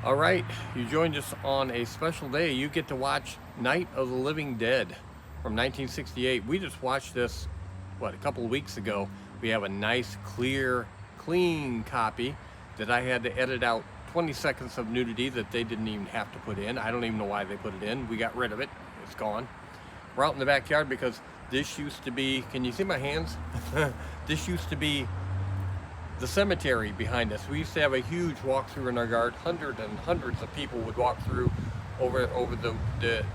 All right, you joined us on a special day. You get to watch Night of the Living Dead from 1968. We just watched this, a couple of weeks ago. We have a nice, clear, clean copy that I had to edit out 20 seconds of nudity that they didn't even have to put in. I don't even know why they put it in. We got rid of it. It's gone. We're out in the backyard because this used to be, can you see my hands? This used to be the cemetery behind us. We used to have a huge walkthrough in our yard. Hundreds and hundreds of people would walk through over the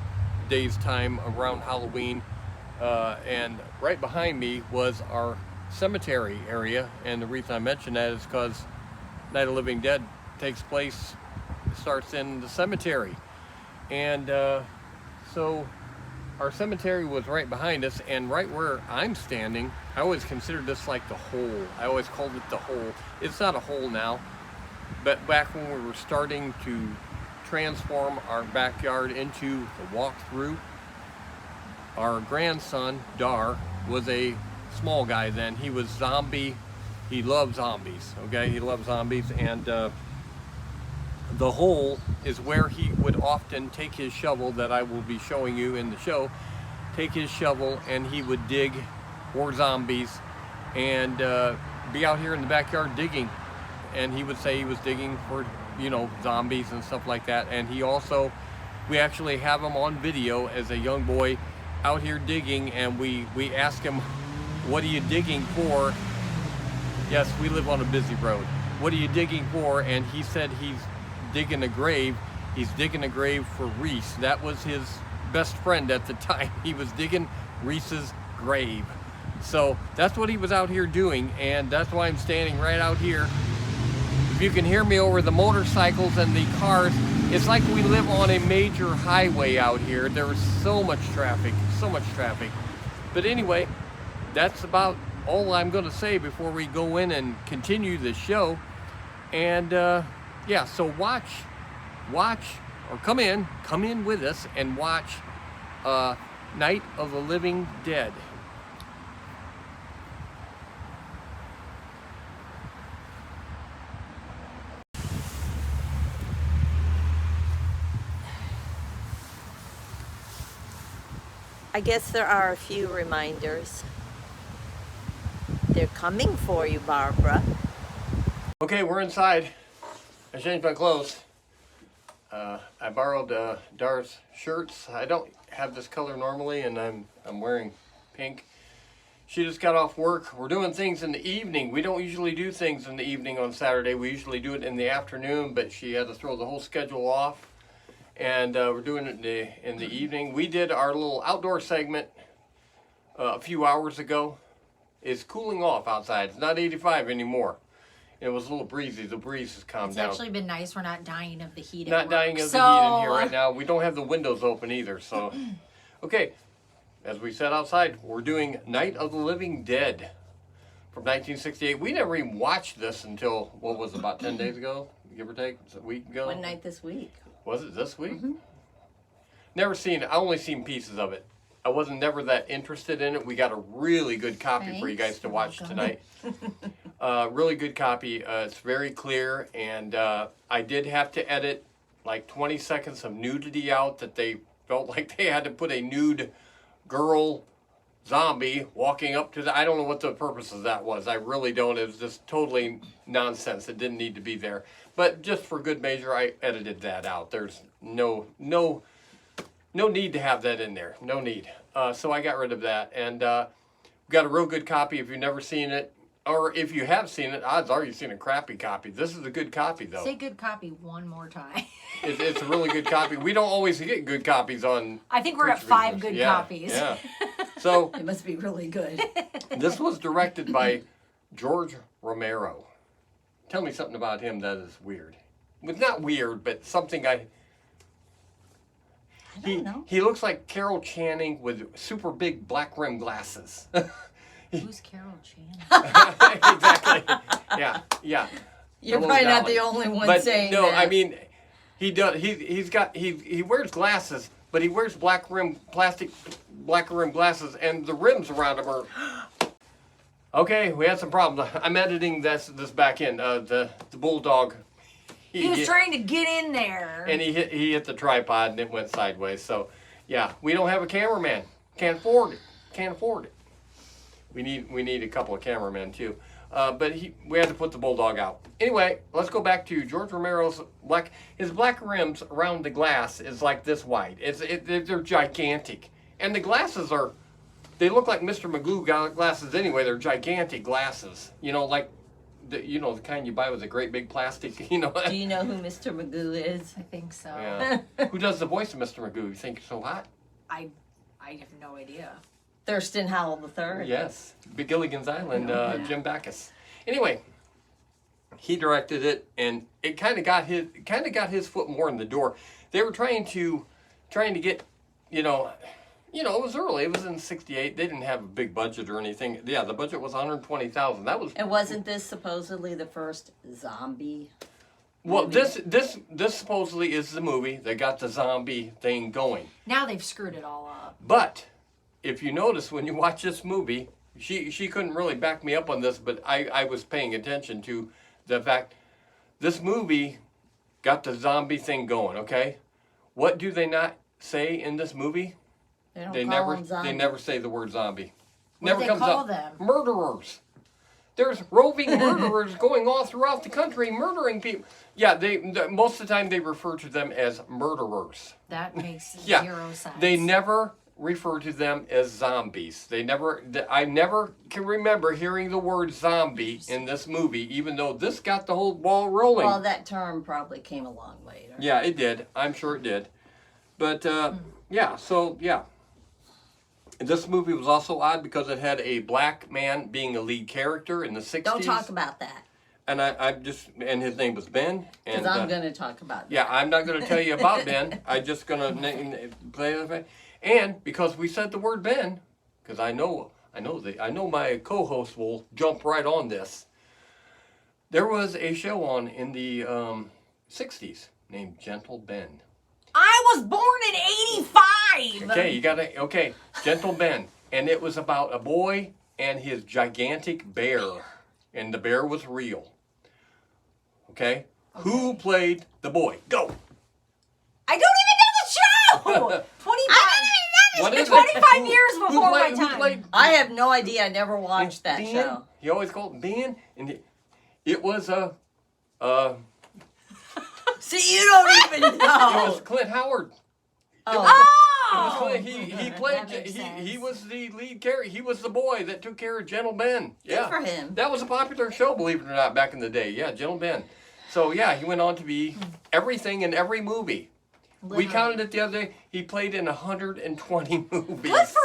day's time around Halloween. And right behind me was our cemetery area. And the reason I mention that is because Night of the Living Dead starts in the cemetery. And so our cemetery was right behind us, and right where I'm standing, I always considered this like the hole. I always called it the hole. It's not a hole now, but back when we were starting to transform our backyard into the walkthrough, our grandson, Dar, was a small guy then. He was zombie. He loved zombies, okay? He loved zombies, and the hole is where he would often take his shovel that I will be showing you in the show, take his shovel and he would dig for zombies and be out here in the backyard digging. And he would say he was digging for, zombies and stuff like that. And we actually have him on video as a young boy out here digging, and we asked him, "What are you digging for?" Yes, we live on a busy road. "What are you digging for?" And he said he's digging a grave. He's digging a grave for Reese. That was his best friend at the time. He was digging Reese's grave. So that's what he was out here doing, and that's why I'm standing right out here. If you can hear me over the motorcycles and the cars, it's like we live on a major highway out here. There's so much traffic, so much traffic. But anyway, that's about all I'm going to say before we go in and continue the show. And yeah, so watch, or come in with us and watch Night of the Living Dead. I guess there are a few reminders. They're coming for you, Barbara. Okay, we're inside. I changed my clothes. I borrowed Dar's shirts. I don't have this color normally, and I'm wearing pink. She just got off work. We're doing things in the evening. We don't usually do things in the evening on Saturday. We usually do it in the afternoon, but she had to throw the whole schedule off, and we're doing it in the evening. We did our little outdoor segment a few hours ago. It's cooling off outside. It's not 85 anymore. It was a little breezy. The breeze has calmed down. It's actually been nice. We're not dying of the heat. Not dying of the heat in here right now. We don't have the windows open either. So, okay, as we said outside, we're doing Night of the Living Dead from 1968. We never even watched this until, what was it, about 10 days ago, give or take? Was it a week ago? One night this week. Was it this week? Never seen it. I only seen pieces of it. I wasn't never that interested in it. We got a really good copy for you guys to watch tonight. Really good copy. It's very clear, and I did have to edit like 20 seconds of nudity out that they felt like they had to put a nude girl zombie walking up to the... I don't know what the purpose of that was. I really don't. It was just totally nonsense. It didn't need to be there. But just for good measure, I edited that out. There's no need to have that in there. No need. So I got rid of that. And we've got a real good copy. If you've never seen it, or if you have seen it, odds are you've seen a crappy copy. This is a good copy, though. Say good copy one more time. It's a really good copy. We don't always get good copies on... I think we're at 5 good copies. Yeah. So It must be really good. this was directed by George Romero. Tell me something about him that is weird. It's not weird, but something I don't know. He looks like Carol Channing with super big black rim glasses. Who's Carol Channing? Exactly. Yeah. You're probably not the only one saying that. No, I mean, he does. He wears glasses, but he wears plastic black rim glasses, and the rims around him are. Okay, we had some problems. I'm editing this back in. The bulldog He was trying to get in there. And he hit the tripod and it went sideways. So, yeah, we don't have a cameraman. Can't afford it. We need a couple of cameramen too. But we had to put the bulldog out. Anyway, let's go back to George Romero's his black rims around the glass is like this wide. They're gigantic, and the glasses they look like Mr. Magoo glasses anyway. They're gigantic glasses. Like the kind you buy with a great big plastic. Do you know who Mr. Magoo is? I think so. Yeah. Who does the voice of Mr. Magoo? You think so hot? I have no idea. Thurston Howell III. Yes, Big Gilligan's Island, Jim Backus. Anyway, he directed it, and it kind of got his foot more in the door. They were trying to get, it was early. It was in '68. They didn't have a big budget or anything. Yeah, the budget was $120,000. That was. And wasn't this supposedly the first zombie? Well, this supposedly is the movie that got the zombie thing going. Now they've screwed it all up. But if you notice when you watch this movie, she couldn't really back me up on this, but I was paying attention to the fact this movie got the zombie thing going, okay? What do they not say in this movie? They never say the word zombie. What Never do they comes call up. them? Murderers. There's roving murderers going all throughout the country murdering people. Yeah, most of the time they refer to them as murderers. That makes Yeah, zero sense. they never refer to them as zombies. I never can remember hearing the word zombie in this movie, even though this got the whole ball rolling. Well, that term probably came along later. Yeah, it did. I'm sure it did. But, yeah. This movie was also odd because it had a black man being a lead character in the 60s. Don't talk about that. And and his name was Ben. Because I'm going to talk about that. Yeah, I'm not going to tell you about Ben. I'm just going to play it. And because we said the word Ben, because I know my co-host will jump right on this. There was a show on in the 60s named Gentle Ben. I was born in '85. Okay, Gentle Ben. And it was about a boy and his gigantic bear. And the bear was real. Okay? Who played the boy? Go! I don't even know the show! 25 years before my time. I have no idea. I never watched that Ben. show. He always called Ben. And it was See, you don't even know. It was Clint Howard. Oh! He played. He was the lead character. He was the boy that took care of Gentle Ben. Yeah, Good for him. That was a popular show, believe it or not, back in the day. Yeah, Gentle Ben. So yeah, he went on to be everything in every movie. Literally. We counted it the other day. He played in 120 movies. Good for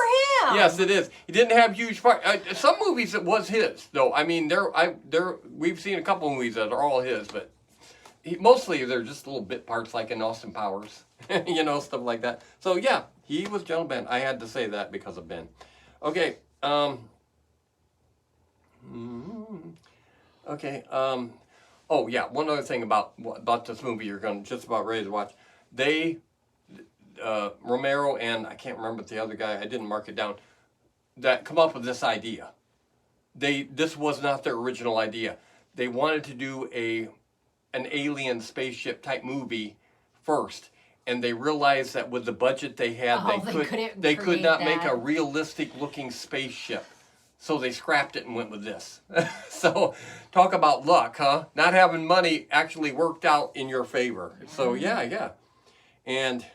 him. Yes, it is. He didn't have huge part. Some movies it was his, though. I mean, we've seen a couple movies that are all his, but mostly they're just little bit parts, like in Austin Powers, stuff like that. So yeah, he was Gentle Ben. I had to say that because of Ben. Okay. Okay. Oh yeah. One other thing about this movie you're just about ready to watch. Romero and I can't remember the other guy. I didn't mark it down. That come up with this idea. This was not their original idea. They wanted to do an alien spaceship type movie first, and they realized that with the budget they had, they could not make a realistic looking spaceship. So they scrapped it and went with this. So talk about luck, huh? Not having money actually worked out in your favor. So yeah. And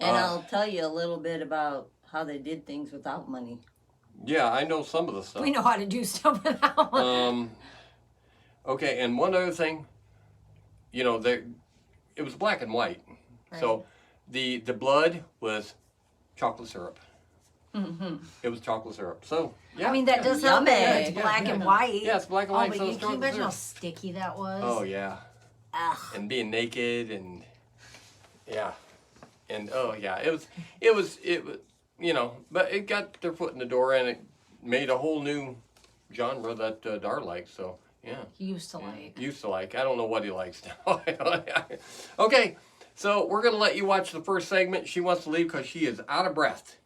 I'll tell you a little bit about how they did things without money. Yeah, I know some of the stuff. We know how to do stuff without money. Okay, and one other thing, it was black and white. Right. So the blood was chocolate syrup. Mm-hmm. It was chocolate syrup. So yeah. I mean that does help. It's black and white. Yeah, it's black and white. But so can you imagine how sticky that was? Oh yeah. Ugh. And being naked and yeah, and oh yeah, it was, but it got their foot in the door and it made a whole new genre that Dar likes. So yeah. He used to like. I don't know what he likes now. Okay, so we're gonna let you watch the first segment. She wants to leave because she is out of breath.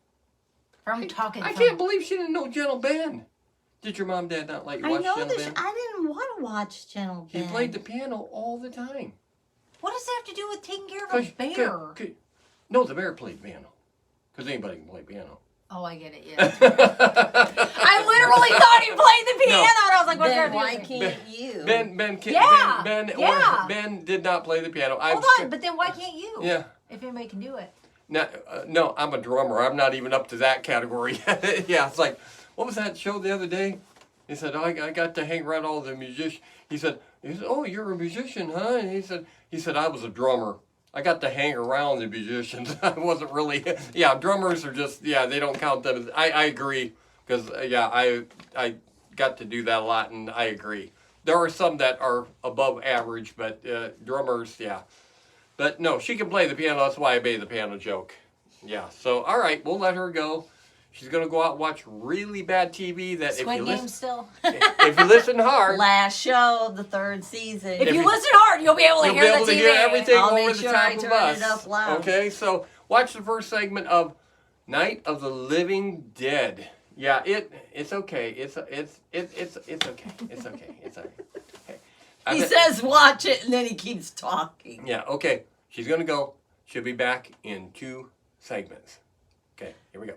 I can't believe she didn't know Gentle Ben. Did your mom and dad not let you watch Gentle Ben? I didn't want to watch Gentle Ben. He played the piano all the time. have to do with taking care of a bear? No, the bear played piano. Because anybody can play piano. Oh, I get it, yeah. I literally thought he played the piano, and I was like, then why can't you? Ben did not play the piano. Hold on, but then why can't you? Yeah. If anybody can do it. No, I'm a drummer. I'm not even up to that category. Yeah, it's like, what was that show the other day? He said, I got to hang around all the musicians. He said, oh, you're a musician, huh? And he said, I was a drummer. I got to hang around the musicians. I wasn't really, drummers are just, they don't count them. I agree, because, I got to do that a lot, and I agree. There are some that are above average, but drummers, yeah. But no, she can play the piano. That's why I made the piano joke. Yeah, so, all right, we'll let her go. She's going to go out and watch really bad TV that Squid Game still. If you listen hard. Last show of the 3rd season. If you listen hard, you'll be able to hear the TV. You'll be able to hear everything I'll over make the sure top I of turn us. it up loud. Okay, so watch the first segment of Night of the Living Dead. Yeah, it's okay. It's okay. It's okay. It's okay. Okay. He says watch it, and then he keeps talking. Yeah, okay. She's going to go. She'll be back in 2 segments. Okay, here we go.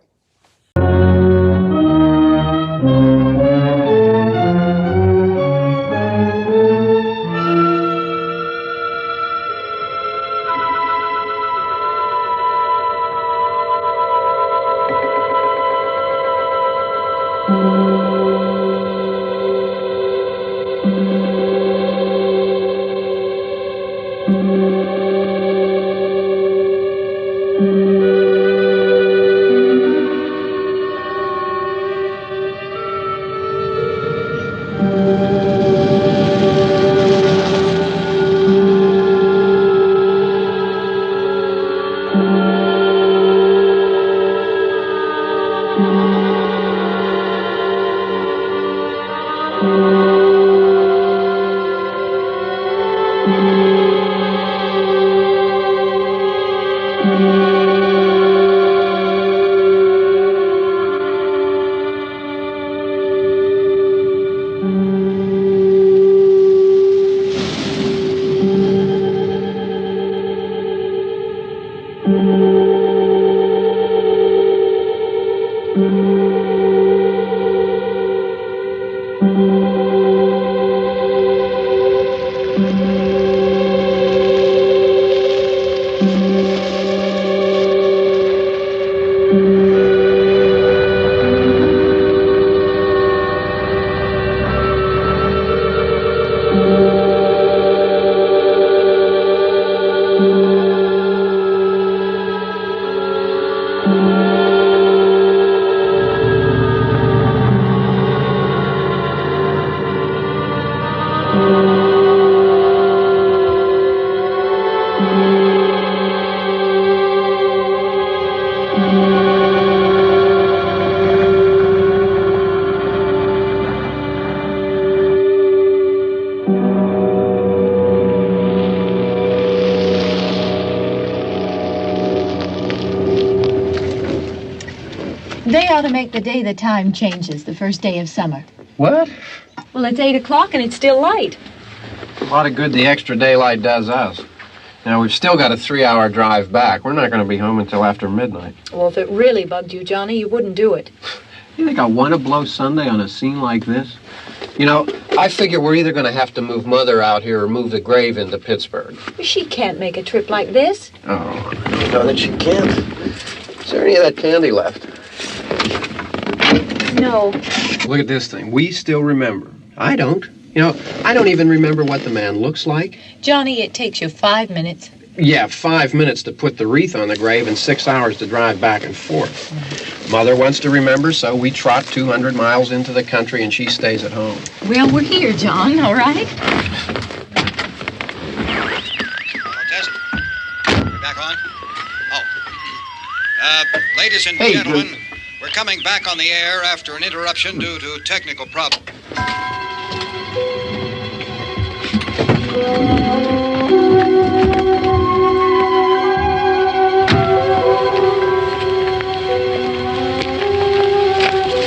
They ought to make the day the time changes, the first day of summer. What? Well, it's 8 o'clock and it's still light. A lot of good the extra daylight does us. Now, we've still got a 3-hour drive back. We're not going to be home until after midnight. Well, if it really bugged you, Johnny, you wouldn't do it. You think I want to blow Sunday on a scene like this? You know, I figure we're either going to have to move Mother out here or move the grave into Pittsburgh. She can't make a trip like this. Oh, I don't know that she can't. Is there any of that candy left? No. Look at this thing. We still remember. I don't. You know, I don't even remember what the man looks like. Johnny, it takes you 5 minutes. Yeah, 5 minutes to put the wreath on the grave and 6 hours to drive back and forth. Mother wants to remember, so we trot 200 miles into the country and she stays at home. Well, we're here, John, all right? Test. We're back on? Oh. Ladies and gentlemen, we're coming back on the air after an interruption due to technical problem.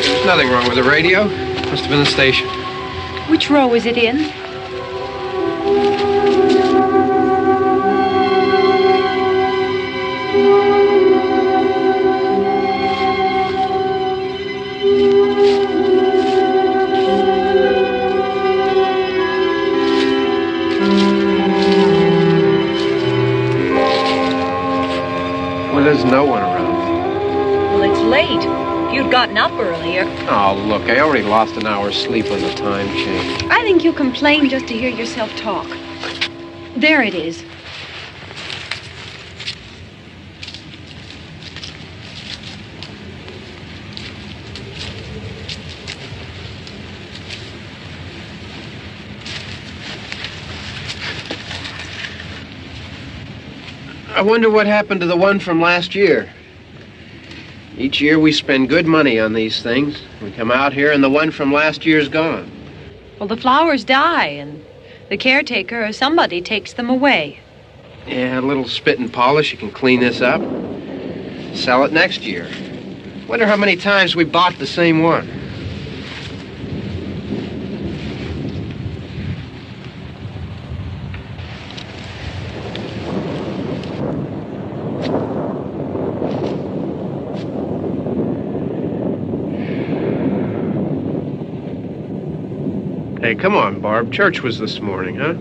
There's nothing wrong with the radio. Must have been the station. Which row is it in? Well, there's no one around. Well, it's late. If you'd gotten up earlier. Oh, look, I already lost an hour's sleep on the time change. I think you complain just to hear yourself talk. There it is. I wonder what happened to the one from last year. Each year we spend good money on these things. We come out here and the one from last year's gone. Well, the flowers die, and the caretaker or somebody takes them away. Yeah, a little spit and polish. You can clean this up. Sell it next year. Wonder how many times we bought the same one. Hey, come on, Barb. Church was this morning, huh?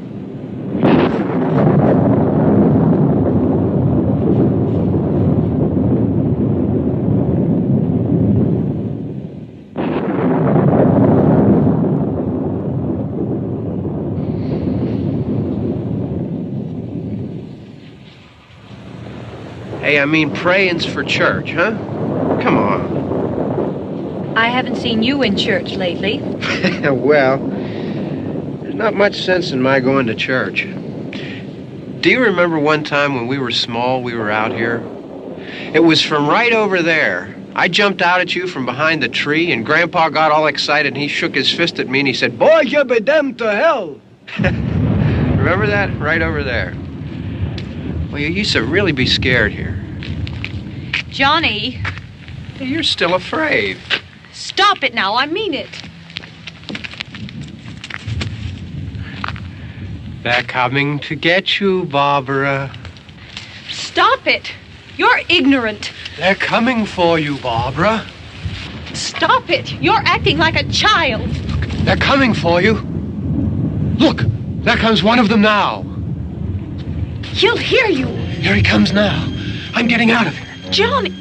Hey, I mean praying's for church, huh? Come on. I haven't seen you in church lately. Well, there's not much sense in my going to church. Do you remember one time when we were small, we were out here? It was from right over there. I jumped out at you from behind the tree, and Grandpa got all excited, and he shook his fist at me, and he said, "Boy, you be damned to hell." Remember that? Right over there. Well, you used to really be scared here. Johnny. You're still afraid. Stop it now. I mean it. They're coming to get you, Barbara. Stop it. You're ignorant. They're coming for you, Barbara. Stop it. You're acting like a child. They're coming for you. Look, there comes one of them now. He'll hear you. Here he comes now. I'm getting out of here. Johnny.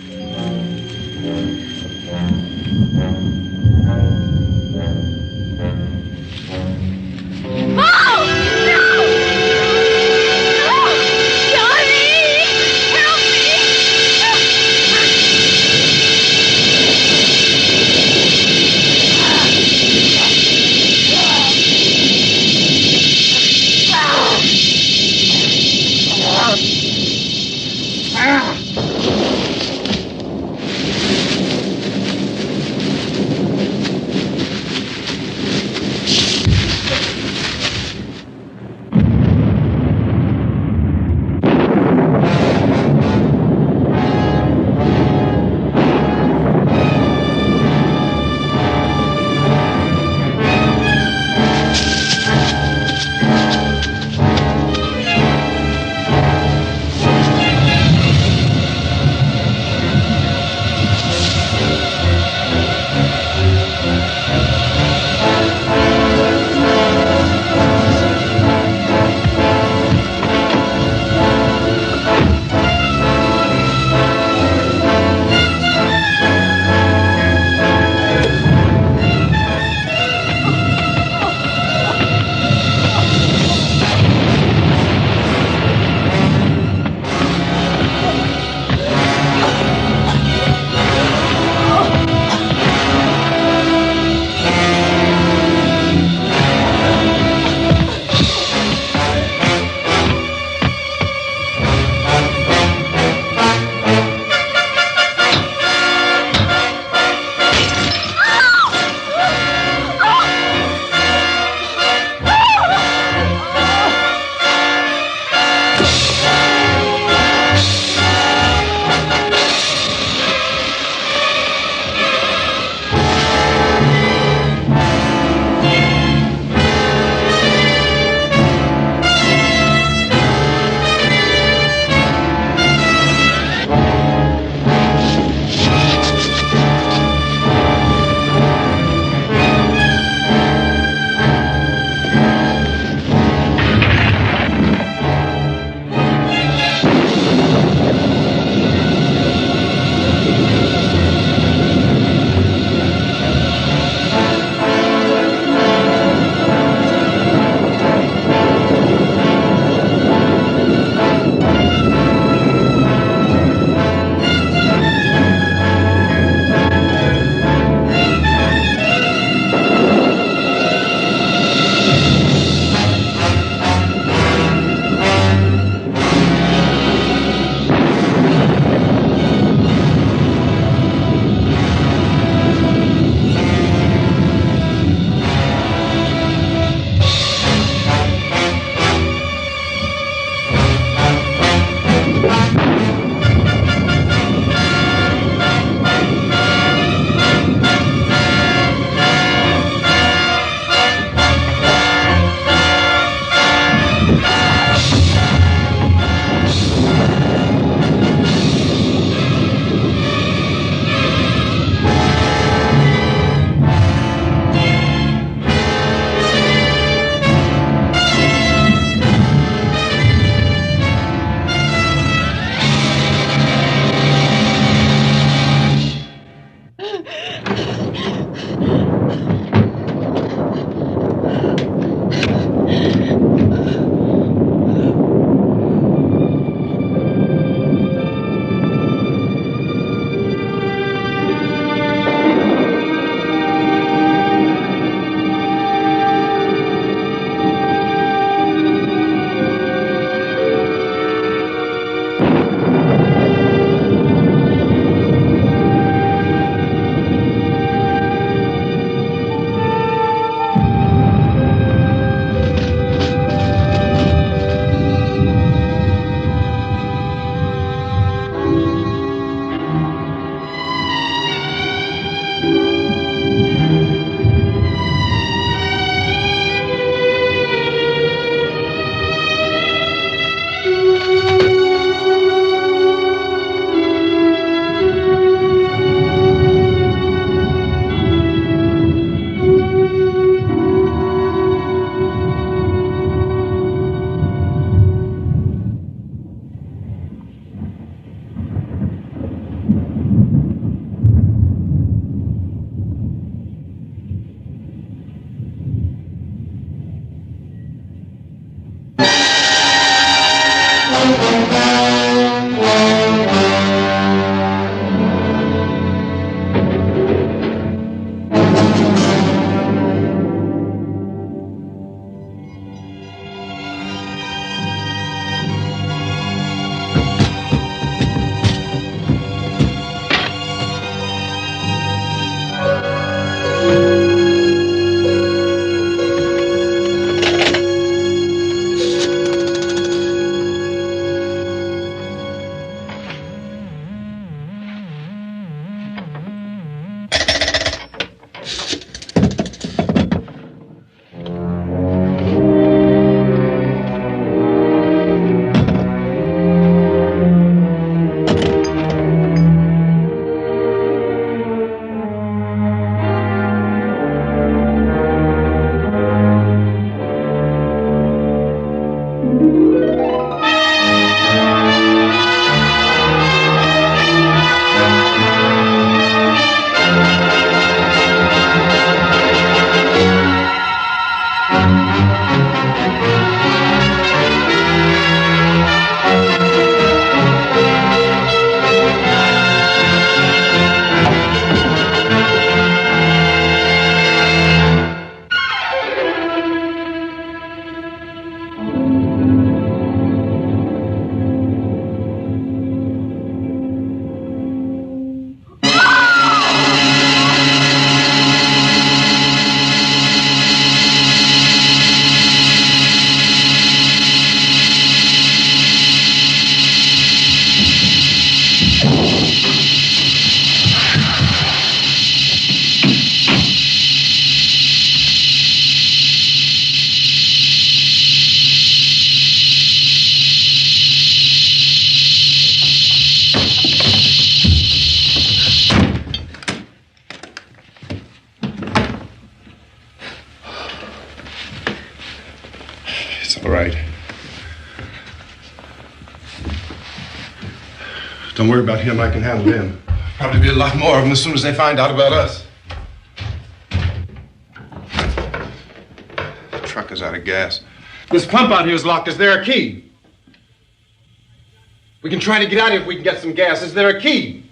Don't worry about him. I can handle him. Probably be a lot more of them as soon as they find out about us. The truck is out of gas. This pump out here is locked. Is there a key? We can try to get out of here if we can get some gas. Is there a key?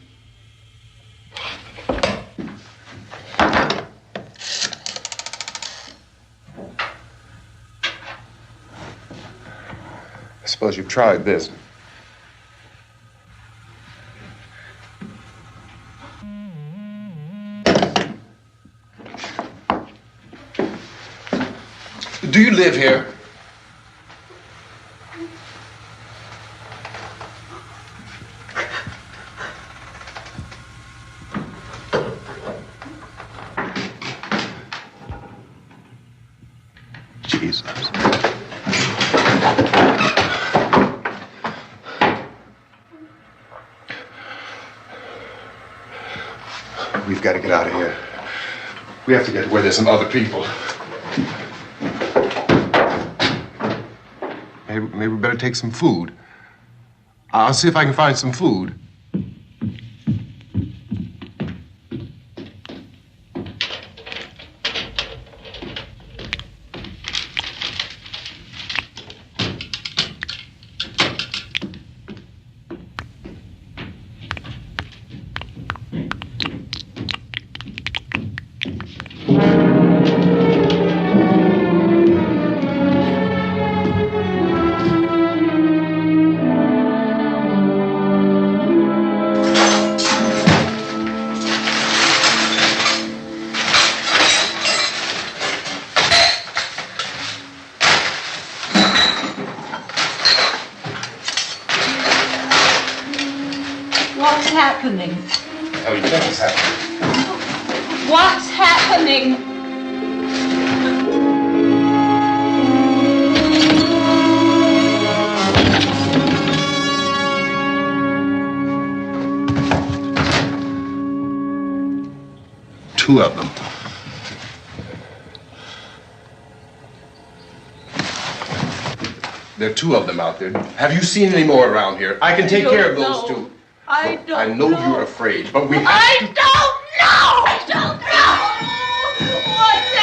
I suppose you've tried this. Do you live here? Jesus. We've got to get out of here. We have to get where there's some other people. Maybe we better take some food. I'll see if I can find some food. What's happening? What the hell do you think is happening? What's happening? Two of them. There are two of them out there. Have you seen any more around here? I can take care of those two. I don't I know you're afraid, but we have to... I don't know! I don't know! What's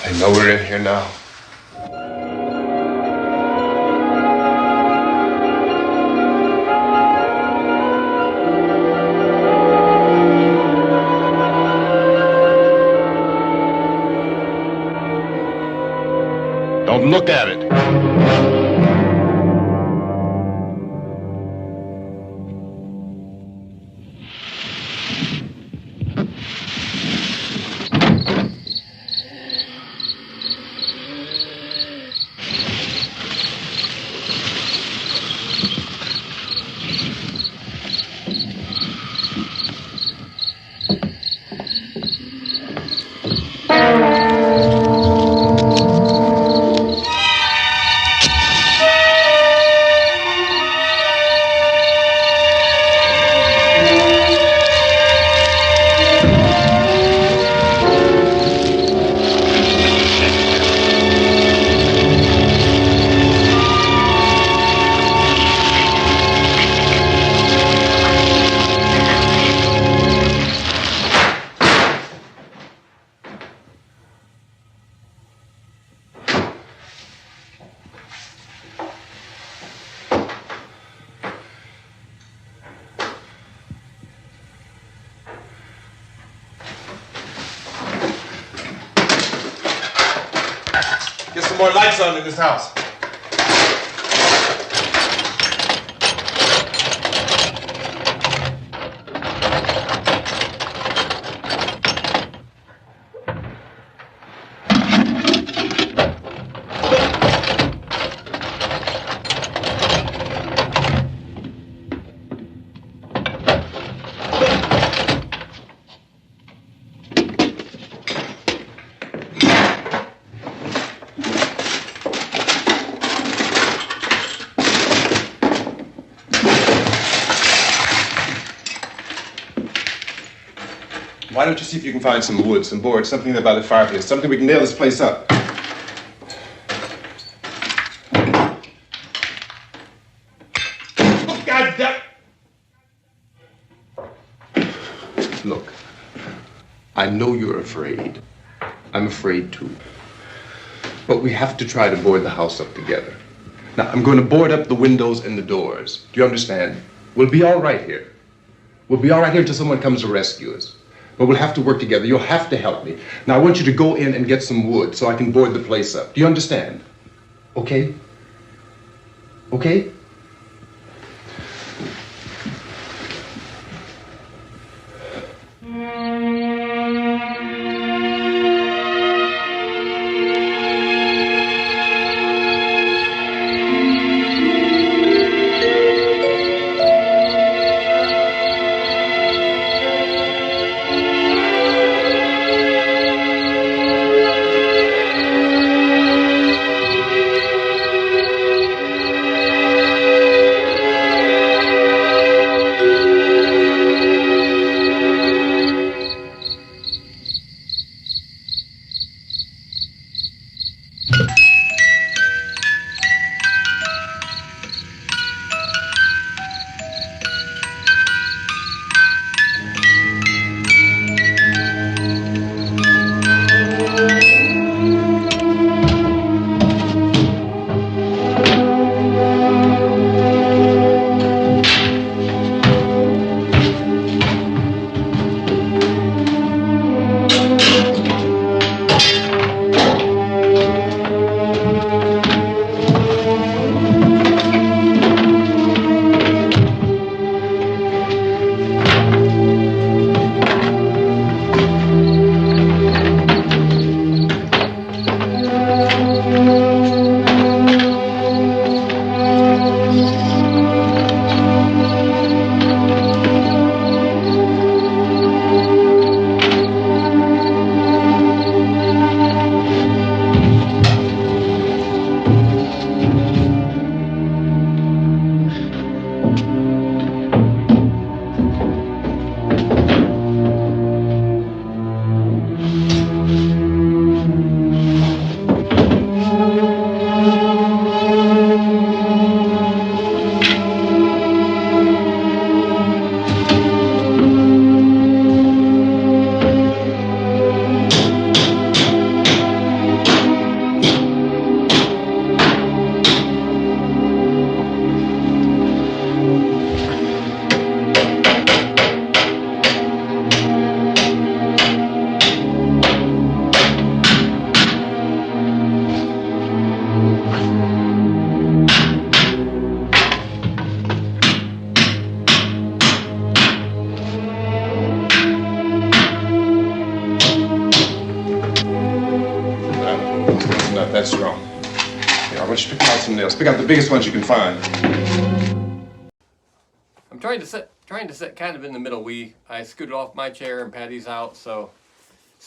I know we're in here now. Look at it. Get some more lights on in this house. Why don't you see if you can find some wood, some boards, something there by the fireplace, something we can nail this place up. Oh, God damn! Look, I know you're afraid. I'm afraid too. But we have to try to board the house up together. Now, I'm going to board up the windows and the doors. Do you understand? We'll be all right here. We'll be all right here until someone comes to rescue us. But we'll have to work together. You'll have to help me. Now, I want you to go in and get some wood so I can board the place up. Do you understand? Okay? Okay? Here, I want you to pick out some nails. Pick out the biggest ones you can find. I'm trying to sit kind of in the middle. I scooted off my chair and Patty's out, so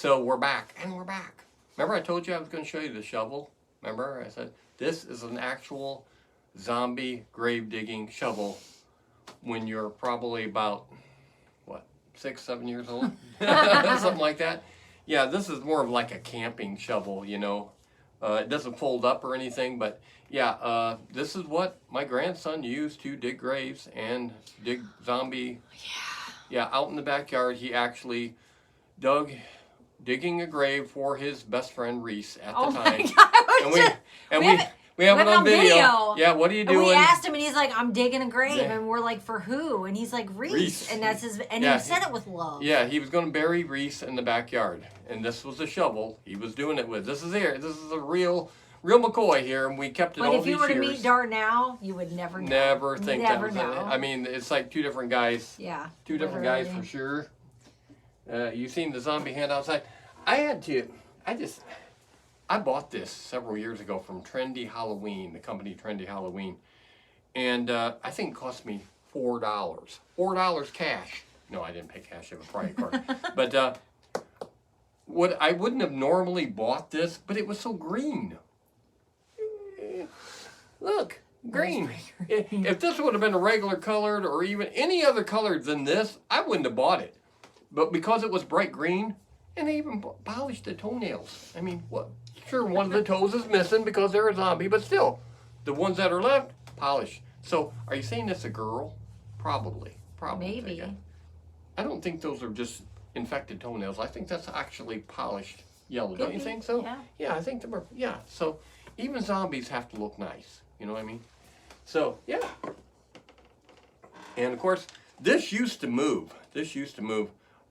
we're back, and we're back. Remember I told you I was going to show you the shovel? Remember I said this is an actual zombie grave digging shovel when you're probably about 6, 7 years old, something like that. Yeah, this is more of like a camping shovel, you know. It doesn't fold up or anything, but yeah, this is what my grandson used to dig graves and dig zombie. Yeah, out in the backyard, he actually digging a grave for his best friend Reese at the time. We have it on video. Yeah, what are you doing? And we asked him, and he's like, "I'm digging a grave," and we're like, "For who?" And he's like, "Reese," and that's his. And he said it with love. Yeah, he was going to bury Reese in the backyard, and this was the shovel he was doing it with. This is a real McCoy here, and we kept it all these years. But if you were to meet Dar now, you would never know. Never think never that was know. I mean, it's like two different guys. Yeah. Two different guys for sure. You seen the zombie hand outside? I bought this several years ago from Trendy Halloween, the company Trendy Halloween. And I think it cost me $4. $4 cash. No, I didn't pay cash, it was a credit card. But I wouldn't have normally bought this, but it was so green. Look, green. If this would have been a regular colored or even any other color than this, I wouldn't have bought it. But because it was bright green, and they even polished the toenails. I mean, what? Sure, one of the toes is missing because they're a zombie, but still, the ones that are left, polished. So, are you saying it's a girl? Probably. Maybe. I don't think those are just infected toenails. I think that's actually polished yellow. Don't you think so? Yeah. Yeah, I think they were. Yeah. So, even zombies have to look nice. You know what I mean? So, yeah. And of course, this used to move.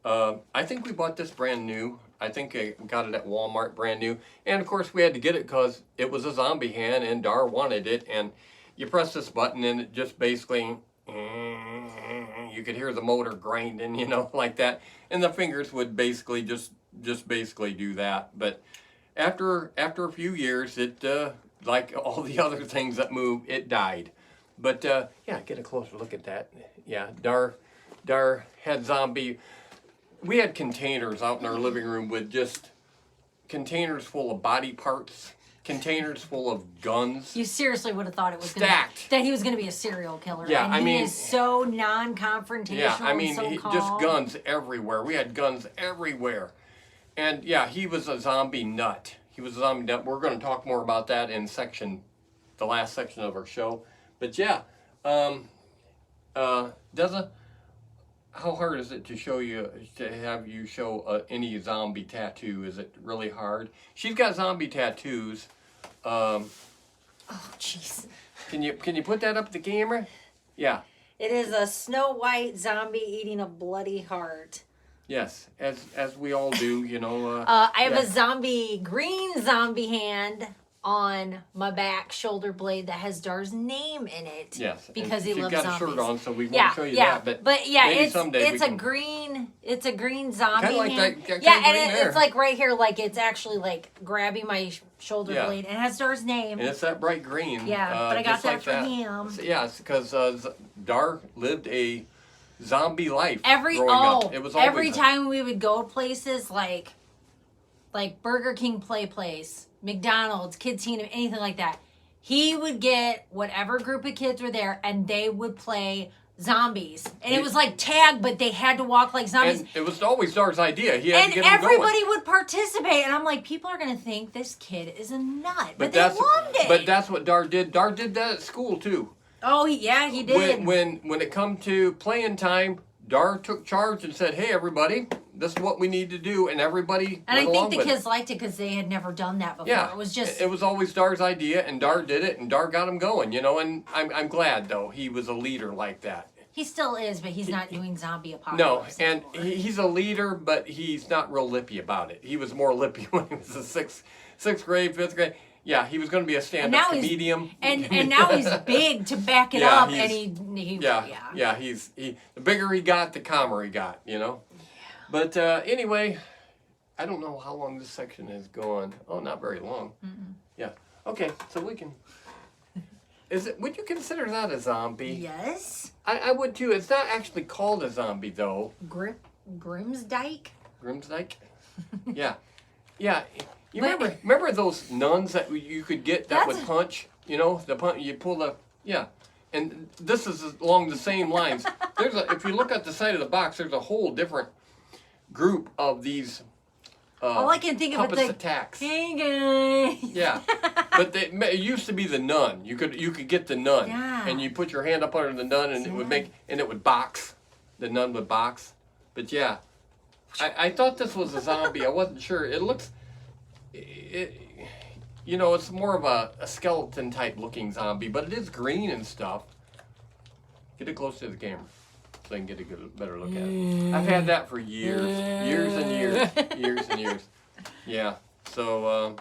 I think we bought this brand new. I think we got it at Walmart brand new. And of course we had to get it because it was a zombie hand and Dar wanted it. And you press this button and it just basically, you could hear the motor grinding, you know, like that. And the fingers would basically just basically do that. But after a few years, it, like all the other things that move, it died. But yeah, get a closer look at that. Yeah, Dar had zombie. We had containers out in our living room with just containers full of body parts, containers full of guns. You seriously would have thought it was stacked. That he was going to be a serial killer. Yeah, and he is so non-confrontational. Yeah, I mean, so calm. just guns everywhere. We had guns everywhere. And yeah, he was a zombie nut. We're going to talk more about that in the last section of our show. But yeah, Deza, how hard is it to have you show any zombie tattoo? Is it really hard? She's got zombie tattoos. Oh, jeez. Can you put that up at the camera? Yeah. It is a Snow White zombie eating a bloody heart. Yes, as we all do, you know. I have a green zombie hand on my back shoulder blade that has Dar's name in it. Yes, because he loves zombies. She's got a shirt on, so we won't show you that. But yeah, it's a green zombie kind of like hand. that. Yeah, and it's like right here, like it's actually like grabbing my shoulder blade, and it has Dar's name. And it's that bright green. Yeah, but I got that like for him. So, yeah, it's because Dar lived a zombie life. It was every time we would go places like Burger King Play Place, McDonald's, Kids Kingdom, anything like that, he would get whatever group of kids were there and they would play zombies. And it was like tag, but they had to walk like zombies. And it was always Dar's idea. He had to get them everybody going. would participate. And I'm like, people are going to think this kid is a nut. But they loved it. But that's what Dar did. Dar did that at school too. Oh, yeah, he did. When it come to playing time, Dar took charge and said, "Hey, everybody, this is what we need to do," and everybody. And I think the kids liked it because they had never done that before. Yeah, it was always Dar's idea, and Dar did it, and Dar got him going, you know. And I'm glad though he was a leader like that. He still is, but he's not doing zombie apocalypse. No, and he's a leader, but he's not real lippy about it. He was more lippy when he was in sixth grade, fifth grade. Yeah, he was going to be a stand-up comedian. And now he's big to back it up, and he the bigger he got, the calmer he got, you know. Yeah. But anyway, I don't know how long this section is going. Oh, not very long. Mm-mm. Yeah. Okay, so we can. Would you consider that a zombie? Yes. I would too. It's not actually called a zombie though. Grimsdyke? Grimsdyke? Yeah. Yeah. You remember those nuns that you could get that would punch? You know, you pull the, yeah. And this is along the same lines. If you look at the side of the box, there's a whole different group of these all I can think of is attacks. Hey guys. Yeah, but it used to be the nun. You could get the nun, and you put your hand up under the nun, and it would box. The nun would box. But yeah, I thought this was a zombie. I wasn't sure. It looks, you know, it's more of a skeleton type looking zombie, but it is green and stuff. Get it close to the camera so I can get a better look at it. I've had that for years and years. Yeah. So,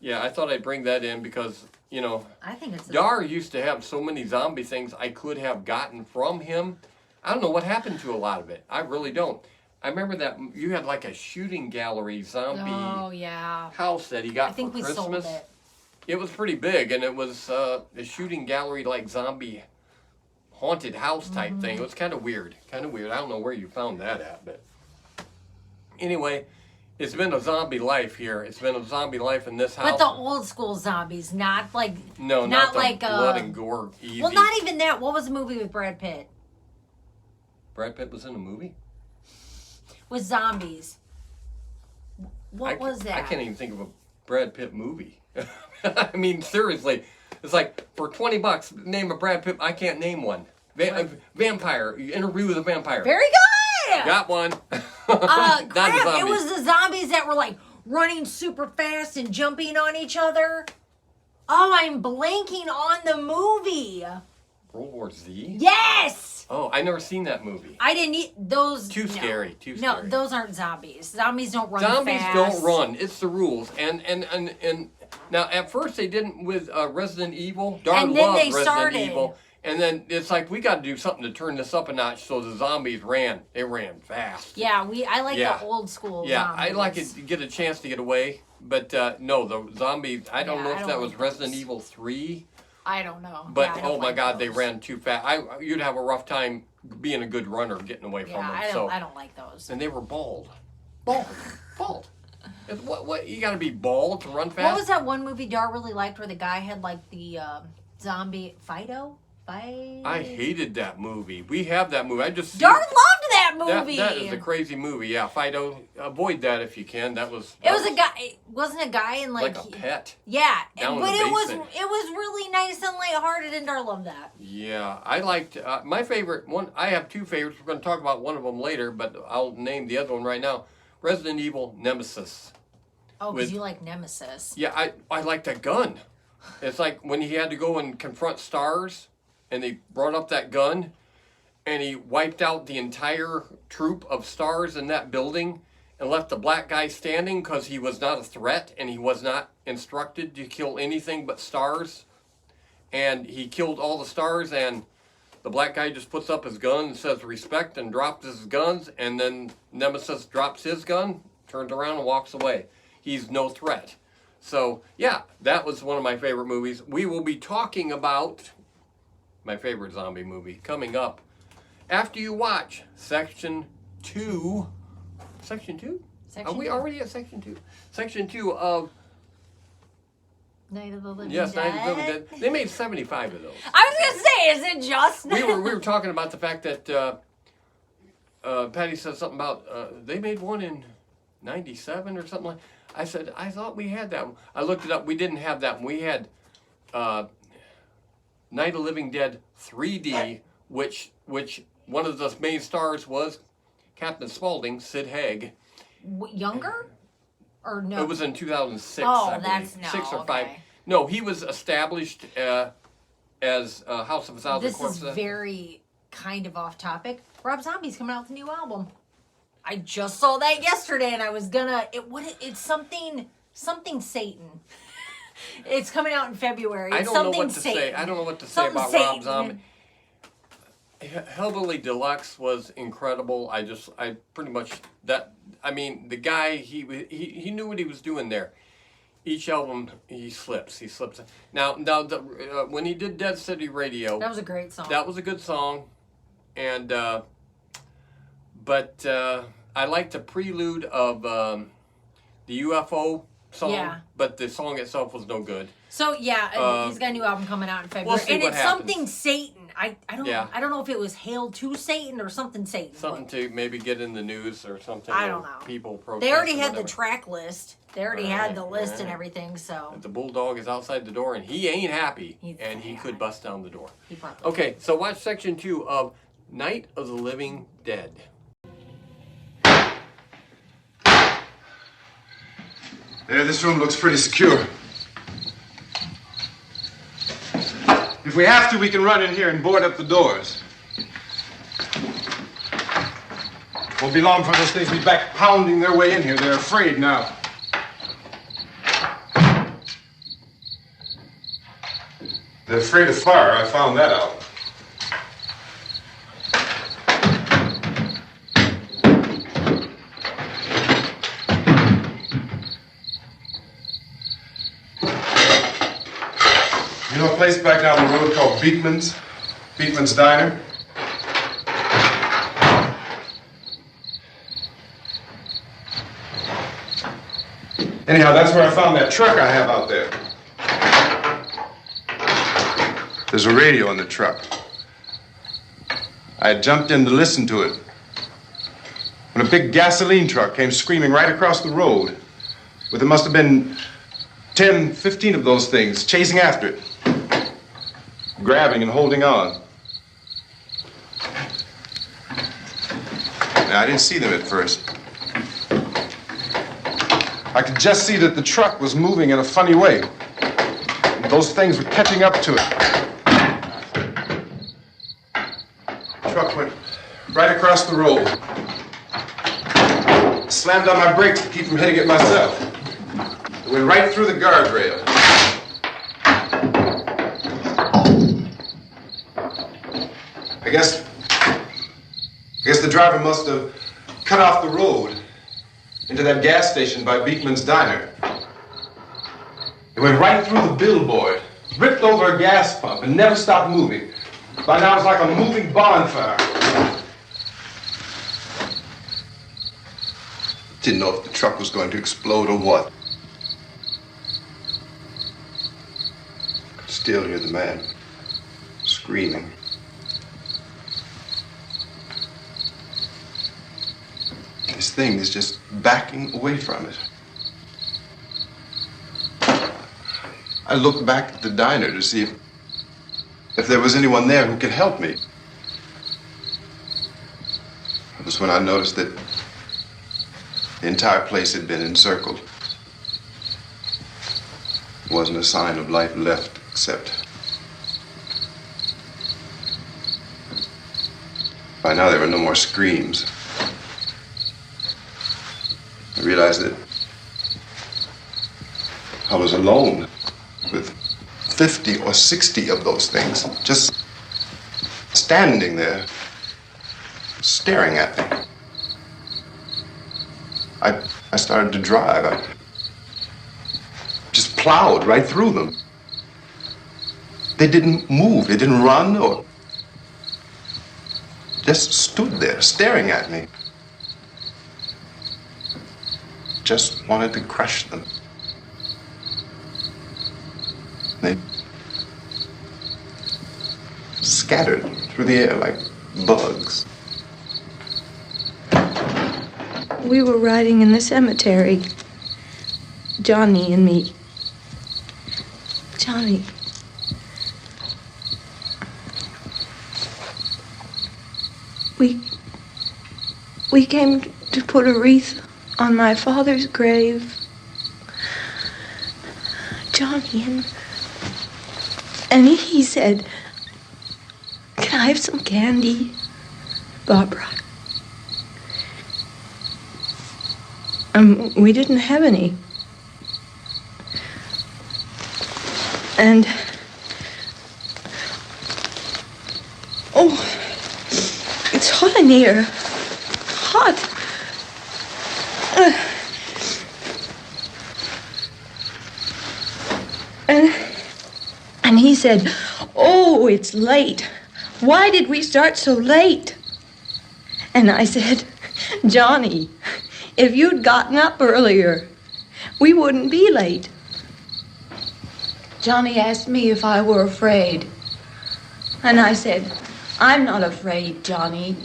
yeah, I thought I'd bring that in because, you know, I think it's Dar used to have so many zombie things I could have gotten from him. I don't know what happened to a lot of it. I really don't. I remember that you had like a shooting gallery zombie house that he got for Christmas. Sold it. It was pretty big, and it was a shooting gallery like zombie haunted house type thing. It was kind of weird. I don't know where you found that at, but anyway, it's been a zombie life here. It's been a zombie life in this house. But the old school zombies, not like not the like blood and gore easy. Well, not even that. What was the movie with Brad Pitt? Brad Pitt was in a movie? With zombies. What was that? I can't even think of a Brad Pitt movie. I mean, seriously. It's like, for $20, name a Brad Pitt. I can't name one. Vampire. You interview with a vampire. Very good! Got one. Crap, it was the zombies that were like running super fast and jumping on each other. Oh, I'm blanking on the movie. World War Z? Yes! Oh, I never seen that movie. I didn't eat those. Too scary. No, those aren't zombies. Zombies don't run Zombies fast. don't run. It's the rules. And now at first they didn't with Resident Evil. Dar loved Resident Evil. And then it's like, we got to do something to turn this up a notch. So the zombies ran. They ran fast. Yeah, I like the old school Yeah, zombies. I like it to get a chance to get away. But no, the zombies, I don't know if that was Resident Evil 3. I don't know. But oh my God, they ran too fast. You'd have a rough time being a good runner, getting away from them. I don't like those. And they were bald. Bald. What? You got to be bald to run fast? What was that one movie Dar really liked where the guy had like the zombie Fido? I hated that movie. We have that movie. Dar loved that movie. That is a crazy movie. Yeah, Fido. Avoid that if you can. It was a guy. It wasn't a guy in like a pet. Yeah, down but in the it was basement. really nice and lighthearted, and Dar loved that. Yeah, I liked my favorite one. I have two favorites. We're going to talk about one of them later, but I'll name the other one right now. Resident Evil Nemesis. Oh, because you like Nemesis. Yeah, I like that gun. It's like when he had to go and confront STARS, and they brought up that gun, and he wiped out the entire troop of STARS in that building and left the black guy standing because he was not a threat and he was not instructed to kill anything but STARS. And he killed all the STARS, and the black guy just puts up his gun and says respect and drops his guns, and then Nemesis drops his gun, turns around and walks away. He's no threat. So, yeah, that was one of my favorite movies. We will be talking about my favorite zombie movie coming up after you watch Section 2. Section 2? Are we already at Section 2? Section 2 of Night of the Living Dead. Yes, Night of the Living Dead. They made 75 of those. I was going to say, is it just... we were talking about the fact that Patty said something about they made one in 97 or something like. I said, I thought we had that one. I looked it up. We didn't have that one. We had Night of the Living Dead 3D, which one of the main stars was Captain Spaulding, Sid Haig. Younger? Or no? It was in 2006. Oh, that's no. 6 or okay. 5. No, he was established as House of a Thousand Corpses. This is very kind of off topic. Rob Zombie's coming out with a new album. I just saw that yesterday, and I was gonna. It's something Satan. It's coming out in February. It's I don't know what to Satan. say. I don't know what to say about Rob Zombie. Hellbilly Deluxe was incredible. I pretty much that. I mean, the guy he knew what he was doing there. each album he slips. Now, when he did Dead City Radio, That was a great song. that was a good song, and but I like the prelude of the UFO song, Yeah. but the song itself was no good. So yeah, he's got a new album coming out in February, We'll see and what it's happens. something Satan. I don't Yeah. I don't know if it was Hail to Satan or something Satan. Something to maybe get in the news or something. I or don't know. People protest. They already or had the whatever. track list. They already had the Right, list and right. everything. So The bulldog is outside the door and he ain't happy, He's and he could bust down the door. he probably Okay, so watch section 2 of Night of the Living Dead. Yeah, this room looks pretty secure. If we have to, we can run in here and board up the doors. Won't be long before those things be back pounding their way in here. They're afraid now. They're afraid of fire. I found that out. You know a place back down the road called Beekman's? Beekman's Diner? Anyhow, that's where I found that truck I have out there. There's a radio in the truck. I had jumped in to listen to it when a big gasoline truck came screaming right across the road. Well, there must have been 10, 15 of those things chasing after it, grabbing and holding on. Now, I didn't see them at first. I could just see that the truck was moving in a funny way. And those things were catching up to it. The truck went right across the road. Slammed on my brakes to keep from hitting it myself. It went right through the guardrail. I guess the driver must have cut off the road into that gas station by Beekman's Diner. It went right through the billboard, ripped over a gas pump, and never stopped moving. By now, it's like a moving bonfire. Didn't know if the truck was going to explode or what. Could still hear the man screaming. This thing is just backing away from it. I looked back at the diner to see if there was anyone there who could help me. It was when I noticed that the entire place had been encircled. There wasn't a sign of life left except by now there were no more screams. I realized that I was alone with 50 or 60 of those things, just standing there, staring at me. I started to drive. I just plowed right through them. They didn't move, they didn't run or just stood there staring at me. Just wanted to crush them. They scattered through the air like bugs. We were riding in the cemetery, Johnny and me. Johnny. We came to put a wreath on my father's grave. Johnny, and he said, "Can I have some candy, Barbara?" We didn't have any. And oh, it's hot in here. Hot. he said, "Oh, it's late. Why did we start so late?" And I said, "Johnny, if you'd gotten up earlier, we wouldn't be late." Johnny asked me if I were afraid. And I said, "I'm not afraid, Johnny."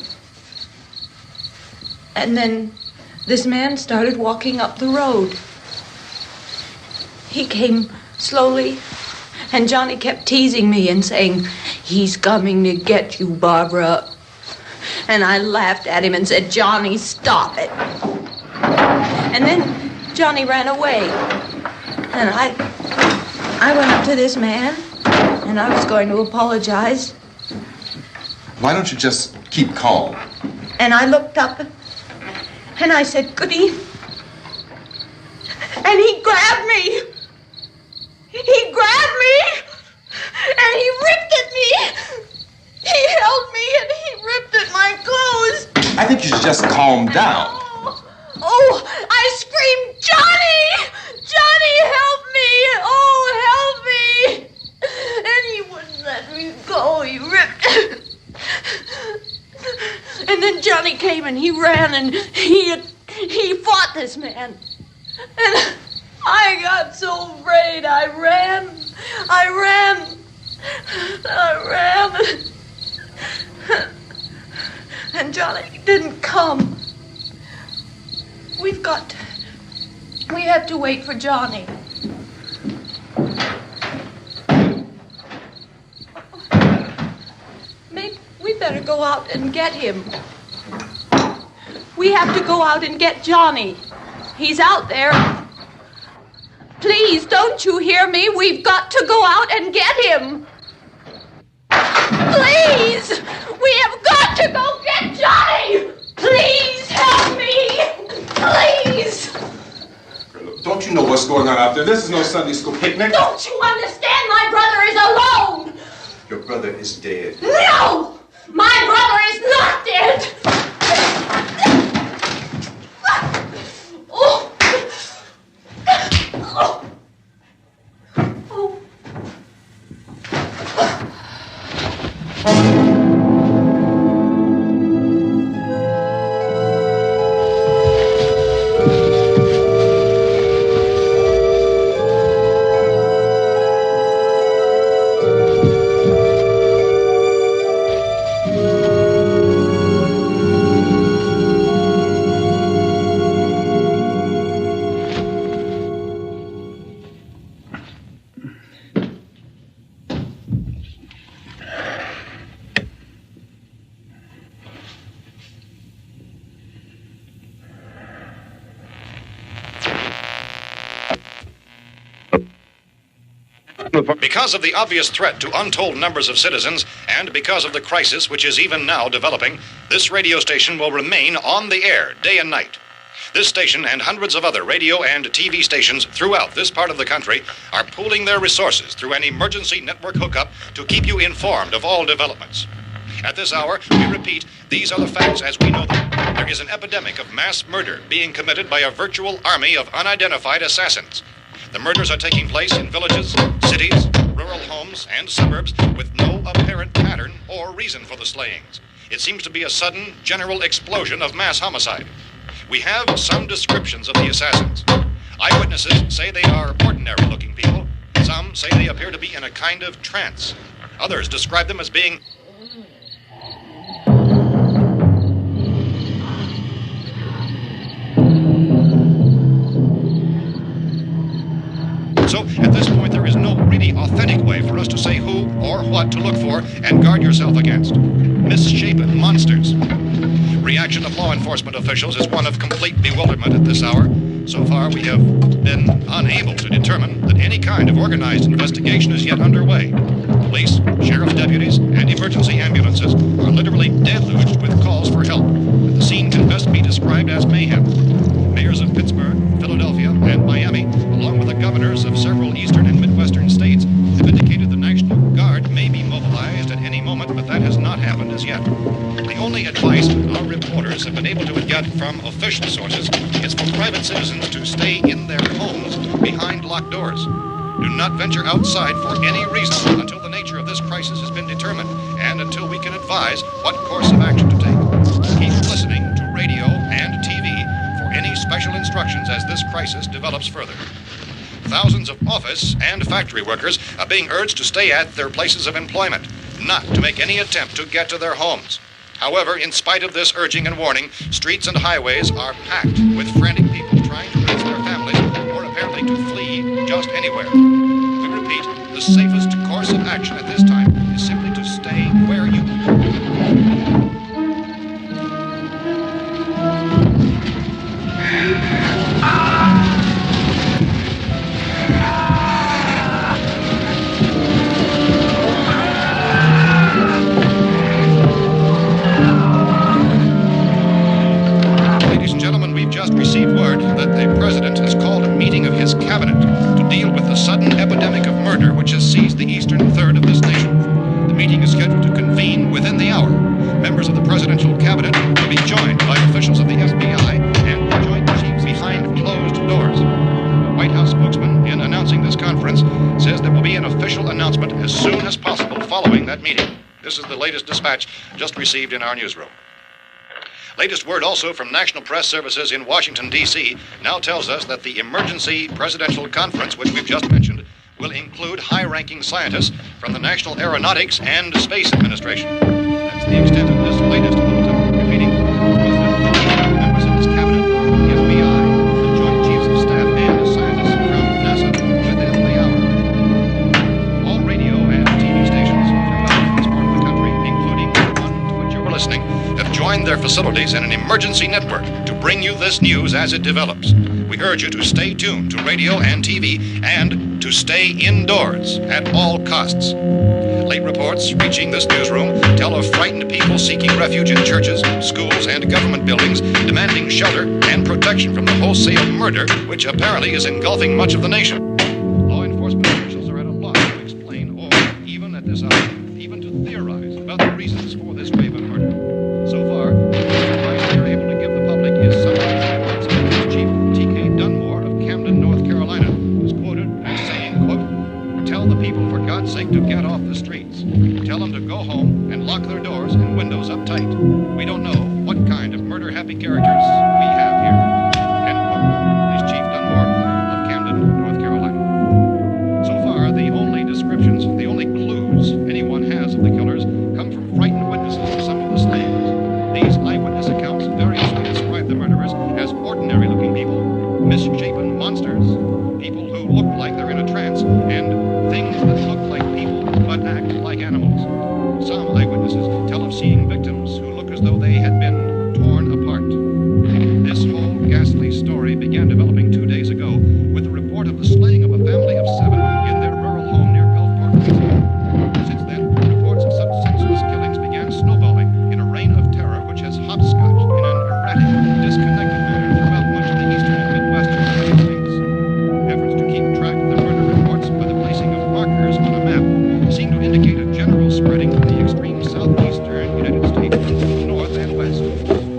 And then this man started walking up the road. He came slowly, and Johnny kept teasing me and saying, "He's coming to get you, Barbara." And I laughed at him and said, "Johnny, stop it." And then Johnny ran away. And I went up to this man, and I was going to apologize. Why don't you just keep calm? And I looked up, and I said, "Goody." And he grabbed me. He grabbed me, and he ripped at me. He held me, and he ripped at my clothes. I think you should just calm down. Oh, I screamed, "Johnny! Johnny, help me! Oh, help me!" And he wouldn't let me go. He ripped. And then Johnny came and he ran and he fought this man. And I got so afraid. I ran. And Johnny didn't come. We have to wait for Johnny. Maybe we better go out and get him. We have to go out and get Johnny. He's out there. Please, don't you hear me? We've got to go out and get him. Please! We have got to go get Johnny! Please help me! Please! Don't you know what's going on out there? This is no Sunday school picnic. Don't you understand? My brother is alone! Your brother is dead. No! My brother is not dead! Oh! Oh! Because of the obvious threat to untold numbers of citizens, and because of the crisis which is even now developing, this radio station will remain on the air day and night. This station and hundreds of other radio and TV stations throughout this part of the country are pooling their resources through an emergency network hookup to keep you informed of all developments. At this hour, we repeat, these are the facts as we know them. There is an epidemic of mass murder being committed by a virtual army of unidentified assassins. The murders are taking place in villages, cities, rural homes, and suburbs with no apparent pattern or reason for the slayings. It seems to be a sudden, general explosion of mass homicide. We have some descriptions of the assassins. Eyewitnesses say they are ordinary-looking people. Some say they appear to be in a kind of trance. Others describe them as being So, at this point, there is no really authentic way for us to say who or what to look for and guard yourself against. Misshapen monsters. Reaction of law enforcement officials is one of complete bewilderment at this hour. So far, we have been unable to determine that any kind of organized investigation is yet underway. Police, sheriff's deputies, and emergency ambulances are literally deluged with calls for help, and the scene can best be described as mayhem. Mayors of Pittsburgh, Philadelphia, and Miami, along with the governors of several eastern and midwestern states, have indicated the National Guard may be mobilized at any moment, but that has not happened as yet. The only advice our reporters have been able to get from official sources is for private citizens to stay in their homes behind locked doors. Do not venture outside for any reason until crisis has been determined and until we can advise what course of action to take. Keep listening to radio and TV for any special instructions as this crisis develops further. Thousands of office and factory workers are being urged to stay at their places of employment, not to make any attempt to get to their homes. However, in spite of this urging and warning, streets and highways are packed with frantic people trying to reach their families or apparently to flee just anywhere. We repeat, the safest course of action at this time is simply to stay where you are. Received word that the president has called a meeting of his cabinet to deal with the sudden epidemic of murder which has seized the eastern third of this nation. The meeting is scheduled to convene within the hour. Members of the presidential cabinet will be joined by officials of the FBI and the Joint Chiefs behind closed doors. The White House spokesman, in announcing this conference, says there will be an official announcement as soon as possible following that meeting. This is the latest dispatch just received in our newsroom. Latest word also from National Press Services in Washington, D.C. now tells us that the emergency presidential conference, which we've just mentioned, will include high-ranking scientists from the National Aeronautics and Space Administration. That's the extent of this latest bulletin. Repeating, the President, members of his cabinet, the FBI, the Joint Chiefs of Staff, and scientists from NASA within the hour. All radio and TV stations throughout this part of the country, including the one to which you were listening, have joined their facilities in an emergency network to bring you this news as it develops. We urge you to stay tuned to radio and TV and to stay indoors at all costs. Late reports reaching this newsroom tell of frightened people seeking refuge in churches, schools, and government buildings, demanding shelter and protection from the wholesale murder which apparently is engulfing much of the nation. Law enforcement officials are at a loss to explain or, even at this hour, even to theorize about the reasons for this wave of murder. So far, the advice we are able to give the public is summarized by Police Chief T.K. Dunmore of Camden, North Carolina, who's quoted as saying, quote, "Tell the people, for God's sake, to get off the streets. Tell them to go home and lock their doors and windows up tight. We don't know what kind of murder-happy characters we have here." End quote. Police Chief Dunmore of Camden, North Carolina. So far, the only descriptions, the only clues anyone has of the killers come from frightened witnesses to some of the slayings. These eyewitness accounts variously describe the murderers as ordinary-looking people, misshapen monsters, people who look like they're in a trance, and things that look like people but act like animals. Some eyewitnesses tell of seeing victims who look as though they had been torn apart. This whole ghastly story began developing 2 days ago with the report of the slaying of a family of 7 in their rural home near Gulfport, Louisiana. Since then, reports of such senseless killings began snowballing in a reign of terror which has hopscotched in an erratic, disconnected manner throughout much of the eastern and midwestern United States. Efforts to keep track of the murder reports by the placing of markers on a map seem to indicate a general spreading of the extreme southeastern United States to the north and west.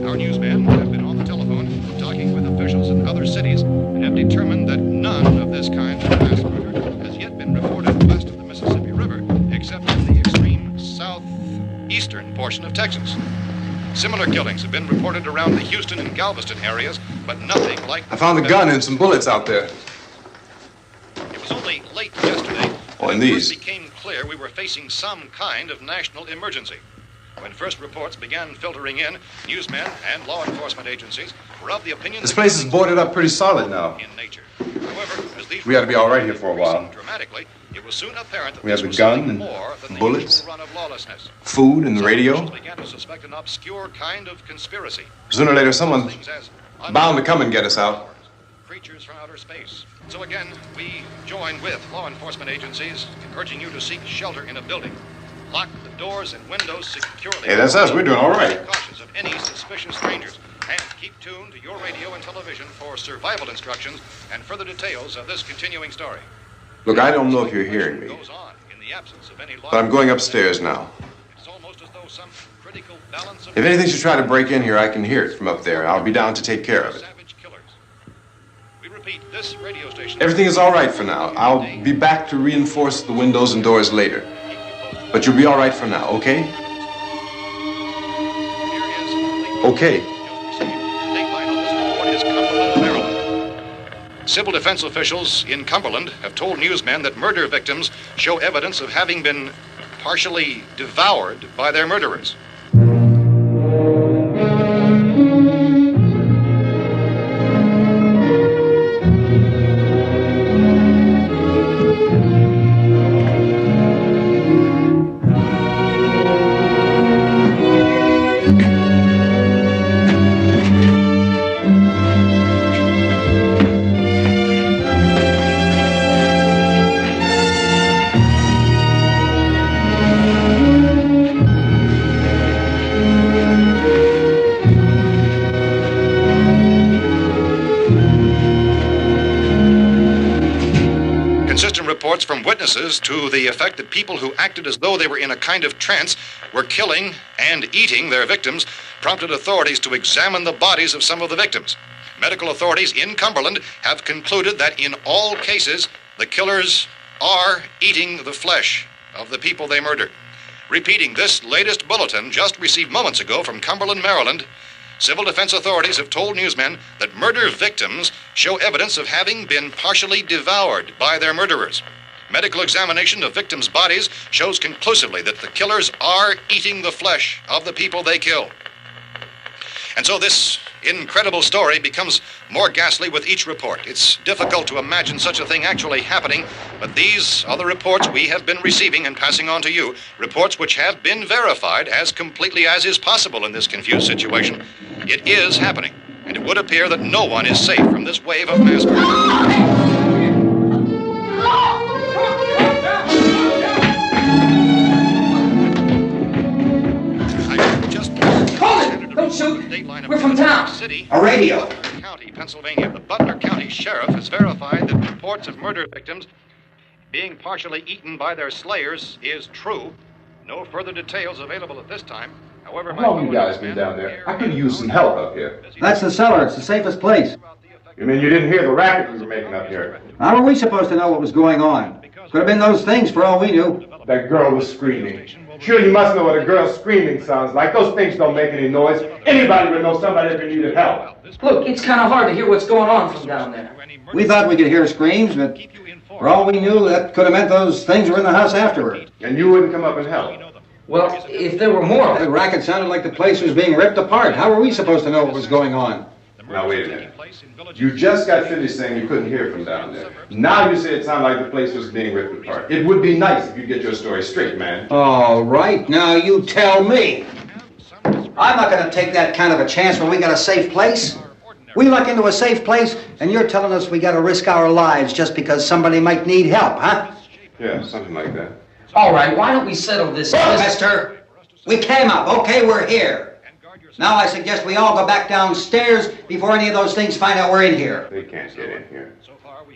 Our newsmen have been on the telephone talking with officials in other cities and have determined that none of this kind of mass murder has yet been reported west of the Mississippi River, except in the extreme southeastern portion of Texas. Similar killings have been reported around the Houston and Galveston areas, but nothing like... I found a gun and some bullets out there. It was only late yesterday Oh, and that it these. first became clear we were facing some kind of national emergency. When first reports began filtering in, newsmen and law enforcement agencies were of the opinion This that place is killings boarded were up pretty solid now. in nature. However, as these We ought to be all right here for a while. increasing dramatically, it was soon apparent that We have this the was gun something and more than the bullets, usual run of lawlessness. Food and the Some radio. officials began to suspect an obscure kind of conspiracy. Sooner or later, someone's Things as bound to come and get us out. creatures from outer space. So again, we join with law enforcement agencies urging you to seek shelter in a building. Lock the doors and windows securely. Hey, that's us. We're doing all right. Be cautious of any suspicious strangers. And keep tuned to your radio and television for survival instructions and further details of this continuing story. Look, I don't know if you're hearing me, Goes on in the absence of any law but I'm going upstairs now. It's almost as though some critical balance of If anything should try to break in here, I can hear it from up there. I'll be down to take care of it. savage killers. We repeat, this radio station. Everything is all right for now. I'll be back to reinforce the windows and doors later. Keep you posted But you'll be all right for now, okay? Okay. Civil defense officials in Cumberland have told newsmen that murder victims show evidence of having been partially devoured by their murderers. Reports from witnesses to the effect that people who acted as though they were in a kind of trance were killing and eating their victims prompted authorities to examine the bodies of some of the victims. Medical authorities in Cumberland have concluded that in all cases, the killers are eating the flesh of the people they murdered. Repeating this latest bulletin just received moments ago from Cumberland, Maryland, civil defense authorities have told newsmen that murder victims show evidence of having been partially devoured by their murderers. Medical examination of victims' bodies shows conclusively that the killers are eating the flesh of the people they kill. And so this incredible story becomes more ghastly with each report. It's difficult to imagine such a thing actually happening, but these are the reports we have been receiving and passing on to you, reports which have been verified as completely as is possible in this confused situation. It is happening, and it would appear that no one is safe from this wave of mass murder. Don't shoot! We're from town. A radio. County, Pennsylvania. The Butler County Sheriff has verified that reports of murder victims being partially eaten by their slayers is true. No further details available at this time. However, how long you guys been down there? I could use some help up here. That's the cellar. It's the safest place. You mean you didn't hear the racket we were making up here? How were we supposed to know what was going on? Could have been those things for all we knew. That girl was screaming. Sure, you must know what a girl screaming sounds like. Those things don't make any noise. Anybody would know somebody ever needed help. Look, it's kind of hard to hear what's going on from down there. We thought we could hear screams, but for all we knew, that could have meant those things were in the house afterward. And you wouldn't come up and help? Well, if there were more... The racket sounded like the place was being ripped apart. How were we supposed to know what was going on? Now, wait a minute. You just got finished saying you couldn't hear from down there. Now you say it sounded like the place was being ripped apart. It would be nice if you'd get your story straight, man. All right, now you tell me. I'm not going to take that kind of a chance when we got a safe place. We luck into a safe place, and you're telling us we got to risk our lives just because somebody might need help, huh? Yeah, something like that. All right, why don't we settle this? Look, mister, we came up. Okay, we're here. Now I suggest we all go back downstairs before any of those things find out we're in here. They can't get in here.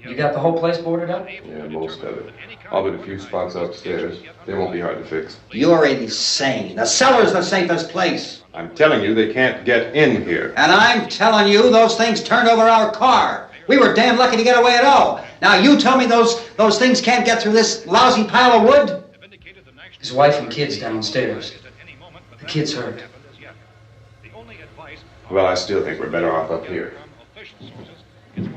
You got the whole place boarded up? Yeah, most of it. All but a few spots upstairs. They won't be hard to fix. You're insane. The cellar's the safest place. I'm telling you, they can't get in here. And I'm telling you, those things turned over our car. We were damn lucky to get away at all. Now you tell me those things can't get through this lousy pile of wood? His wife and kids downstairs. The kid's hurt. Well, I still think we're better off up here.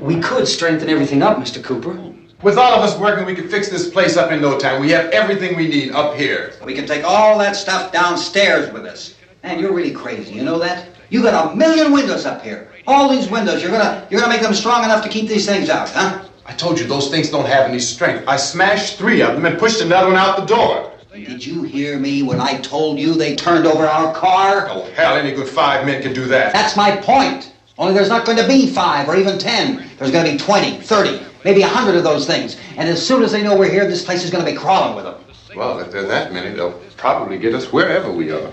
We could strengthen everything up, Mr. Cooper. With all of us working, we could fix this place up in no time. We have everything we need up here. We can take all that stuff downstairs with us. Man, you're really crazy, you know that? You got 1,000,000 windows up here. All these windows, you're gonna make them strong enough to keep these things out, huh? I told you those things don't have any strength. I smashed 3 of them and pushed another one out the door. Did you hear me when I told you they turned over our car? Oh, hell, any good 5 men can do that. That's my point. Only there's not going to be 5 or even 10. There's going to be 20, 30, maybe 100 of those things. And as soon as they know we're here, this place is going to be crawling with them. Well, if there are that many, they'll probably get us wherever we are.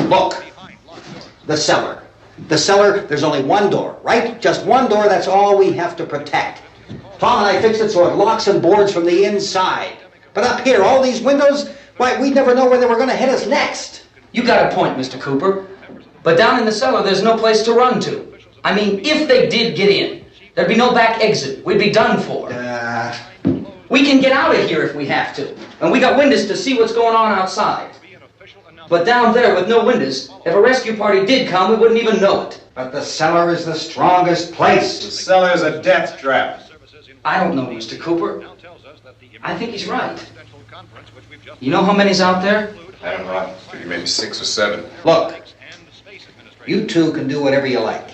Look, the cellar. The cellar, there's only one door, right? Just one door, that's all we have to protect. Tom and I fixed it so it locks and boards from the inside. But up here, all these windows, why, we'd never know where they were going to hit us next. You got a point, Mr. Cooper. But down in the cellar, there's no place to run to. I mean, if they did get in, there'd be no back exit. We'd be done for. We can get out of here if we have to. And we got windows to see what's going on outside. But down there with no windows, if a rescue party did come, we wouldn't even know it. But the cellar is the strongest place. The cellar is a death trap. I don't know, Mr. Cooper. I think he's right. You know how many's out there? I don't know. Maybe 6 or 7. Look, you two can do whatever you like.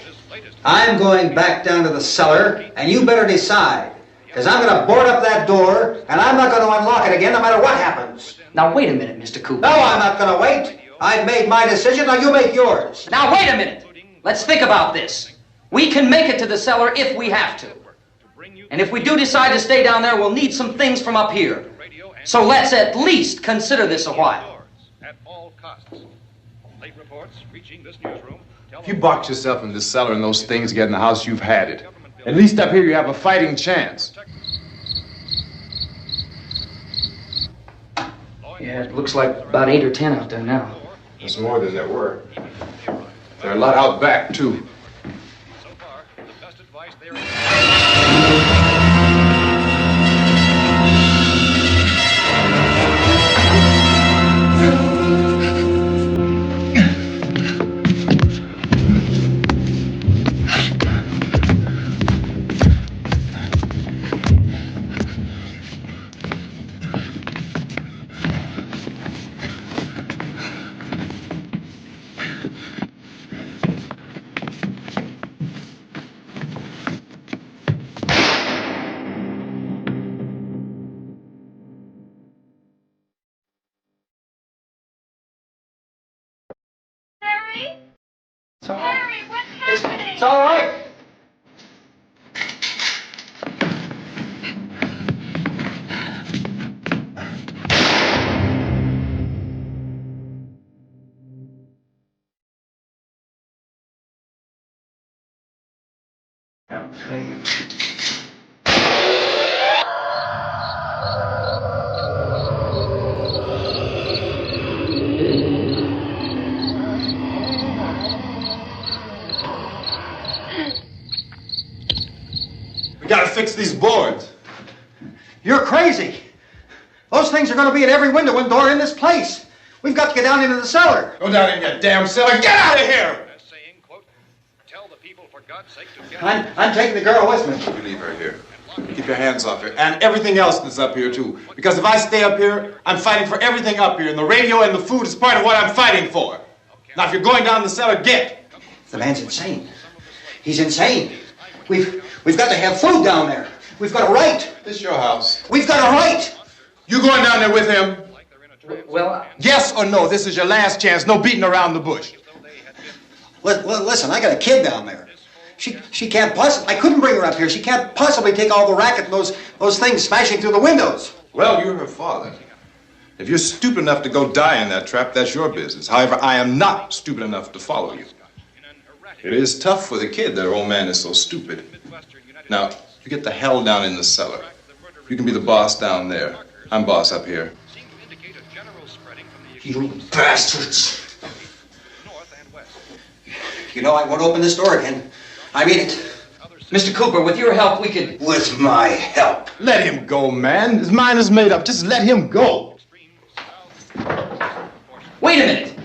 I'm going back down to the cellar, and you better decide. Because I'm going to board up that door, and I'm not going to unlock it again no matter what happens. Now, wait a minute, Mr. Cooper. No, I'm not going to wait. I've made my decision, now you make yours. Now, wait a minute. Let's think about this. We can make it to the cellar if we have to. And if we do decide to stay down there, we'll need some things from up here. So let's at least consider this a while. If you box yourself in this cellar and those things get in the house, you've had it. At least up here you have a fighting chance. Yeah, it looks like about 8 or 10 out there now. There's more than there were. There are a lot out back, too. It's all right. We gotta fix these boards. You're crazy. Those things are going to be at every window and door in this place. We've got to get down into the cellar. Go down in your damn cellar. Get out of here! I'm taking the girl with me. You leave her here. Keep your hands off her. And everything else that's up here, too. Because if I stay up here, I'm fighting for everything up here. And the radio and the food is part of what I'm fighting for. Now, if you're going down the cellar, get. The man's insane. He's insane. We've got to have food down there. We've got a right. This is your house. We've got a right. You going down there with him? Well, Yes or no? This is your last chance. No beating around the bush. Listen, I got a kid down there. She can't possibly. I couldn't bring her up here. She can't possibly take all the racket and those things smashing through the windows. Well, you're her father. If you're stupid enough to go die in that trap, that's your business. However, I am not stupid enough to follow you. It is tough for the kid that her old man is so stupid. Now, you get the hell down in the cellar. You can be the boss down there. I'm boss up here. You bastards. You know I won't open this door again. I mean it. Mr. Cooper, with your help, we could... With my help. Let him go, man. His mind is made up. Just let him go. Wait a minute.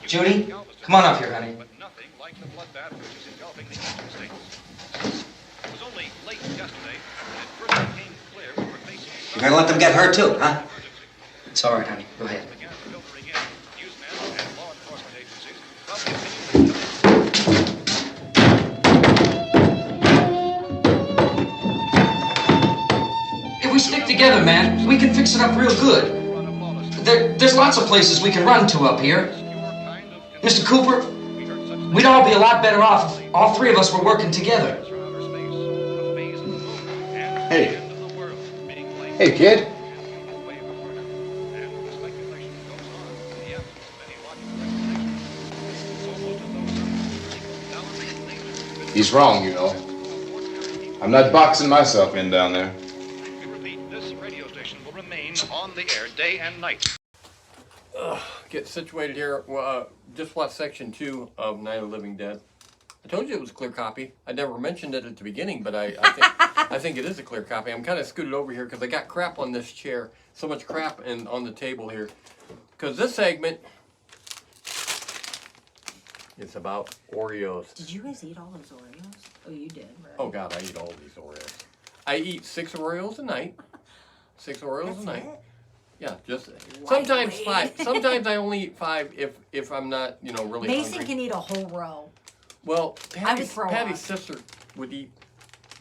Judy, come on up here, honey. You're gonna let them get hurt too, huh? It's all right, honey. Go ahead. If we stick together, man, we can fix it up real good. There's lots of places we can run to up here. Mr. Cooper, we'd all be a lot better off if all three of us were working together. Hey. Hey, kid. He's wrong, you know. I'm not boxing myself in down there. We repeat, this radio station will remain on the air day and night. Get situated here. Just watch section 2 of Night of the Living Dead. I told you it was a clear copy. I never mentioned it at the beginning, but I think I think it is a clear copy. I'm kind of scooted over here because I got crap on this chair. So much crap on the table here. Because this segment is about Oreos. Did you guys eat all those Oreos? Oh, you did, right? Oh, God, I eat all these Oreos. I eat 6 Oreos a night. 6 Oreos a night. It? Yeah, just sometimes 5. Sometimes I only eat 5 if I'm not, really Mason hungry. can eat a whole row. Well, Patty's up. sister would eat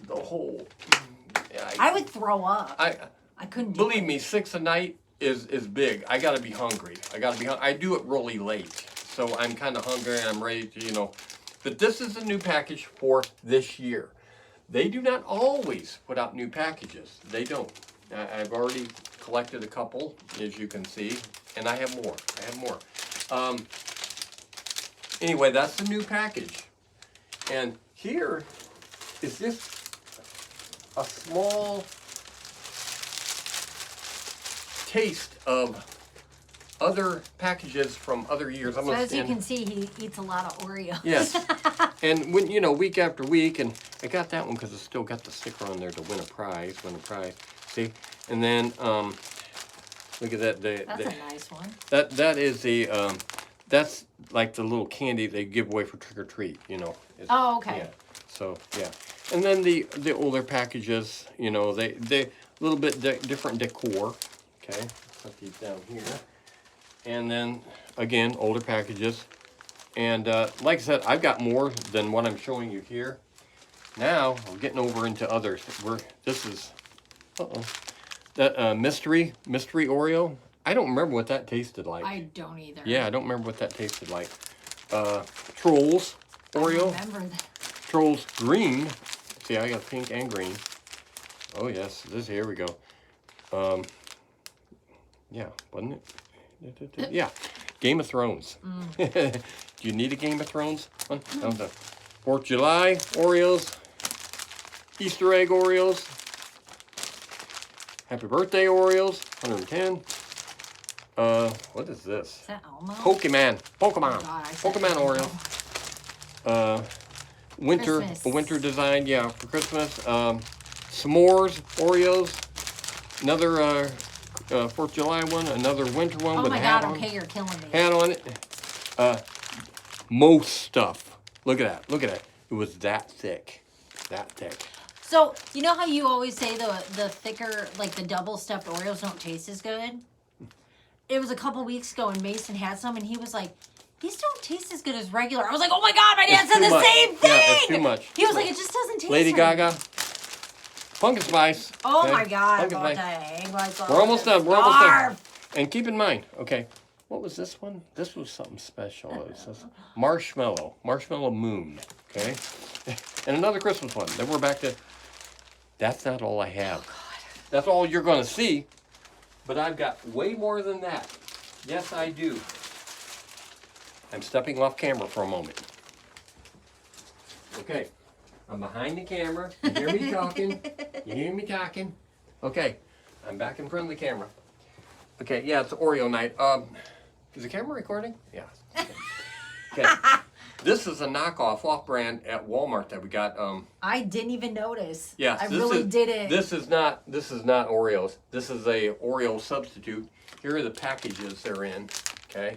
the whole. Yeah, I would throw up. I couldn't do Believe me, 6 a night is big. I got to be hungry. I do it really late. So I'm kind of hungry and I'm ready to, But this is a new package for this year. They do not always put out new packages. They don't. I've already collected a couple, as you can see, and I have more. Anyway, that's the new package. And here is just a small taste of other packages from other years. So as you can see, he eats a lot of Oreos. Yes. And when, week after week, and I got that one because it's still got the sticker on there to win a prize. See? And then, look at that. That's a nice one. That is that's like the little candy they give away for trick or treat, Oh, okay. Yeah. So, yeah. And then the older packages, they a little bit different decor. Okay. Put these down here. And then, again, older packages. And like I said, I've got more than what I'm showing you here. Now, we're getting over into others. This is, that mystery Oreo. I don't remember what that tasted like. I don't either. Yeah, I don't remember what that tasted like. Trolls Oreo. I remember that. Trolls green. See, I got pink and green. Oh, yes. Here we go. Yeah, wasn't it? Yeah, Game of Thrones. Do you need a Game of Thrones one? No. 4th of July Oreos, Easter egg Oreos, Happy Birthday Oreos, 110. What is this? Is that Elmo? Pokemon Oh God, Oreo. Winter Christmas. design, yeah, for Christmas. S'mores Oreos, another 4th of July one, another winter one with a hat on. Okay, you're killing me. Hat on it. Most stuff. Look at that. It was that thick. So, you know how you always say the thicker, like the double stuffed Oreos don't taste as good? It was a couple weeks ago and Mason had some and he was like, these don't taste as good as regular. I was like, oh my God, my dad said the same thing. Yeah, it's too much. He was like, it just doesn't taste Lady right. Gaga. Pumpkin spice. Oh okay? my God. Pumpkin spice. We're almost done. And keep in mind, okay, what was this one? This was something special. It says Marshmallow Moon, okay? And another Christmas one. Then we're back to, that's not all I have. Oh God. That's all you're going to see, but I've got way more than that. Yes, I do. I'm stepping off camera for a moment. Okay. I'm behind the camera. You hear me talking. Okay. I'm back in front of the camera. Okay, yeah, it's Oreo night. Is the camera recording? Yeah. Okay. This is a knockoff off-brand at Walmart that we got. I didn't even notice. Yeah, I really didn't. This is not Oreos. This is a Oreo substitute. Here are the packages they're in. Okay.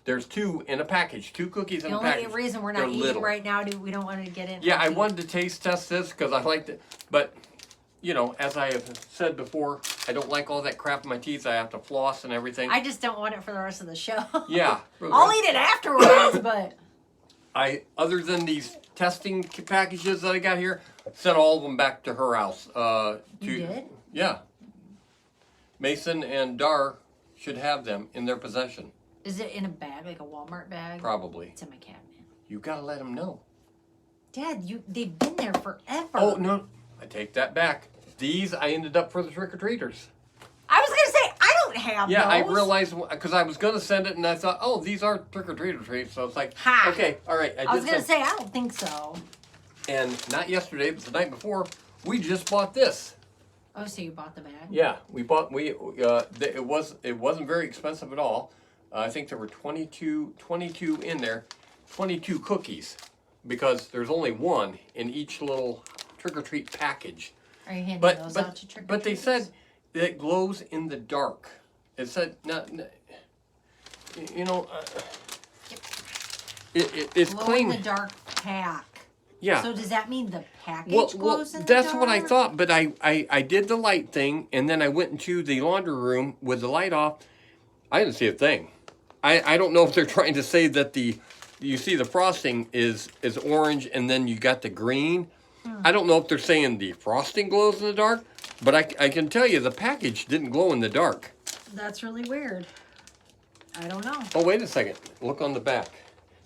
There's 2 in a package, 2 cookies in a package. The only reason we're not eating right now, we don't want to get in. Yeah, I wanted to taste test this because I liked it. But, as I have said before, I don't like all that crap in my teeth. I have to floss and everything. I just don't want it for the rest of the show. Yeah. I'll eat it afterwards, but... Other than these testing packages that I got here, sent all of them back to her house. You did? Yeah. Mason and Dar should have them in their possession. Is it in a bag, like a Walmart bag? Probably. It's in my cabinet. You gotta let them know. Dad, they've been there forever. Oh, no. I take that back. These I ended up for the trick-or-treaters. I was going to say, I don't have Yeah, those. I realized, because I was going to send it, and I thought, oh, these are trick-or-treater treats. So it's like, okay, all right. I was going to say, I don't think so. And not yesterday, but the night before, we just bought this. Oh, so you bought the bag? Yeah, it wasn't very expensive at all. I think there were 22 in there, 22 cookies, because there's only one in each little trick-or-treat package. Are you handing But those out to trick or but they treaters? said that it glows in the dark. It said you know, it's Glow clean. in the dark pack. Yeah. So does that mean the package Well, glows in the dark? that's what I thought, but I did the light thing, and then I went into the laundry room with the light off. I didn't see a thing. I don't know if they're trying to say that you see the frosting is orange, and then you got the green. I don't know if they're saying the frosting glows in the dark, but I can tell you the package didn't glow in the dark. That's really weird. I don't know. Oh, wait a second. Look on the back.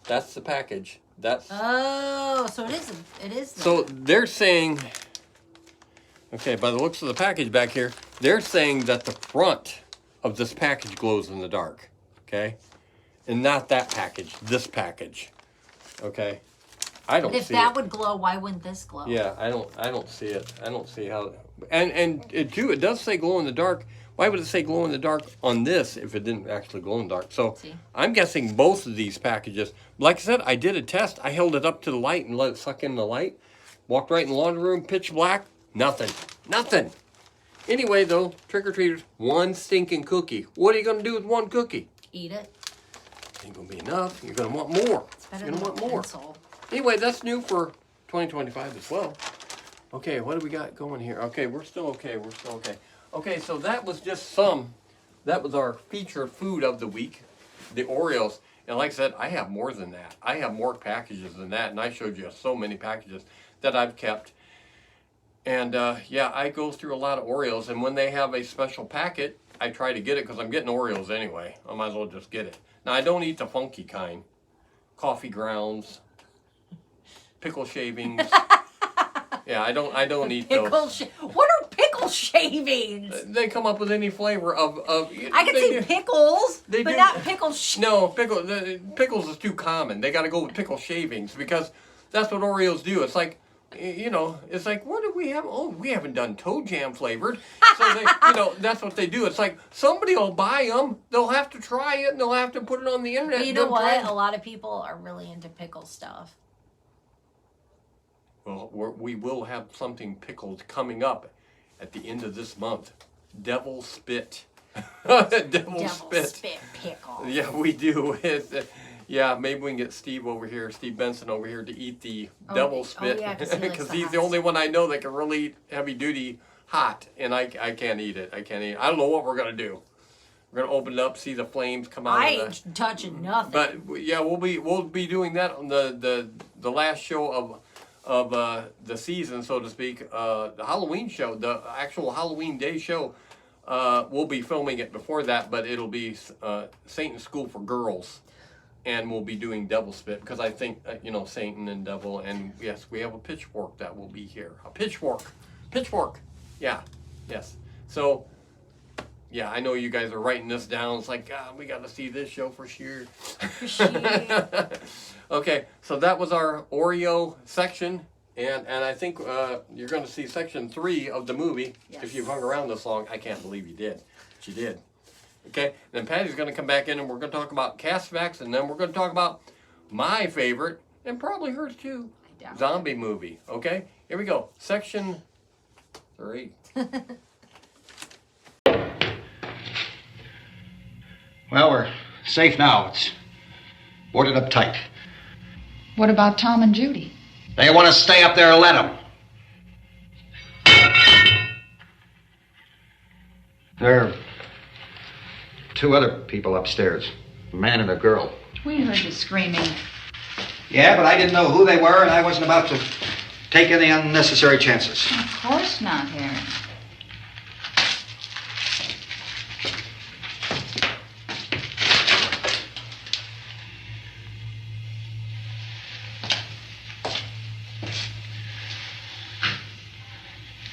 That's the package. That's Oh, so it is. It is. so they're saying. Okay, by the looks of the package back here, they're saying that the front of this package glows in the dark. Okay, and not that package. This package. Okay, I don't But if see that it. would glow, why wouldn't this glow? Yeah, I don't see it. I don't see how. And it too, it does say glow in the dark. Why would it say glow in the dark on this if it didn't actually glow in the dark? So I'm guessing both of these packages. Like I said, I did a test. I held it up to the light and let it suck in the light. Walked right in the laundry room, pitch black. Nothing. Nothing. Anyway, though, trick-or-treaters, one stinking cookie. What are you going to do with one cookie? Eat it. Ain't going to be enough. You're going to want more. Better You're going to than want more. pencil. Anyway, that's new for 2025 as well. Okay, what do we got going here? Okay, we're still okay. We're still okay. Okay, so that was just that was our featured food of the week, the Oreos. And like I said, I have more than that. I have more packages than that, and I showed you so many packages that I've kept. And yeah, I go through a lot of Oreos, and when they have a special packet, I try to get it because I'm getting Oreos anyway. I might as well just get it. Now, I don't eat the funky kind. Coffee grounds, pickle shavings. Yeah, I don't eat those. What are pickle shavings? They come up with any flavor of. I can see pickles, they but do. not pickle shavings. No, pickles is too common. They got to go with pickle shavings because that's what Oreos do. It's like, you know, it's like, what do we have? Oh, we haven't done toe jam flavored. So they, you know, that's what they do. It's like somebody will buy them. They'll have to try it and they'll have to put it on the internet. But you know what? A lot of people are really into pickle stuff. Well, we will have something pickled coming up at the end of this month. Devil spit. Devil spit pickle. Yeah, we do. Yeah, maybe we can get Steve over here, Steve Benson over here, to eat the devil spit. yeah, because he's the only one I know that can really eat heavy duty hot, and I can't eat it. I can't eat it. I don't know what we're gonna do. We're gonna open it up, see the flames come out. I ain't touching nothing. But yeah, we'll be doing that on the last show of the season, so to speak, the Halloween show, the actual Halloween Day show. We'll be filming it before that, but it'll be Satan's School for Girls, and we'll be doing devil spit because I think you know, Satan and devil, and yes, we have a pitchfork that will be here. A pitchfork, yeah, yes. So yeah, I know you guys are writing this down. It's like, God, we got to see this show for sure. Okay, so that was our Oreo section, and I think you're going to see section 3 of the movie. Yes. If you've hung around this long. I can't believe you did. But you did. Okay, then Patty's going to come back in, and we're going to talk about Castbacks, and then we're going to talk about my favorite, and probably hers too, zombie movie. Okay, here we go. Section 3. Well, we're safe now. It's boarded up tight. What about Tom and Judy? They want to stay up there, let them. There are 2 other people upstairs, a man and a girl. We heard you screaming. Yeah, but I didn't know who they were, and I wasn't about to take any unnecessary chances. Of course not, Harry.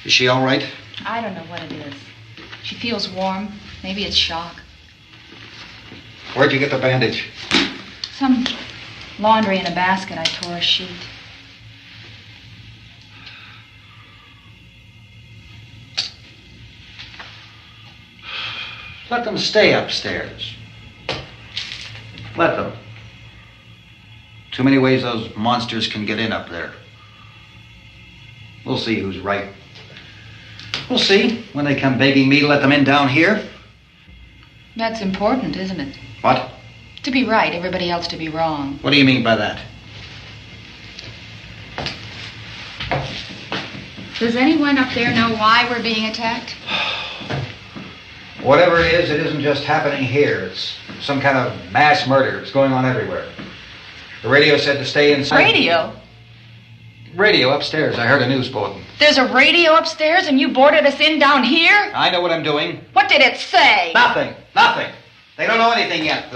Is she all right? I don't know what it is. She feels warm. Maybe it's shock. Where'd you get the bandage? Some laundry in a basket. I tore a sheet. Let them stay upstairs. Let them. Too many ways those monsters can get in up there. We'll see who's right. We'll see when they come begging me to let them in down here. That's important, isn't it? What? To be right, everybody else to be wrong. What do you mean by that? Does anyone up there know why we're being attacked? Whatever it isn't just happening here. It's some kind of mass murder. It's going on everywhere. The radio said to stay inside. Radio? Radio upstairs. I heard a news bulletin. There's a radio upstairs and you boarded us in down here? I know what I'm doing. What did it say? Nothing. They don't know anything yet.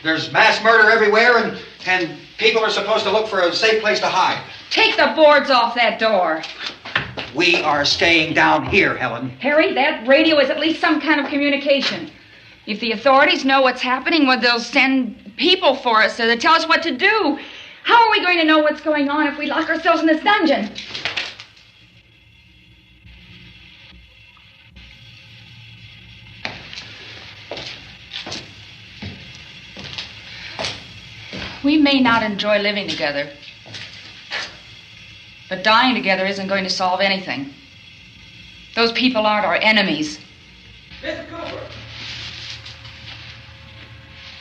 There's mass murder everywhere and people are supposed to look for a safe place to hide. Take the boards off that door. We are staying down here, Helen. Harry, that radio is at least some kind of communication. If the authorities know what's happening, well, they'll send people for us to tell us what to do. How are we going to know what's going on if we lock ourselves in this dungeon? We may not enjoy living together, but dying together isn't going to solve anything. Those people aren't our enemies. Mr. Cooper!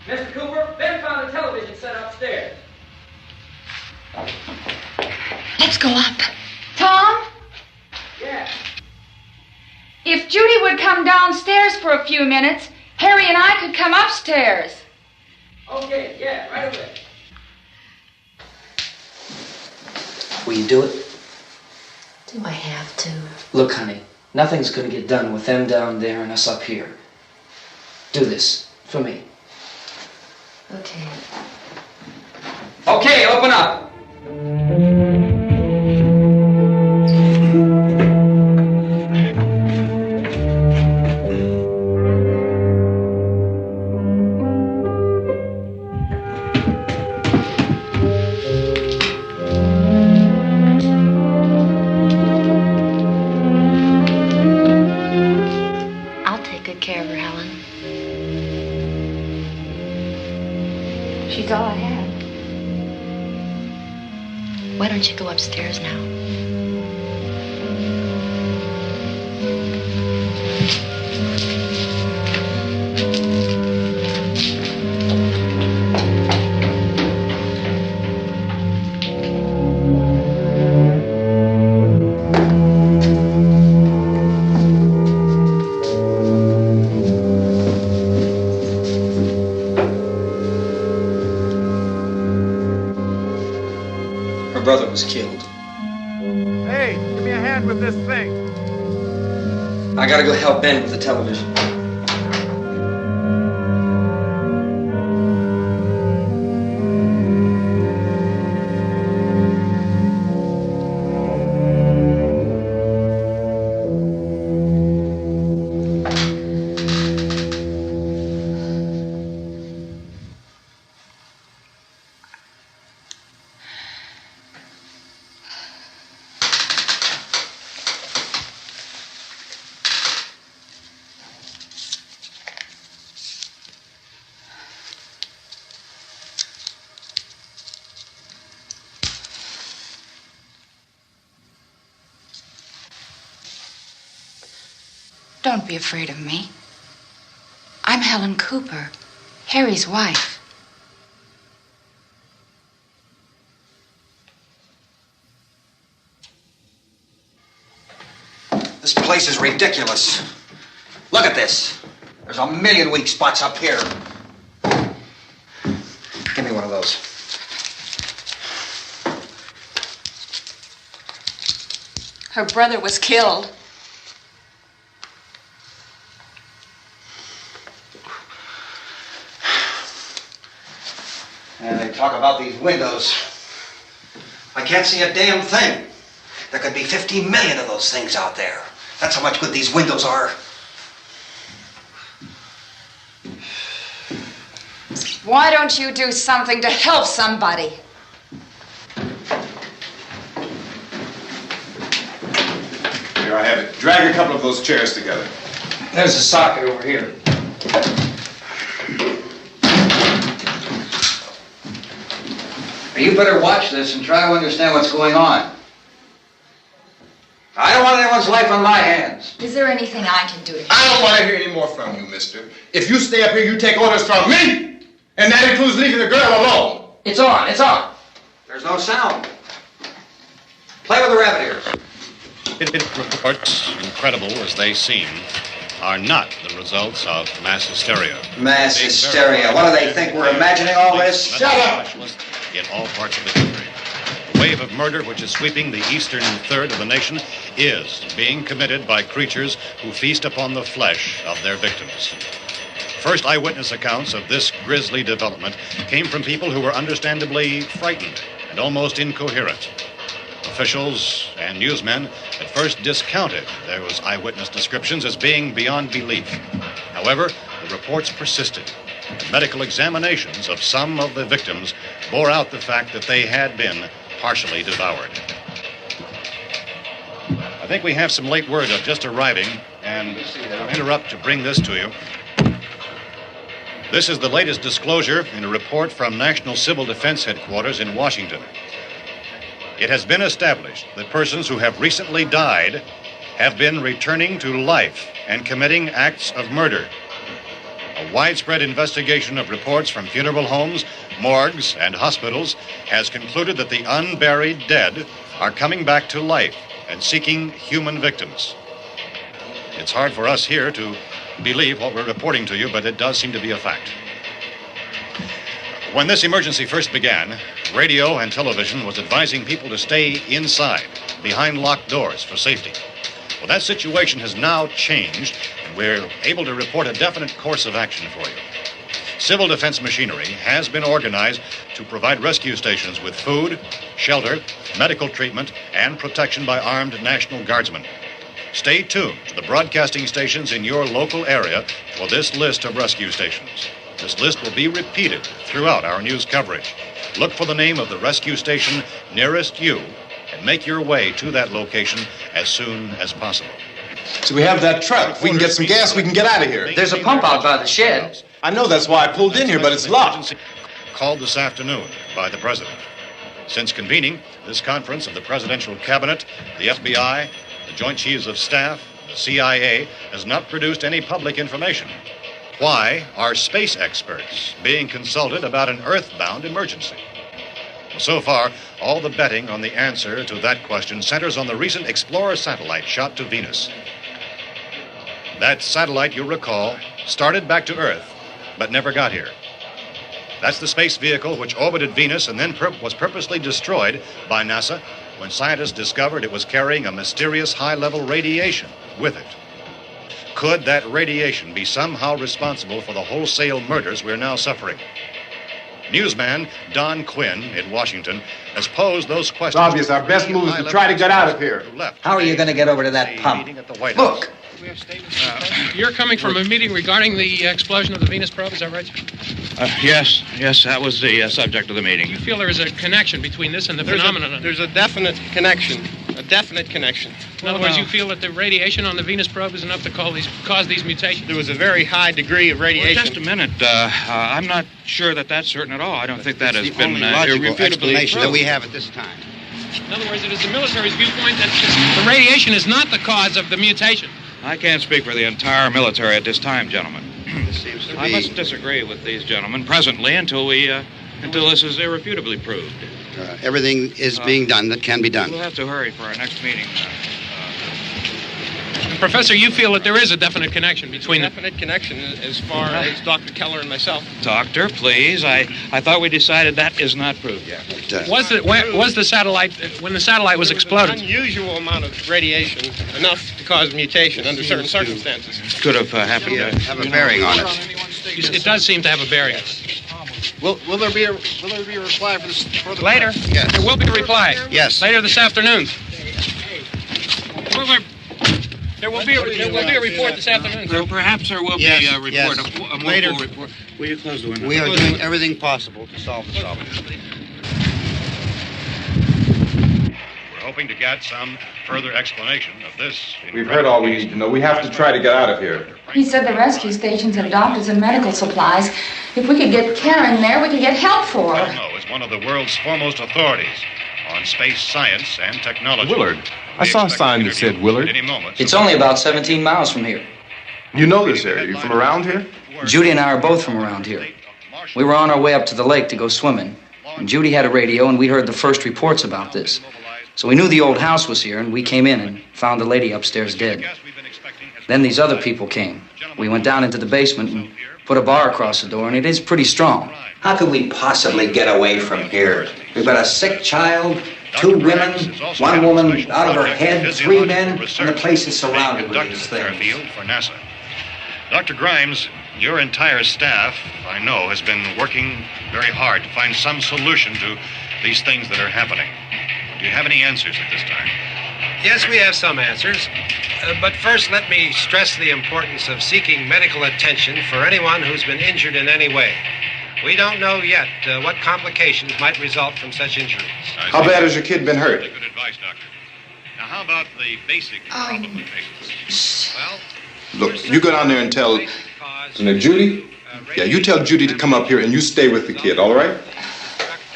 Mr. Cooper, Ben found a television set upstairs. Let's go up. Tom? Yeah. If Judy would come downstairs for a few minutes, Harry and I could come upstairs. Okay, yeah, right away. Will you do it? Do I have to? Look, honey, nothing's gonna get done with them down there and us up here. Do this for me. Okay. Okay, open up. I'll take good care of her, Helen. She's all I have. Why don't you go upstairs now? Her brother was killed. Hey, give me a hand with this thing. I gotta go help Ben with the television. Don't be afraid of me. I'm Helen Cooper, Harry's wife. This place is ridiculous. Look at this. There's a million weak spots up here. Give me one of those. Her brother was killed. And they talk about these windows. I can't see a damn thing. There could be 50 million of those things out there. That's how much good these windows are. Why don't you do something to help somebody? Here, I have it. Drag a couple of those chairs together. There's a socket over here. You better watch this and try to understand what's going on. I don't want anyone's life on my hands. Is there anything I can do to help? I don't want to hear any more from you, mister. If you stay up here, you take orders from me. And that includes leaving the girl alone. It's on, it's on. There's no sound. Play with the rabbit ears. Reports, incredible as they seem, are not the results of mass hysteria. Mass hysteria. What do they think? We're imagining all this? Shut up! In all parts of the country. The wave of murder which is sweeping the eastern third of the nation is being committed by creatures who feast upon the flesh of their victims. First eyewitness accounts of this grisly development came from people who were understandably frightened and almost incoherent. Officials and newsmen at first discounted those eyewitness descriptions as being beyond belief. However, the reports persisted. The medical examinations of some of the victims bore out the fact that they had been partially devoured. I think we have some late word of just arriving, and I'll interrupt to bring this to you. This is the latest disclosure in a report from National Civil Defense Headquarters in Washington. It has been established that persons who have recently died have been returning to life and committing acts of murder. A widespread investigation of reports from funeral homes, morgues, and hospitals has concluded that the unburied dead are coming back to life and seeking human victims. It's hard for us here to believe what we're reporting to you, but it does seem to be a fact. When this emergency first began, radio and television was advising people to stay inside, behind locked doors for safety. Well, that situation has now changed, and we're able to report a definite course of action for you. Civil defense machinery has been organized to provide rescue stations with food, shelter, medical treatment, and protection by armed National Guardsmen. Stay tuned to the broadcasting stations in your local area for this list of rescue stations. This list will be repeated throughout our news coverage. Look for the name of the rescue station nearest you and make your way to that location as soon as possible. So we have that truck. If we can get some gas, we can get out of here. There's a pump out by the shed. I know, that's why I pulled in here, but it's locked. Called this afternoon by the President. Since convening this conference of the Presidential Cabinet, the FBI, the Joint Chiefs of Staff, the CIA has not produced any public information. Why are space experts being consulted about an Earthbound emergency? Well, so far, all the betting on the answer to that question centers on the recent Explorer satellite shot to Venus. That satellite, you'll recall, started back to Earth, but never got here. That's the space vehicle which orbited Venus and then was purposely destroyed by NASA when scientists discovered it was carrying a mysterious high-level radiation with it. Could that radiation be somehow responsible for the wholesale murders we're now suffering? Newsman Don Quinn in Washington has posed those questions. It's obvious our best move is to try to get out of here. How are you going to get over to that pump? Look! You're coming from a meeting regarding the explosion of the Venus probe, is that right? Yes, that was the subject of the meeting. You feel there is a connection between this and the phenomenon? There's a definite connection. In other words, you feel that the radiation on the Venus probe is enough to cause these mutations? There was a very high degree of radiation. Well, just a minute. I'm not sure that that's certain at all. I don't think that has been logical explanation that we have at this time. In other words, it is the military's viewpoint that the radiation is not the cause of the mutation. I can't speak for the entire military at this time, gentlemen. This seems to be... I must disagree with these gentlemen presently until this is irrefutably proved. Everything is being done that can be done. We'll have to hurry for our next meeting. Professor, you feel that there is a definite connection between them? Definite connection as far as Dr. Keller and myself. Doctor, please. I thought we decided that is not proved yet. Was the satellite, when the satellite was exploded? Unusual amount of radiation, enough to cause mutation under certain circumstances. Could have happened to have a bearing on it. It does seem to have a bearing. Will there be a reply for this further? Later? Yes. There will be a reply. Yes. Later this afternoon. There will be a report this afternoon. Perhaps there will be a report. Yes. A Later. Report. Will you close the window? We are doing everything possible to solve the problem. We're hoping to get some further explanation of this. We've heard all we need to know. We have to try to get out of here. He said the rescue stations have doctors and medical supplies. If we could get care in there, we could get help for her. No, is one of the world's foremost authorities on space science and technology. Willard. I saw a sign that said Willard. It's only about 17 miles from here. You know this area. You from around here? Judy and I are both from around here. We were on our way up to the lake to go swimming, and Judy had a radio, and we heard the first reports about this. So we knew the old house was here, and we came in and found the lady upstairs dead. Then these other people came. We went down into the basement and put a bar across the door, and it is pretty strong. How could we possibly get away from here? We've got a sick child, 2 women, 1 woman out of her head, 3 men, and the place is surrounded with these things. For NASA. Dr. Grimes, your entire staff, I know, has been working very hard to find some solution to these things that are happening. Do you have any answers at this time? Yes, we have some answers. But first, let me stress the importance of seeking medical attention for anyone who's been injured in any way. We don't know yet what complications might result from such injuries. How bad has your kid been hurt? Good advice, Doctor. Now, how about the basic problem with patients? Well, Look, you go down there and tell... Now, Judy? Yeah, you tell Judy to come up here and you stay with the kid, all right?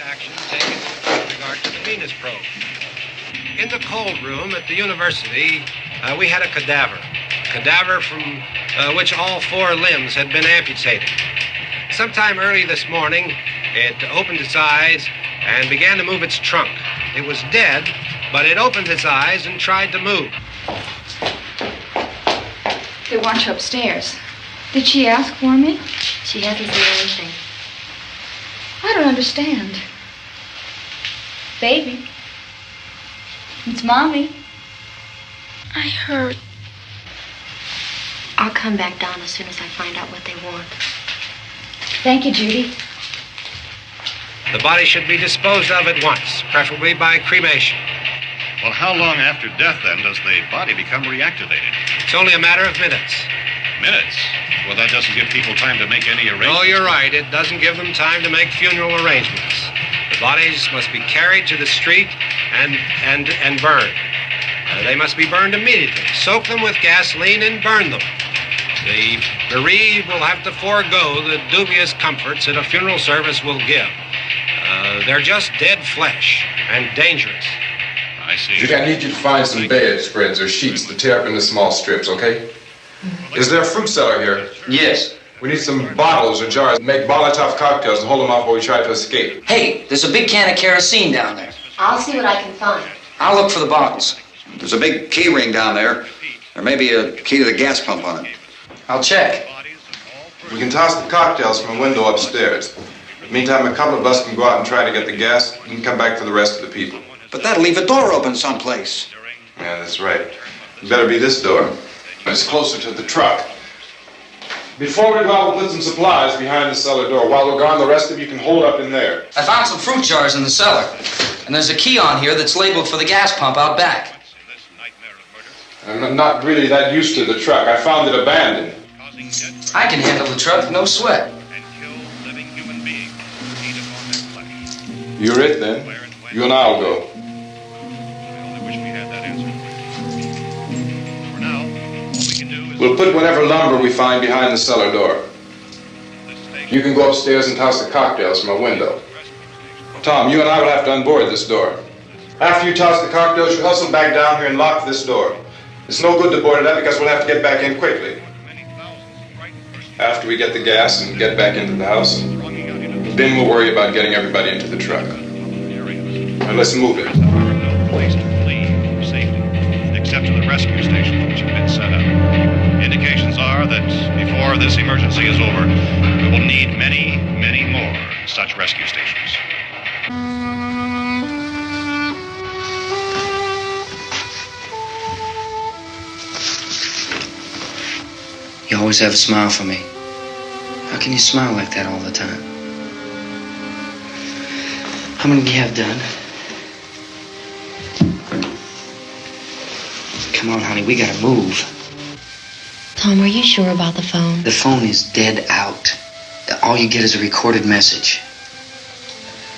Action taken with regard to the Venus probe. In the cold room at the university, we had a cadaver from which all 4 limbs had been amputated. Sometime early this morning, it opened its eyes and began to move its trunk. It was dead, but it opened its eyes and tried to move. They want you upstairs. Did she ask for me? She hasn't said anything. I don't understand. Baby. It's Mommy. I heard. I'll come back down as soon as I find out what they want. Thank you, Judy. The body should be disposed of at once, preferably by cremation. Well, how long after death, then, does the body become reactivated? It's only a matter of minutes. Minutes? Well, that doesn't give people time to make any arrangements. Oh, you're right. It doesn't give them time to make funeral arrangements. The bodies must be carried to the street and burned. They must be burned immediately. Soak them with gasoline and burn them. The bereaved will have to forego the dubious comforts that a funeral service will give. They're just dead flesh and dangerous. I see. Judy, I need you to find some bedspreads or sheets to tear up into small strips, okay? Is there a fruit cellar here? Yes. We need some bottles or jars to make Molotov cocktails and hold them off while we try to escape. Hey, there's a big can of kerosene down there. I'll see what I can find. I'll look for the bottles. There's a big key ring down there. There may be a key to the gas pump on it. I'll check. We can toss the cocktails from a window upstairs. Meantime, a couple of us can go out and try to get the gas and come back for the rest of the people. But that'll leave a door open someplace. Yeah, that's right. It better be this door. It's closer to the truck. Before we go out, we'll put some supplies behind the cellar door. While we're gone, the rest of you can hold up in there. I found some fruit jars in the cellar. And there's a key on here that's labeled for the gas pump out back. I'm not really that used to the truck. I found it abandoned. I can handle the truck, no sweat. You're it, then. You and I'll go. We'll put whatever lumber we find behind the cellar door. You can go upstairs and toss the cocktails from a window. Tom, you and I will have to unboard this door. After you toss the cocktails, you hustle back down here and lock this door. It's no good to board it up because we'll have to get back in quickly. After we get the gas and get back into the house, then we'll worry about getting everybody into the truck. Now let's move it. Place to flee for safety, except to the rescue stations which have been set up. Indications are that before this emergency is over, we will need many, many more such rescue stations. You always have a smile for me. How can you smile like that all the time? How many do you have done? Come on, honey, we gotta move. Tom, are you sure about the phone? The phone is dead out. All you get is a recorded message.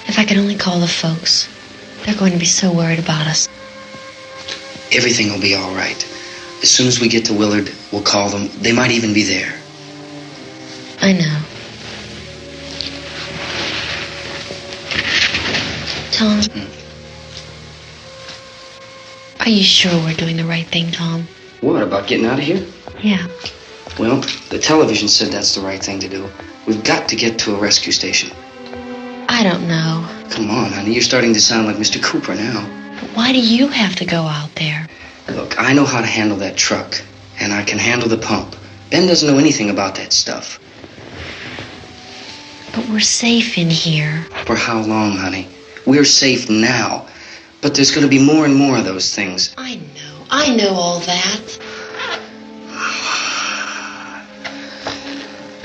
If I could only call the folks. They're going to be so worried about us. Everything will be all right. As soon as we get to Willard, we'll call them. They might even be there. I know. Tom, Are you sure we're doing the right thing, Tom? What, about getting out of here? Yeah. Well, the television said that's the right thing to do. We've got to get to a rescue station. I don't know. Come on, honey, you're starting to sound like Mr. Cooper now. But why do you have to go out there? Look, I know how to handle that truck, and I can handle the pump. Ben doesn't know anything about that stuff. But we're safe in here. For how long, honey? We're safe now. But there's going to be more and more of those things. I know all that.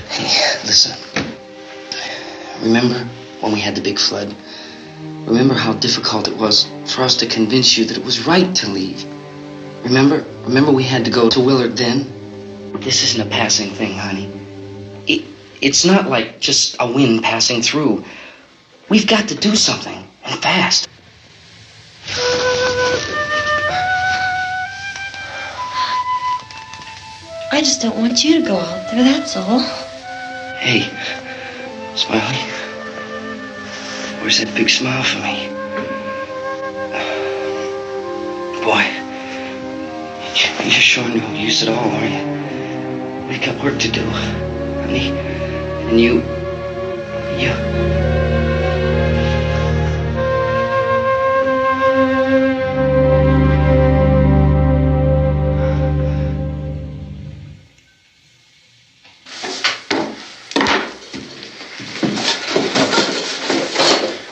Hey, listen. Remember when we had the big flood? Remember how difficult it was for us to convince you that it was right to leave? Remember we had to go to Willard then? This isn't a passing thing, honey. It's not like just a wind passing through. We've got to do something, and fast. I just don't want you to go out there, that's all. Hey, Smiley. Where's that big smile for me? Boy, you're sure no use at all, are you? We've got work to do, honey. And you...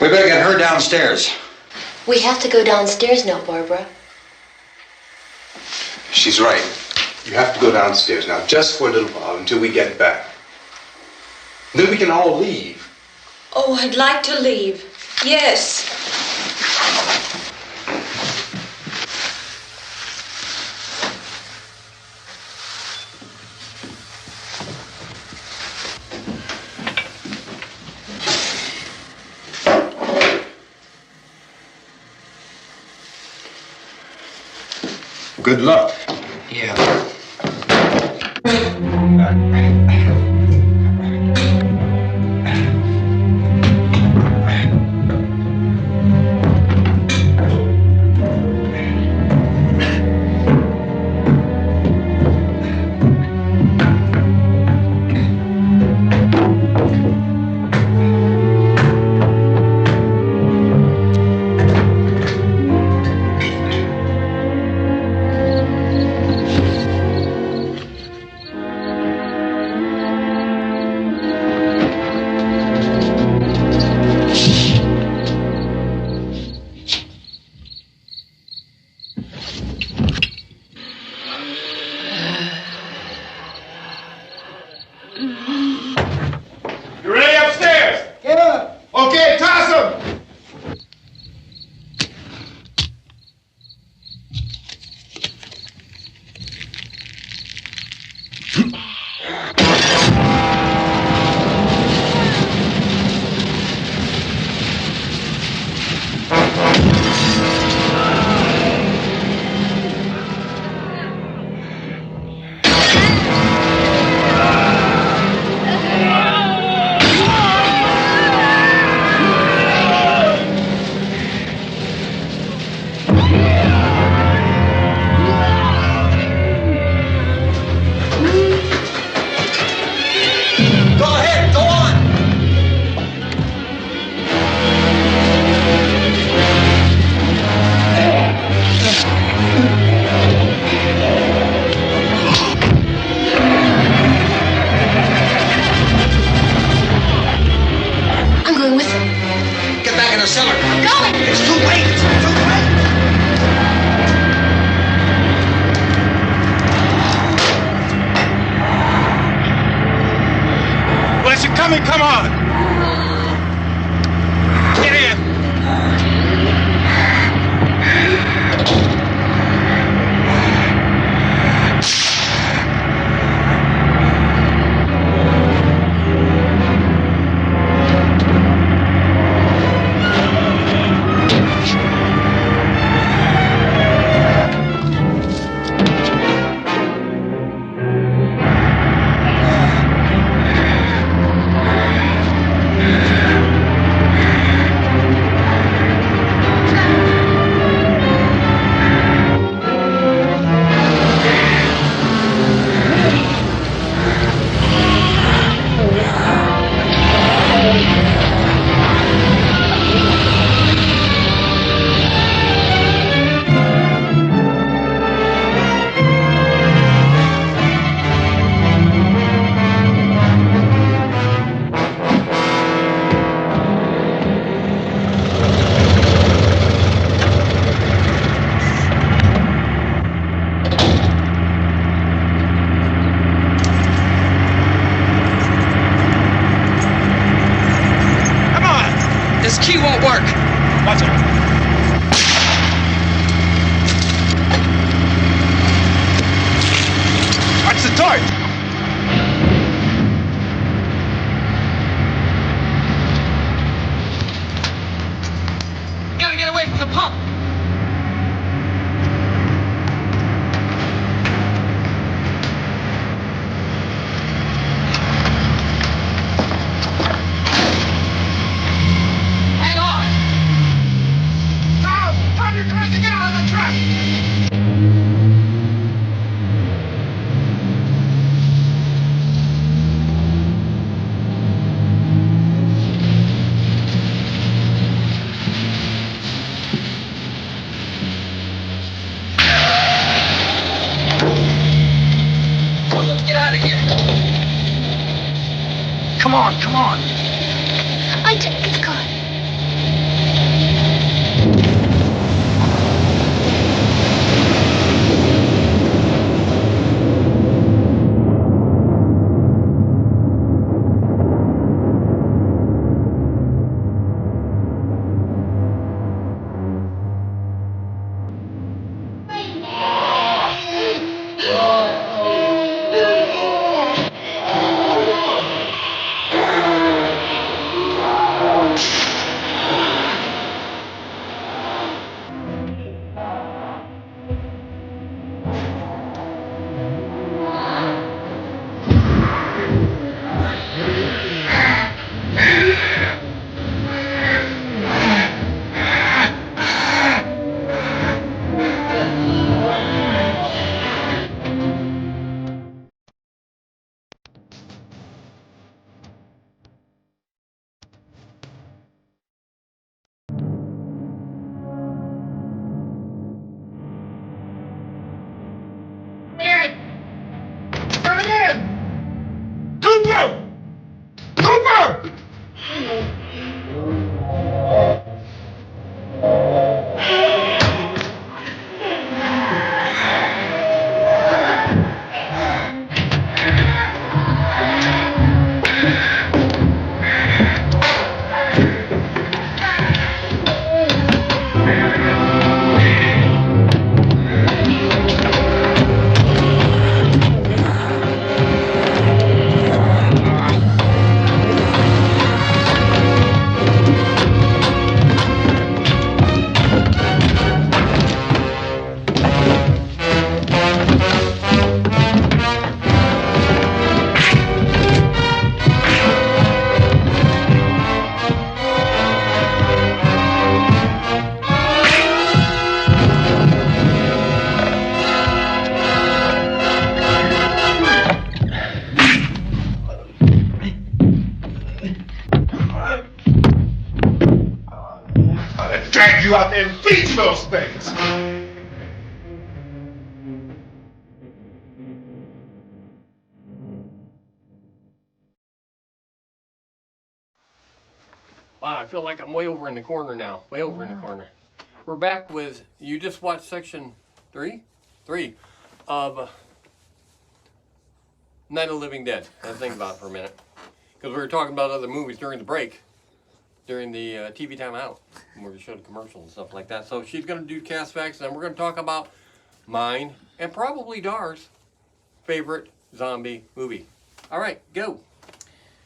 We better get her downstairs. We have to go downstairs now, Barbara. She's right. You have to go downstairs now, just for a little while, until we get back. Then we can all leave. Oh, I'd like to leave. Yes. Good luck. Yeah. You ready upstairs? Yeah. Okay, toss them. Come on! Get in! This key won't work. Watch it. Watch the torch. Gotta get away from the pump. Hang on. Tom, you're trying to get out of the truck. Let's get out of here. Come on, come on. I take the car. Cooper! Cooper! I dragged you out there and feed you those things. Wow, I feel like I'm way over in the corner now. Way over in the corner. We're back with, you just watched section 3 of Night of the Living Dead. I had to think about it for a minute. Because we were talking about other movies during the break. During the TV time out. Where we showed commercials and stuff like that. So she's going to do cast facts. And then we're going to talk about mine and probably Dar's favorite zombie movie. All right, go.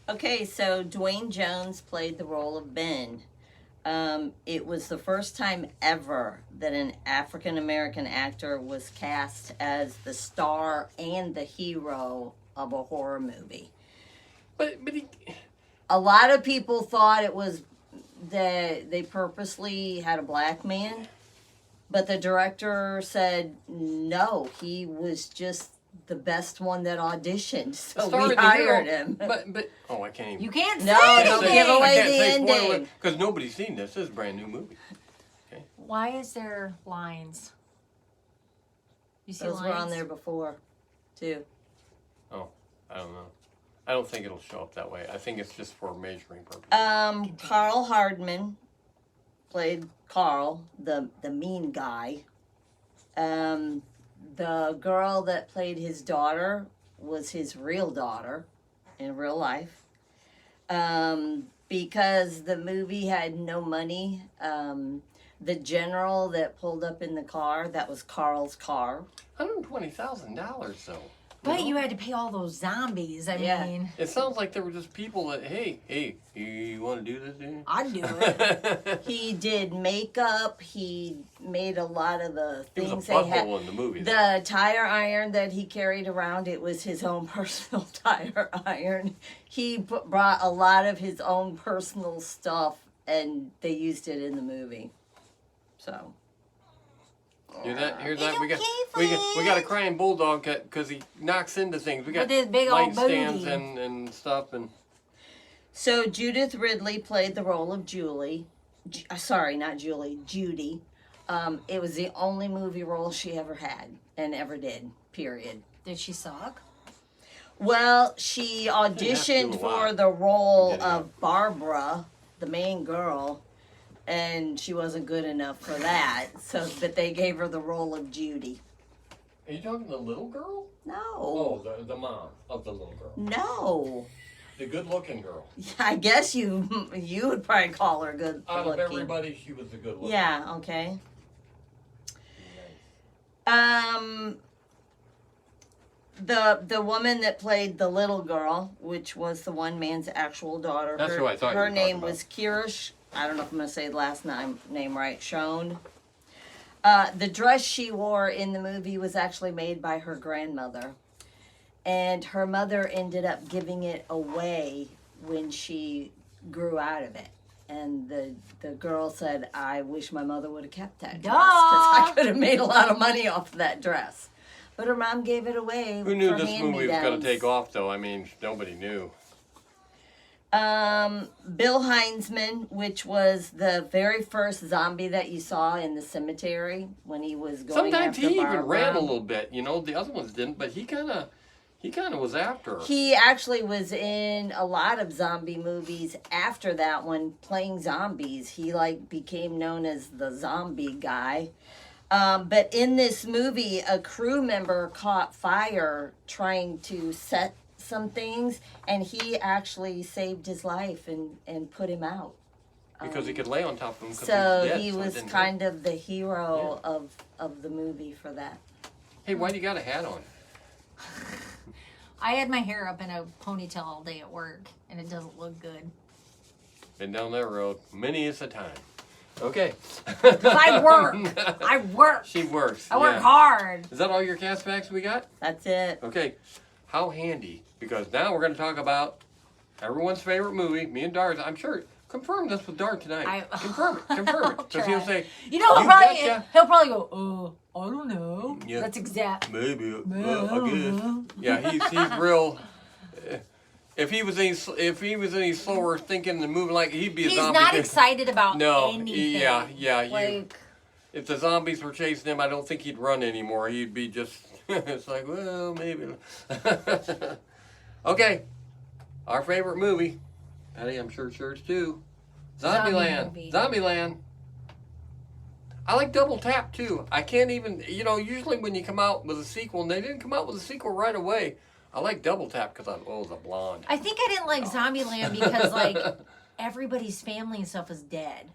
Okay, so Dwayne Jones played the role of Ben. It was the first time ever that an African-American actor was cast as the star and the hero of a horror movie. But a lot of people thought it was that they purposely had a black man, but the director said no, he was just the best one that auditioned, so we hired him. But oh, I can't even. You can't say don't give away the ending. Because nobody's seen this. This is a brand new movie. Okay. Why is there lines? You see Those lines? were on there before, too. Oh, I don't know. I don't think it'll show up that way. I think it's just for measuring purposes. Carl Hardman played Carl, the mean guy. The girl that played his daughter was his real daughter in real life. because the movie had no money. The general that pulled up in the car, that was Carl's car. $120,000 though. But you had to pay all those zombies. I mean, it sounds like there were just people that, hey, you want to do this? Dude? I'd do it. He did makeup. He made a lot of the things he was a they had. in the movie. The tire iron that he carried around, it was his own personal tire iron. He brought a lot of his own personal stuff, and they used it in the movie. So. Hear that? We got a crying bulldog because he knocks into things. We got With his big light old booty. stands and stuff. And So Judith Ridley played the role of Julie. Sorry, not Julie. Judy. It was the only movie role she ever had and ever did. Period. Did she suck? Well, she auditioned for the role of Barbara, the main girl. And she wasn't good enough for that, but they gave her the role of Judy. Are you talking the little girl? No. Oh, the mom of the little girl. No. The good-looking girl. I guess you would probably call her good Out looking. of everybody, she was the good looking. Yeah. Okay. The woman that played the little girl, which was the one man's actual daughter. That's who I thought you were her name talking was Kirish. I don't know if I'm going to say the last name right. Shown. The dress she wore in the movie was actually made by her grandmother. And her mother ended up giving it away when she grew out of it. And the girl said, I wish my mother would have kept that dress. Because I could have made a lot of money off of that dress. But her mom gave it away. Who knew for this movie was going to hand-me-downs. take off, though? I mean, nobody knew. Bill Heinzman, which was the very first zombie that you saw in the cemetery when he was going Sometimes after he even Barbara. ran a little bit. You know, the other ones didn't, but he kind of was after her. He actually was in a lot of zombie movies after that one, playing zombies. He became known as the zombie guy. But in this movie, a crew member caught fire trying to set some things, and he actually saved his life and put him out. Because he could lay on top of him. So he's dead, he was kind of the hero of the movie for that. Hey, why do you got a hat on? I had my hair up in a ponytail all day at work, and it doesn't look good. Been down that road many is a time. Okay. I work. She works. I work hard. Is that all your cast facts we got? That's it. Okay. How handy. Because now we're going to talk about everyone's favorite movie. Me and Dart, I'm sure. Confirm this with Dart tonight. Confirm it. Confirm it. Because he'll say, you know, he'll probably go, I don't know. Yeah. That's exact. Maybe. I guess. Yeah, he's real. If he was any slower thinking and moving like he'd be a zombie. He's not excited about anything. Yeah. If the zombies were chasing him, I don't think he'd run anymore. He'd be just. It's like, well, maybe. Okay, our favorite movie. Patty, I'm sure it's too. Zombieland. I like Double Tap too. I can't even, usually when you come out with a sequel, and they didn't come out with a sequel right away. I like Double Tap because the blonde. I think I didn't like Zombieland because everybody's family and stuff was dead.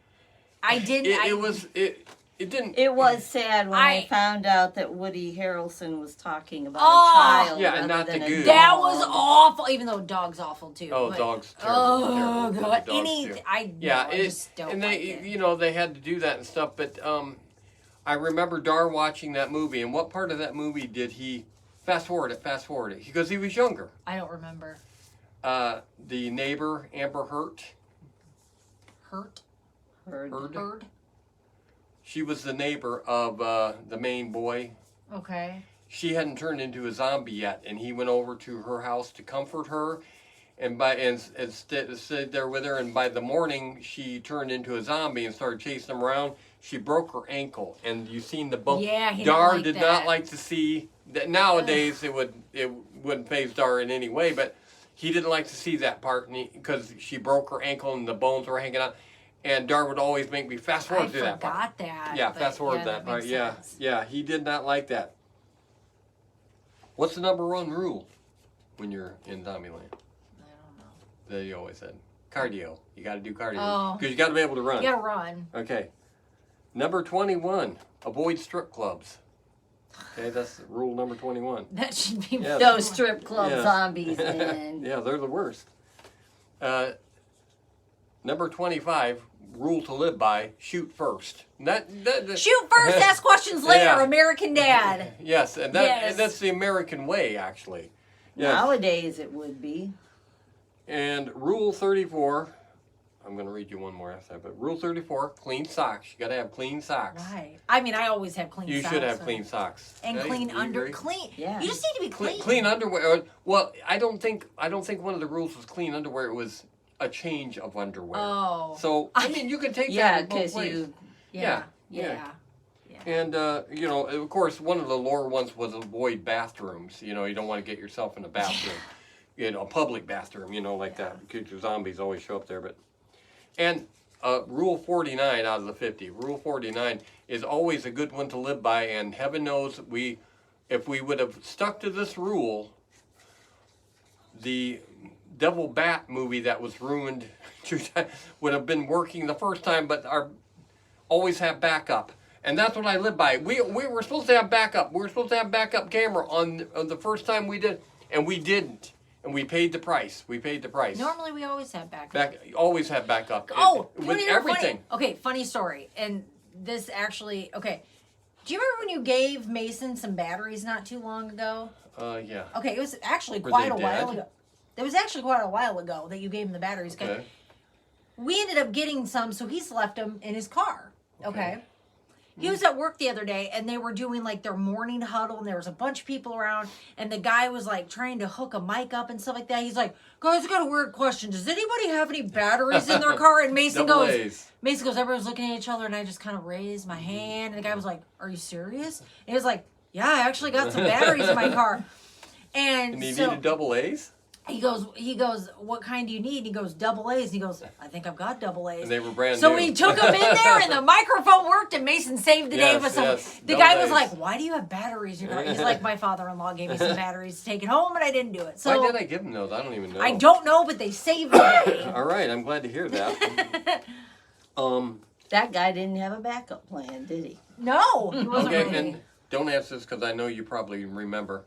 I didn't. It was sad when I found out that Woody Harrelson was talking about a child. Yeah, and not the goose. That was awful. Even though Dog's awful too. Oh, but, Dog's terrible. Oh God! I just don't and like it. they had to do that and stuff. But I remember Dar watching that movie, and what part of that movie did he fast forward it because he was younger. I don't remember. The neighbor Amber Heard. She was the neighbor of the main boy. Okay. She hadn't turned into a zombie yet, and he went over to her house to comfort her, and stayed there with her. And by the morning, she turned into a zombie and started chasing him around. She broke her ankle, and you seen the bump. Yeah, he Dar did not like to see that. Nowadays, it wouldn't faze Dar in any way, but he didn't like to see that part because she broke her ankle and the bones were hanging out. And Dar would always make me fast forward through that part. I forgot that. Yeah, fast forward that part. Yeah, he did not like that. What's the number one rule when you're in Zombieland? I don't know. That you always said. cardio. You got to do cardio. Oh. Because you got to be able to run. You gotta run. Okay. Number 21, avoid strip clubs. Okay, that's rule number 21. That should be those strip club zombies, man. Yeah, they're the worst. Number 25, rule to live by, shoot first. Shoot first, ask questions later, Yeah. American Dad. Yes, and that's the American way, actually. Yes. Nowadays it would be. And rule 34, I'm going to read you one more after that, but rule 34, clean socks. You got to have clean socks. Right. I mean, I always have clean You socks. should have clean socks. And Okay, clean you agree? Yeah. You just need to be clean. Clean underwear. Well, I don't think one of the rules was clean underwear. It was a change of underwear. Oh. So I mean, you can take Yeah, that in both 'cause ways. you- Yeah. And you know, of course, one of the lower ones was avoid bathrooms. You know, you don't want to get yourself in a bathroom. You know, a public bathroom. You know, like that. Because zombies always show up there. But and rule 49 out of the 50. Rule 49 is always a good one to live by, and heaven knows if we would have stuck to this rule, the Devil Bat movie that was ruined 2 times would have been working the first time, but always have backup. And that's what I live by. We were supposed to have backup. We were supposed to have backup camera on the first time we did, and we didn't. And we paid the price. Normally, we always have backup. Always have backup. Oh, with everything. Okay, funny story. And this actually, okay. Do you remember when you gave Mason some batteries not too long ago? Yeah. Okay, it was actually Were quite they a while dead? ago. It was actually quite a while ago that you gave him the batteries. Okay. We ended up getting some, so he's left them in his car. Okay. He was at work the other day, and they were doing like their morning huddle, and there was a bunch of people around, and the guy was like trying to hook a mic up and stuff like that. He's like, "Guys, I got a weird question. Does anybody have any batteries in their car?" And Mason Double goes, A's. everyone's looking at each other, and I just kind of raised my hand, and the guy was like, "Are you serious?" And he was like, "Yeah, I actually got some batteries in my car." And you needed double A's? He goes, "What kind do you need?" He goes, "Double A's." And he goes, "I think I've got double A's." And they were brand so new. we took them in there, and the microphone worked, and Mason saved the day with some. Yes, The double guy was A's. like, "Why do you have batteries in your car?" He's like, "My father-in-law gave me some batteries to take it home, and I didn't do it." So why did I give him those? I don't even know. I don't know, but they saved the day. All right, I'm glad to hear that. That guy didn't have a backup plan, did he? No, he wasn't Okay, ready. and don't answer this because I know you probably remember.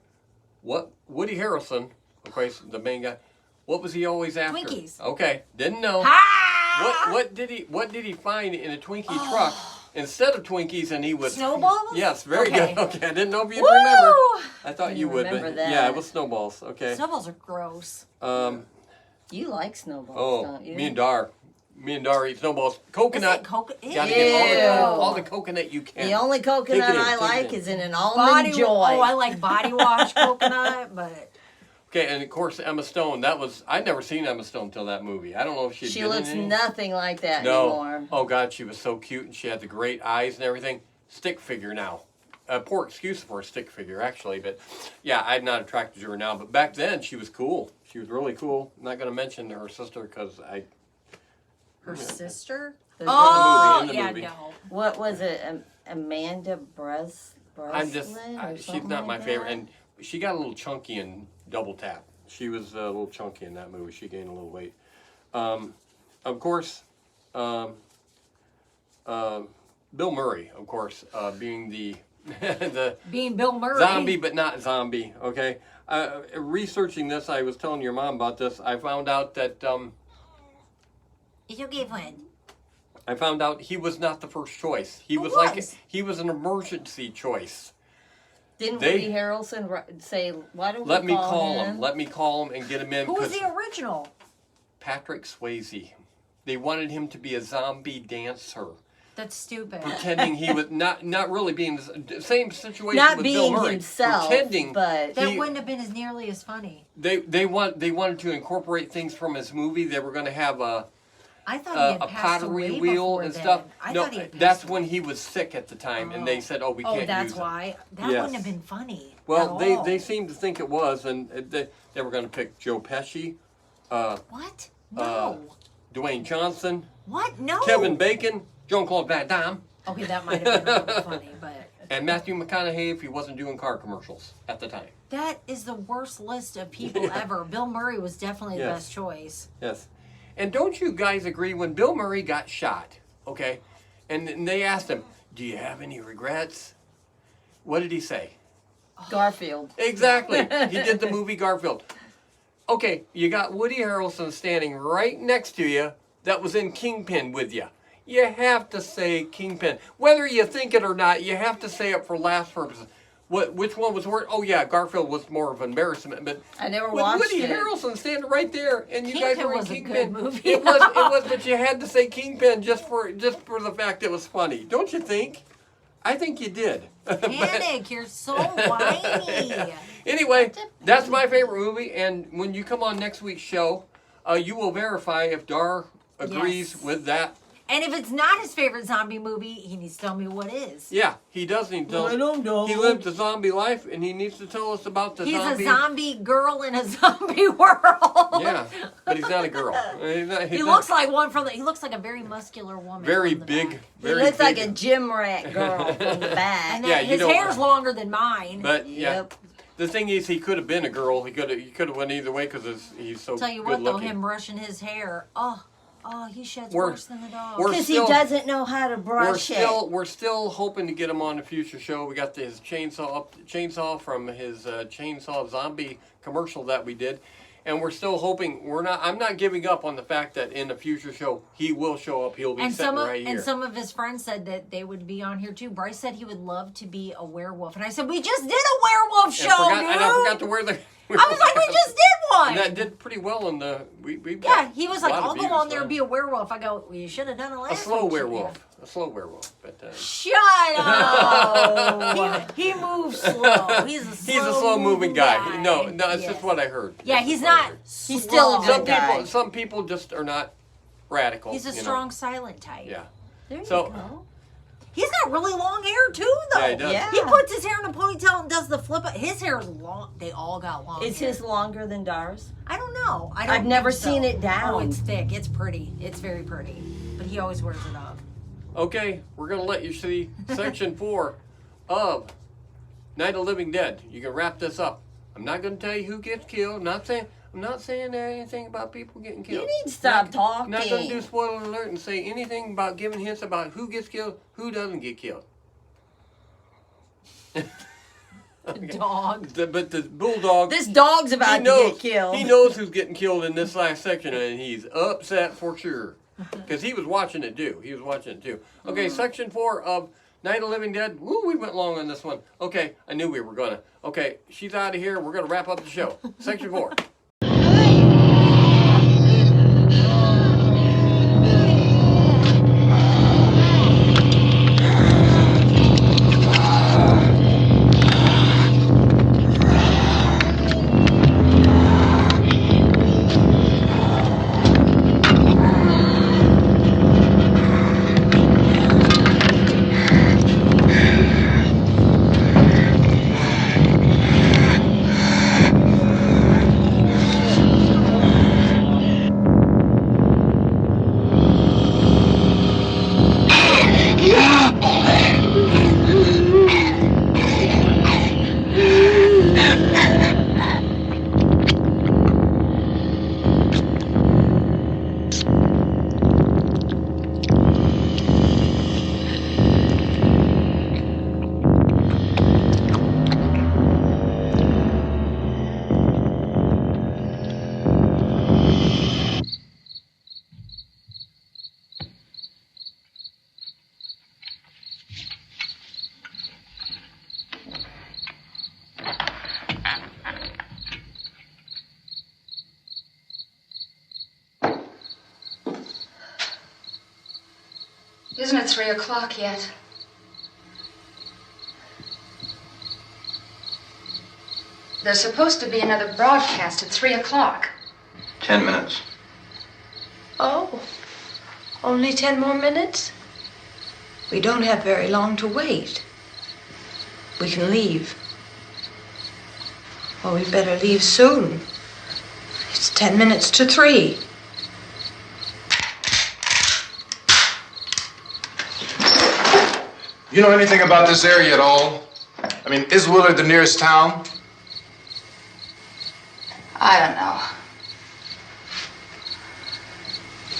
What Woody Harrelson, of course, the main guy. What was he always after? Twinkies. Okay, didn't know. What did he find in a Twinkie truck instead of Twinkies? And he was Snowballs? Yes, very Okay. good. Okay, I didn't know if you'd Woo! remember. I thought Didn't you would, remember but that. yeah, it was snowballs. Okay. Snowballs are gross. You like snowballs, Oh, don't you? me and Dar eat snowballs. Coconut. Coconut? Gotta get all the coconut you can. The only coconut Take it in, I take it like in. is in an almond joy. Oh, I like body wash coconut, but Okay, and of course Emma Stone. I'd never seen Emma Stone until that movie. I don't know if she'd She been looks in any. nothing like that No. anymore. Oh God, she was so cute, and she had the great eyes and everything. Stick figure now. Poor excuse for a stick figure, actually. But yeah, I'm not attracted to her now. But back then, she was cool. She was really cool. I'm not going to mention her sister because her sister. in Oh, the yeah, movie. no. What was it? Amanda Breslin? She's not my favorite, and she got a little chunky in Double Tap. She was a little chunky in that movie. She gained a little weight. Of course, Bill Murray, of course, being the being Bill Murray. zombie, but not zombie. Okay. Researching this, I was telling your mom about this. I found out that It's okay, friend. I found out he was not the first choice. He was he was an emergency choice. Didn't Woody Harrelson say, "Why don't Let we me call call him?" him. Let me call him and get him in. Who was 'cause the original? Patrick Swayze. They wanted him to be a zombie dancer, That's stupid. pretending he was not really being the same situation Not with being Bill Murray. himself, pretending, but That he- wouldn't have been as nearly as funny. they wanted to incorporate things from his movie. They were going to have I thought he had a passed pottery away wheel before and then. stuff. I No, thought he had that's when he was sick at the time, and they said, "Oh, we can't that's use him." why. That Yes. wouldn't have been funny. Well, at all. they seemed to think it was, and they were going to pick Joe Pesci. What? No. Dwayne Johnson. What? No. Kevin Bacon. Jean-Claude Van Damme. Okay, that might have been a little funny, but And Matthew McConaughey if he wasn't doing car commercials at the time. that is the worst list of people ever. Bill Murray was definitely the Yes. best choice. Yes. And don't you guys agree when Bill Murray got shot, okay, and they asked him, do you have any regrets? What did he say? Garfield. Exactly. He did the movie Garfield. Okay, you got Woody Harrelson standing right next to you that was in Kingpin with you. You have to say Kingpin. Whether you think it or not, you have to say it for laughs purposes. Which one was worse? Oh yeah, Garfield was more of an embarrassment, but I never with watched Woody it. Harrelson standing right there, and you Kingpin guys were in was a Kingpin. good movie. It was, but you had to say Kingpin just for the fact it was funny, don't you think? I think you did. Panic, you're so whiny. Anyway, that's my favorite movie, and when you come on next week's show, you will verify if Dar agrees with that. And if it's not his favorite zombie movie, he needs to tell me what is. Yeah, he does need to tell us. I don't know. He lived a zombie life, and he needs to tell us about the He's zombie. a zombie girl in a zombie world. Yeah, but he's not a girl. He looks like one from he looks like a very muscular woman. very big. Very he looks big. like a gym rat girl from the back. And Yeah, then you his don't- hair's longer than mine. But yeah, the thing is, he could have been a girl. He could have went either way because he's so Tell you good what, though, looking. him brushing his hair, he sheds We're- worse than the dog. we're Because he still- doesn't know how to brush We're still hoping to get him on a future show. We got his chainsaw from his chainsaw zombie commercial that we did, and we're still hoping. I'm not giving up on the fact that in a future show he will show up. He'll be And sitting right here. and some of his friends said that they would be on here too. Bryce said he would love to be a werewolf, and I said we just did a werewolf show, dude. And I forgot to wear the. I was like, we just did one. And that did pretty well in the. Yeah, he was like, a lot of I'll go views, on there so. and be a werewolf. I go, well, you should have done it last A slow week, werewolf. A slow werewolf. But Shut up. he moves slow. He's a slow moving guy. No, it's just what I heard. Yeah, he's not. He's still a Some good guy. people, some people just are not radical. He's a you know. strong, silent type. Yeah. There So- you go. He's got really long hair too, though. Yeah, he does. Yeah. He puts his hair in a ponytail and does the flip. His hair is long. They all got long. Is hair. his longer than Dar's? I don't know. I've never think so. seen it down. Oh, it's thick. It's pretty. It's very pretty. But he always wears it up. Okay, we're going to let you see section 4 of Night of the Living Dead. You can wrap this up. I'm not going to tell you who gets killed. I'm not saying anything about people getting killed. You need to stop talking. Not going to do spoiler alert and say anything about giving hints about who gets killed, who doesn't get killed. Dog. But the bulldog. This dog's about to get killed. He knows who's getting killed in this last section, and he's upset for sure. Because he was watching it too. Okay, section 4 of Night of the Living Dead. Woo, we went long on this one. Okay, I knew we were going to. Okay, she's out of here. We're going to wrap up the show. Section 4. Isn't it 3 o'clock yet? There's supposed to be another broadcast at 3 o'clock. 10 minutes. Oh, only 10 more minutes? We don't have very long to wait. We can leave. Well, we'd better leave soon. It's 10 minutes to 3. You know anything about this area at all? I mean, is Willard the nearest town? I don't know.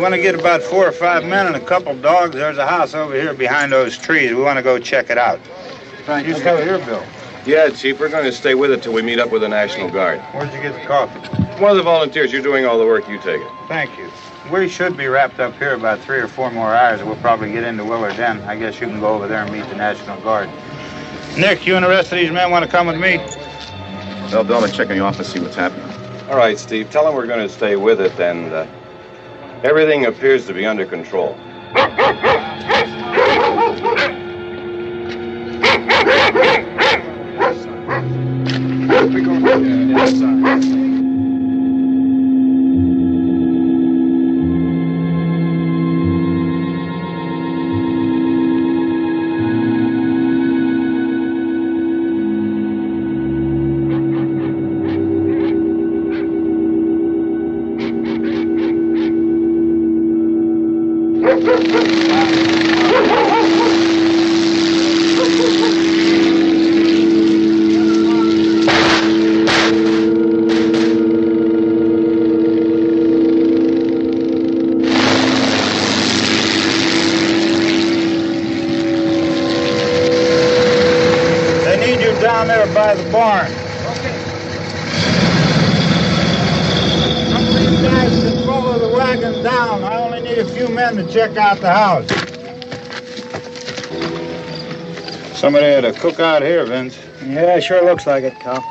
We want to get about 4 or 5 men and a couple dogs. There's a house over here behind those trees. We want to go check it out. Right. You stay here, Bill. Yeah, Chief, we're going to stay with it till we meet up with the National Guard. Where'd you get the coffee? One of the volunteers. You're doing all the work. You take it. Thank you. We should be wrapped up here about 3 or 4 more hours. We'll probably get into Willard then. I guess you can go over there and meet the National Guard. Nick, you and the rest of these men want to come with me? Well, Bill, check in the office, see what's happening. All right, Steve. Tell them we're going to stay with it, and everything appears to be under control. We go inside. Down there by the barn. Okay. Some of these guys can follow the wagon down. I only need a few men to check out the house. Somebody had a cookout here, Vince. Yeah, sure looks like it, Cal.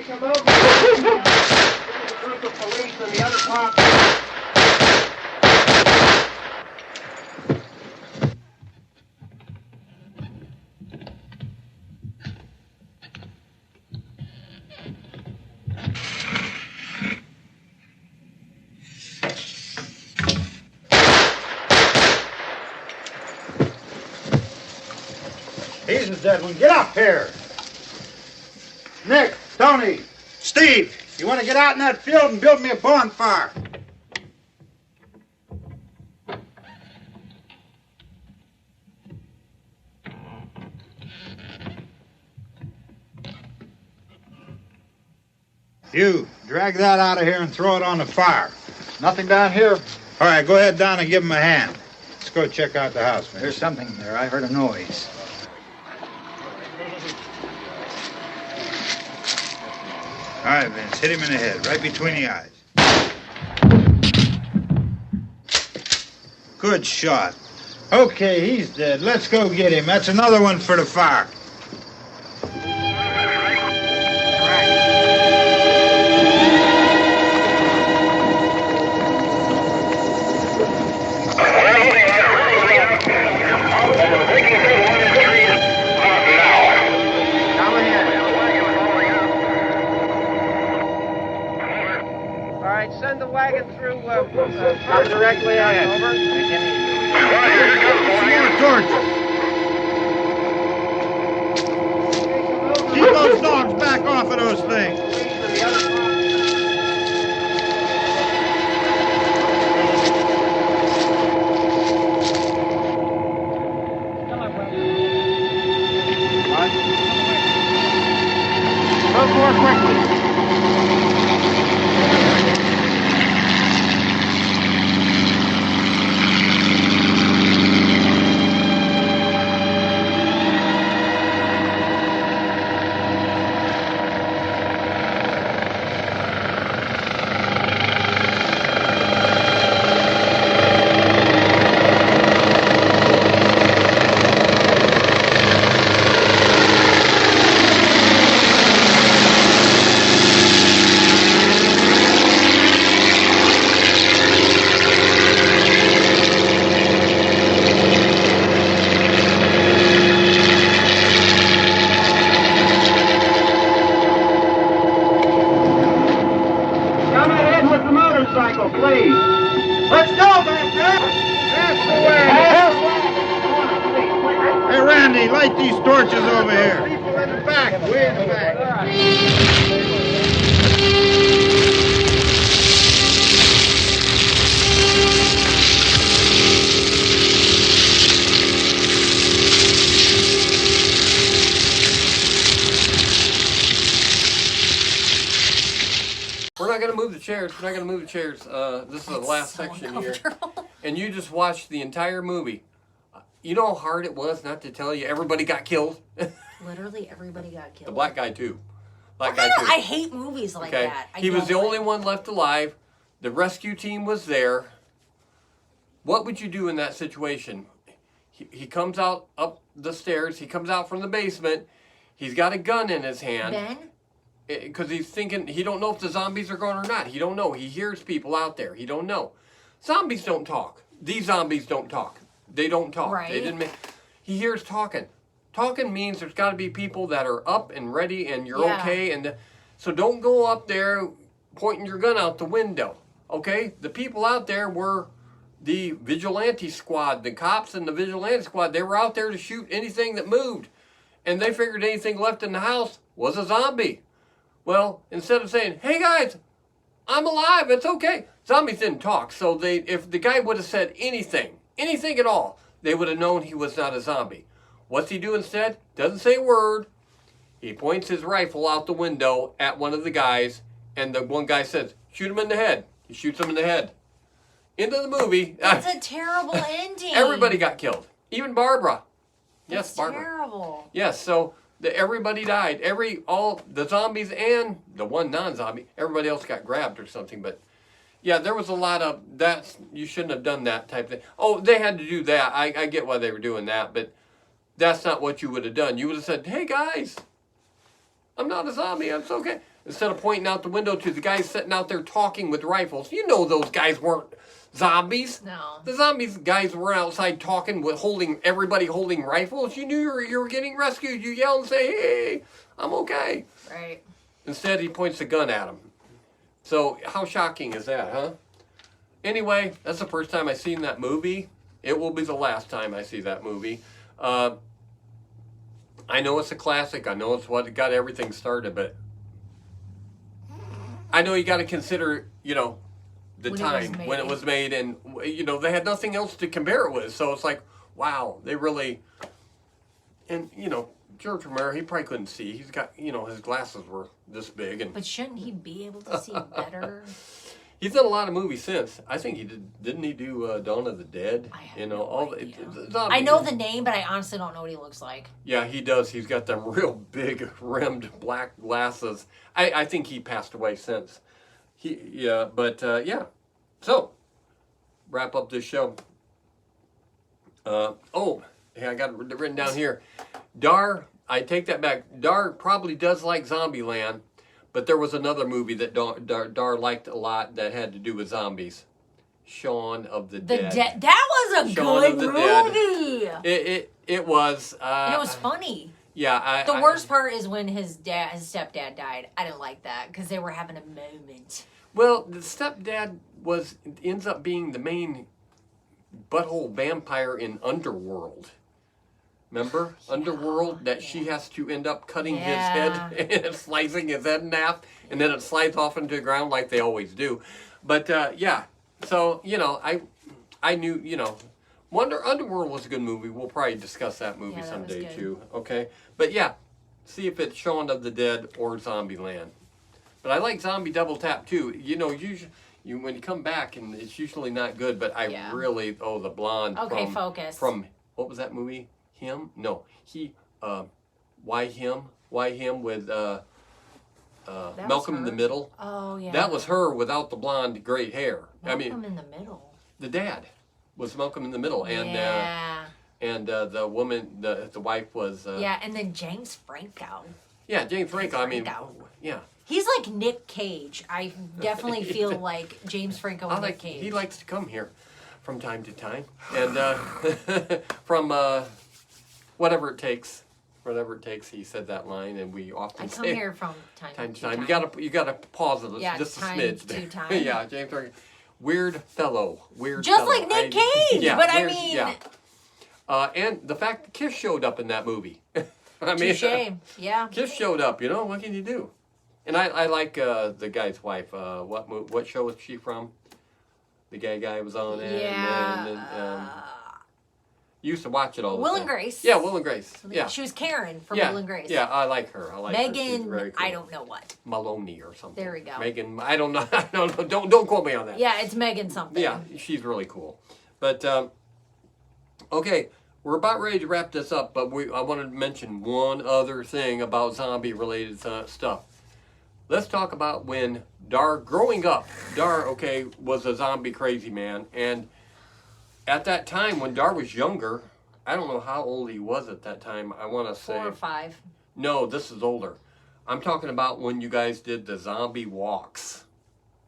Come over. There's a group of police in the other part. He's a dead one. Get up here. Nick, Tony, Steve, you want to get out in that field and build me a bonfire? You, drag that out of here and throw it on the fire. Nothing down here. All right, go ahead down and give him a hand. Let's go check out the house, man. There's something there. I heard a noise. All right, Vince, hit him in the head, right between the eyes. Good shot. Okay, he's dead. Let's go get him. That's another one for the fire. Send the wagon through directly ahead. Over. More torches. Keep those dogs back off of those things. Move more quickly. Please. Let's go back there. That's the way. Hey, Randy, light these torches over here. People in the back. Way in the back. to move the chairs. We're not going to move the chairs. This is the last section here. And you just watched the entire movie. You know how hard it was not to tell you everybody got killed? Literally everybody got killed. The black guy, too. I hate movies like that. He was the only one left alive. The rescue team was there. What would you do in that situation? He comes out up the stairs. He comes out from the basement. He's got a gun in his hand. Ben? Because he's thinking, he don't know if the zombies are gone or not. He don't know. He hears people out there. He don't know. Zombies don't talk. These zombies don't talk. They don't talk. Right. They didn't he hears talking. Talking means there's got to be people that are up and ready and you're okay. And so don't go up there pointing your gun out the window. Okay? The people out there were the vigilante squad. The cops and the vigilante squad, they were out there to shoot anything that moved. And they figured anything left in the house was a zombie. Well, instead of saying, hey guys, I'm alive, it's okay. Zombies didn't talk. So if the guy would have said anything at all, they would have known he was not a zombie. What's he do instead? Doesn't say a word. He points his rifle out the window at one of the guys, and the one guy says, shoot him in the head. He shoots him in the head. End of the movie. That's a terrible ending. Everybody got killed. Even Barbara. That's Yes, Barbara. terrible. Yes, so everybody died. All the zombies and the one non-zombie, everybody else got grabbed or something. But yeah, there was a lot of that. You shouldn't have done that type of thing. Oh, they had to do that. I get why they were doing that, but that's not what you would have done. You would have said, hey guys, I'm not a zombie, it's okay. Instead of pointing out the window to the guys sitting out there talking with rifles. You know those guys weren't zombies. No. The zombies guys were outside talking with everybody holding rifles. You knew you were getting rescued. You yell and say, hey, I'm okay. Right. Instead, he points a gun at him. So how shocking is that, huh? Anyway, that's the first time I've seen that movie. It will be the last time I see that movie. I know it's a classic. I know it's what got everything started, but I know you got to consider, the time when it was made, and they had nothing else to compare it with. So it's like, wow, they really. And George Romero, he probably couldn't see. He's got his glasses were this big, and But shouldn't he be able to see better? he's done a lot of movies since. I think he didn't he do Dawn of the Dead? I have no idea. Zombies. I know the name, but I honestly don't know what he looks like. Yeah, he does. He's got them real big rimmed black glasses. I think he passed away since. Yeah. So, wrap up this show. I got it written down here. Dar, I take that back. Dar probably does like Zombieland, but there was another movie that Dar liked a lot that had to do with zombies. Shaun of the Dead. That was a good movie. It was. And it was funny. Yeah. The worst part is when his stepdad died. I didn't like that because they were having a moment. Well, the stepdad ends up being the main butthole vampire in Underworld. Remember? Underworld, that she has to end up cutting his head and slicing his head in half, and then it slides off into the ground like they always do. But, so, I knew, Underworld was a good movie. We'll probably discuss that movie someday, too. Okay? But, see if it's Shaun of the Dead or Zombieland. But I like Zombie Double Tap, too. Usually, when you come back, and it's usually not good, but I really, the blonde Focus. From, what was that movie? Him? No, he. Why him? Why him with Malcolm in the Middle? Oh yeah. That was her without the blonde, great hair. Malcolm in the Middle. The dad was Malcolm in the Middle, and the woman, the wife was. And then James Franco. Yeah, James Franco. Yeah. He's like Nick Cage. I definitely feel like James Franco and Nick Cage. He likes to come here from time to time, and from. Whatever it takes, he said that line, and we often say. I come here from time to time. You gotta pause it just a smidge. To time. Yeah, James Franco. Weird fellow. Just like Nick Cage, but I mean. Yeah. And the fact that Kiss showed up in that movie. Touché. Yeah. Kiss showed up. What can you do? And I like the guy's wife. What show was she from? The gay guy was on it. Yeah. Used to watch it all the Will time. and Grace. Yeah, Will and Grace. Yeah. She was Karen from Yeah. Will and Grace. Yeah, I like her. I like her. She's Megan, very cool. I don't know what. Maloney or something. There we go. Megan, I don't know. I don't know. Don't quote me on that. Yeah, it's Megan something. Yeah, she's really cool. But okay, we're about ready to wrap this up. But I wanted to mention one other thing about zombie-related stuff. Let's talk about when growing up, okay, was a zombie crazy man, and at that time when Dar was younger, I don't know how old he was at that time. I want to say 4 or 5. No, this is older. I'm talking about when you guys did the zombie walks.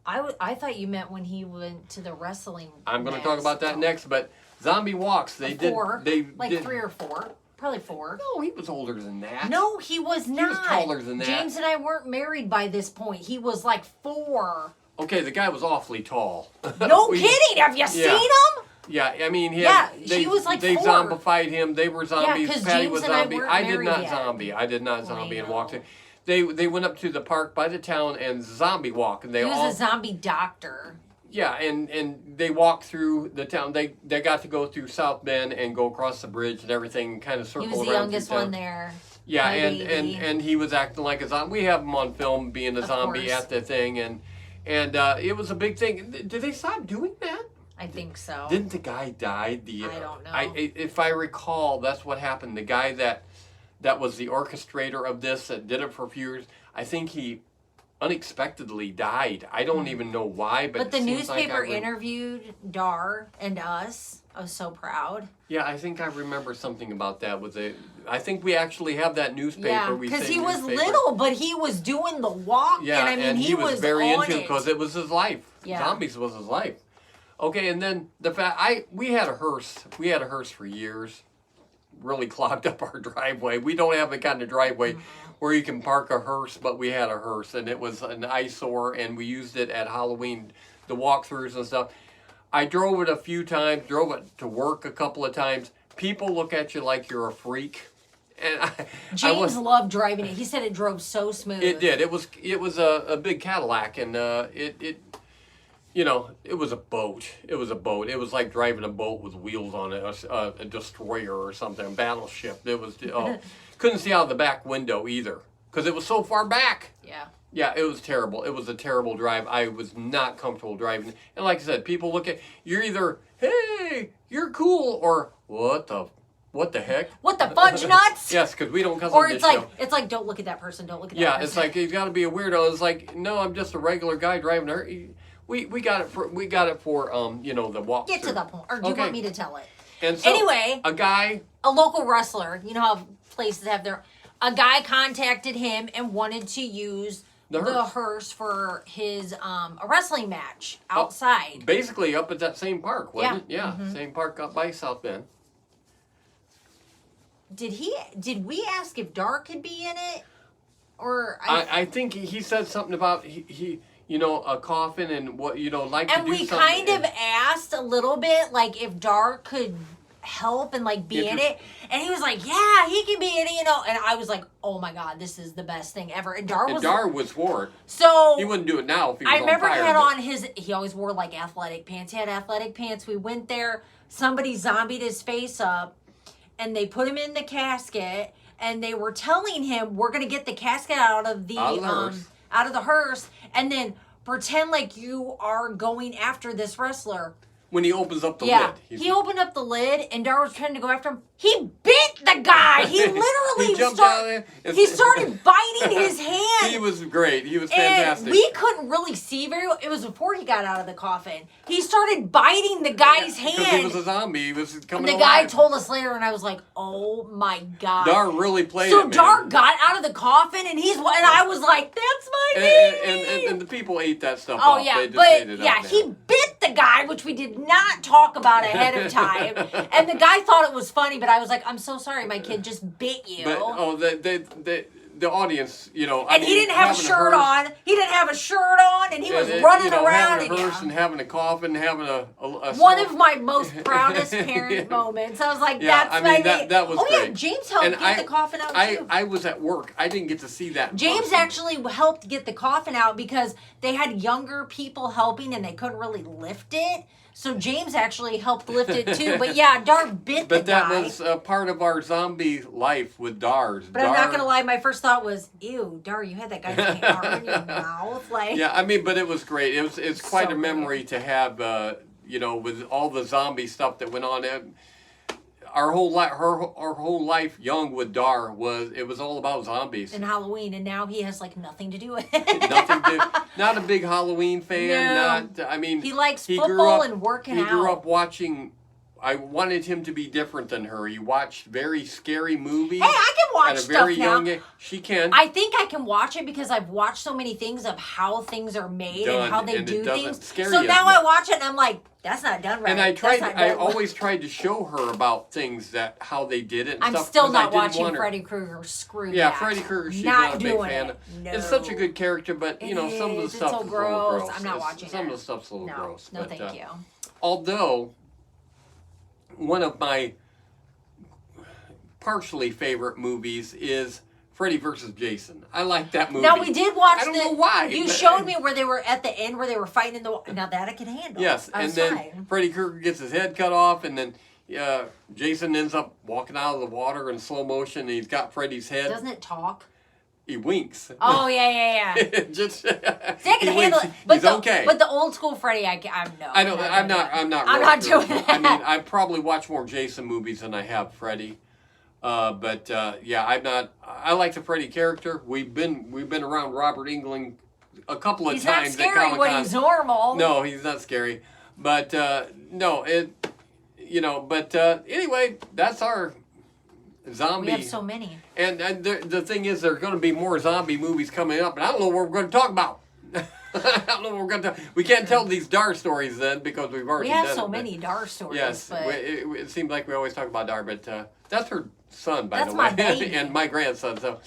I thought you meant when he went to the wrestling. I'm going to talk about that next, but zombie walks, they did. 4, They like did, 3 or 4. Probably 4. No, he was older than that. No, he was not. He was taller than that. James and I weren't married by this point. He was like 4. Okay, the guy was awfully tall. No kidding. Have you seen him? Yeah, I mean, he was like they 4. zombified him. They were zombies. 'cause Patty James was and I zombie. weren't I did married not yet. zombie. I did not zombie and walked in. They went up to the park by the town and zombie walk, and they He was all a zombie doctor. yeah, and they walked through the town. They got to go through South Bend and go across the bridge and everything, and kind of circle He was around the through youngest town. one there. Yeah, My baby. and he was acting like a zombie. We have him on film being a Of zombie course. at the thing, and it was a big thing. Did they stop doing that? I think so. Didn't the guy die? I don't know. If I recall, that's what happened. The guy that was the orchestrator of this, that did it for a few years, I think he unexpectedly died. I don't even know why, but But the it seems like newspaper interviewed Dar and us. I was so proud. Yeah, I think I remember something about that. I think we actually have that newspaper. Yeah, because he was little, but he was doing the walk. Yeah, and I mean, he was very on into it because it was his life. Yeah. Zombies was his life. Okay, and then the fact we had a hearse. We had a hearse for years. Really clogged up our driveway. We don't have the kind of driveway where you can park a hearse, but we had a hearse, and it was an eyesore, and we used it at Halloween, the walkthroughs and stuff. I drove it a few times, drove it to work a couple of times. People look at you like you're a freak. And James loved driving it. He said it drove so smooth. It did. It was a big Cadillac, and it was a boat. It was a boat. It was like driving a boat with wheels on it, a destroyer or something, a battleship. It was couldn't see out the back window either because it was so far back. Yeah. Yeah, it was terrible. It was a terrible drive. I was not comfortable driving. And like I said, people look at you're either, hey, you're cool, or what the heck? What the fudge nuts? Yes, because we don't cuss Or on this it's like show. don't look at that person. Don't look at that Yeah, person. it's like he's got to be a weirdo. It's like, no, I'm just a regular guy driving her. We got it for the walk. Get to the point. Or do you want me to tell it? And so, anyway, a local wrestler, you know how places have a guy contacted him and wanted to use the hearse for his a wrestling match outside. Basically up at that same park, wasn't it? Yeah, Mhm. same park up by South Bend. Did we ask if Dar could be in it? Or I think he said something about he a coffin and what like to and do we something. kind of asked a little bit like if Dar could help and like be in it, and he was like, yeah, he can be in it, and I was like, oh my god, this is the best thing ever. And Dar was for it. So he wouldn't do it now if he was I remember on fire, he had but- on he always wore like athletic pants. He had athletic pants. We went there, somebody zombied his face up, and they put him in the casket, and they were telling him, we're gonna get the casket out of the hearse, and then pretend like you are going after this wrestler. When he opens up the lid. He opened up the lid, and Dar was trying to go after him. He bit the guy. He literally He jumped out of there. He started biting his hand. He was great. He was And fantastic. we couldn't really see very well. It was before he got out of the coffin. He started biting the guy's Because hand. he was a zombie. He was And coming the alive. guy told us later, and I was like, "Oh my god!" Dar really played so it, man. Dar got out of the coffin, and I was like, "That's my baby." And the people ate that stuff Oh up. yeah, They just ate but it yeah, up, he bit the guy, which we did not talk about ahead of time. And the guy thought it was funny, but I was like, "I'm so sorry, my kid just bit you." But the audience, and he didn't have a shirt on. He didn't have a shirt on, and he was running around. having a hearse and having a coffin, having a one of my most proudest parent moments. I was like, Yeah, "That's I mean, my that- baby." that was oh yeah, great. James helped And get the coffin out too. I was at work. I didn't get to see that. James person. actually helped get the coffin out because they had younger people helping and they couldn't really lift it. So James actually helped lift it too. But yeah, Dar bit the But that guy. was part of our zombie life with Dars. But I'm not gonna lie, my first thought was, "Ew, Dar, you had that guy's arm in your mouth." Like, yeah, I mean, but it was great. It's quite So a memory to have, you know, with all the zombie stuff that went on. Our whole life, our whole life, young with Dar was all about zombies. and Halloween, and now he has like nothing to do with it. Nothing to, not a big Halloween fan. No. Not, I mean, He likes grew football up- and working He grew out. up watching. I wanted him to be different than her. He watched very scary movies. Hey, I can watch at a stuff very now. young age. She can. I think I can watch it because I've watched so many things of how things are made Done, and how they and it do doesn't things. scare So you now as I much. watch it and I'm like, that's not done right. And I That's tried. not I done always tried to show her about things that how they did it. And I'm stuff, still 'cause I not didn't watching want her- Freddy Krueger. Screw Yeah, that. Freddy Krueger. She's not not a big doing fan. it. Of. No. It's such a good character, but you know some of the It's stuff so is a little gross. gross. I'm not watching Some it. of the stuff's a little No, gross. no, but, thank you. Although one of my partially favorite movies is Freddy versus Jason. I like that movie. Now we did watch. I don't know why. You but- showed me where they were at the end, where they were fighting in the. Now that I can handle. Yes, I and was then fine. Freddy Krueger gets his head cut off, and then Jason ends up walking out of the water in slow motion, and he's got Freddy's head. Doesn't it talk? He winks. Oh yeah. Just See, I can he handle winks. it. But He's the, okay. But the old school Freddy, I'm no. I don't. I'm not. I'm real not sure. doing I mean, that. I probably watch more Jason movies than I have Freddy. But yeah, I'm not. I like the Freddy character. We've been around Robert Englund a couple of He's not times. scary at Comic-Con. when he's normal. No, he's not scary. But no, it. You know. But anyway, that's our zombie. We have so many. And the thing is, there's going to be more zombie movies coming up, and I don't know what we're going to talk about. I don't know what we're going to. We can't tell these Dar stories then because we've already. We have done so it, many Dar stories. Yes, but it seems like we always talk about Dar, but that's her son, by That's the my way, baby. and my grandson. So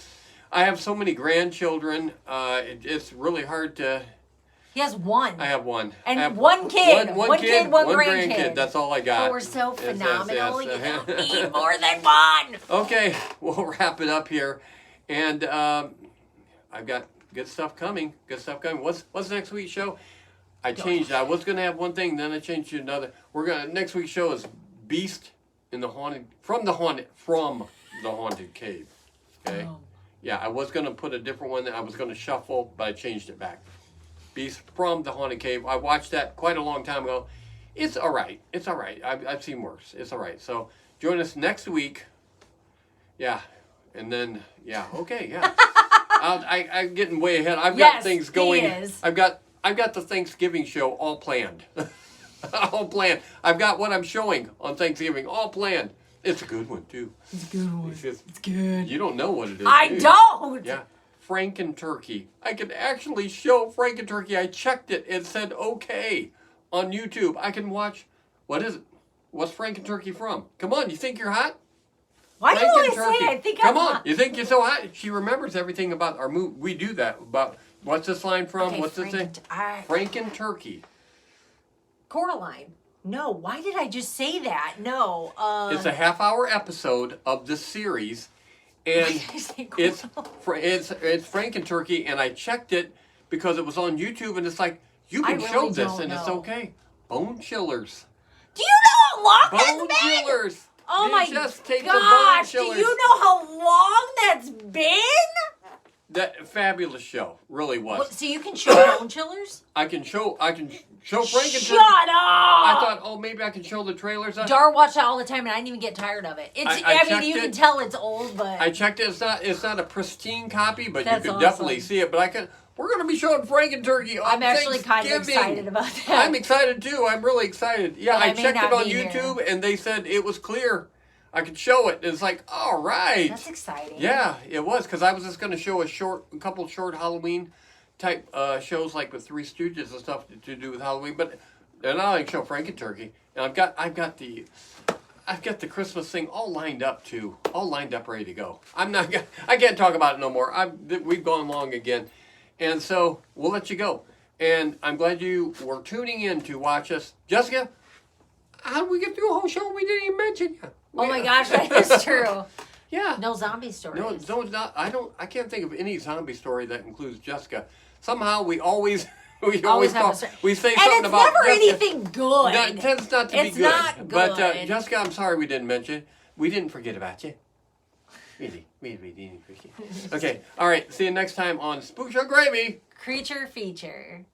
I have so many grandchildren. It's really hard to. he has one. I have one. And I have one kid. One kid, one grandkid. grandkid. That's all I got. Oh, we're so Yes, yes, phenomenal. yes. You don't need more than one. Okay, we'll wrap it up here, and I've got good stuff coming. Good stuff coming. What's next week's show? I changed. I was gonna have one thing, then I changed to another. Next week's show is Beast in the Haunted from the Haunted Cave. Okay. Oh. Yeah, I was gonna put a different one. I was gonna shuffle, but I changed it back. Beast from the Haunted Cave. I watched that quite a long time ago. It's all right. It's all right. I've seen worse. It's all right. So join us next week. Yeah, and then yeah. Okay. Yeah. I'm getting way ahead. I've got Yes, things he going. is. I've got the Thanksgiving show all planned. All planned. I've got what I'm showing on Thanksgiving all planned. It's a good one too. It's a good one. It's good. You don't know what it is. I do you? don't. Yeah. Franken turkey. I can actually show Franken turkey. I checked it. It said okay on YouTube. I can watch. What is it? What's Franken turkey from? Come on. You think you're hot? Why do you always Franken-turkey. say I think Come I'm on. hot? You think you're so hot? She remembers everything about our movie. We do that. About what's this line from? Okay, what's this thing? Franken turkey. Coraline. No, why did I just say that? No. It's a half-hour episode of this series, and it's Franken turkey. And I checked it because it was on YouTube, and it's like you I can really show this, don't and it's know. okay. Bone chillers. Do you know how long Bone that's been? chillers. Oh You my just take the bone gosh! Do chillers. you know how long that's been? That fabulous show really was. What, so you can show bone chillers? I can show Franken Shut turkey. I up! thought, oh, maybe I can show the trailers. Dar watched that all the time, and I didn't even get tired of it. It's. I I mean, checked you it. can tell it's old, but I checked it. It's not a pristine copy, but That's you can awesome. definitely see it. But we're going to be showing Franken turkey on I'm actually kind of Thanksgiving. excited about that. I'm excited too. I'm really excited. Yeah, But I I may checked not it on be here. YouTube, and they said it was clear. I could show it. It's like, all right. That's exciting. Yeah, it was because I was just going to show a couple short Halloween type shows like with Three Stooges and stuff to do with Halloween. But now I can show Franken turkey, and I've got the Christmas thing all lined up too, ready to go. I can't talk about it no more. We've gone long again, and so we'll let you go. And I'm glad you were tuning in to watch us, Jessica. How did we get through a whole show? We didn't even mention you. Oh my gosh, that is true. Yeah. No zombie stories. No, not. I can't think of any zombie story that includes Jessica. Somehow we always We Always have call, a story. we say And something it's about never Jessica. anything good. No, it tends not to be It's good. not good. But Jessica, I'm sorry we didn't mention. We didn't forget about you. Really didn't forget. Okay, all right. See you next time on Spook Show Gravy. Creature feature.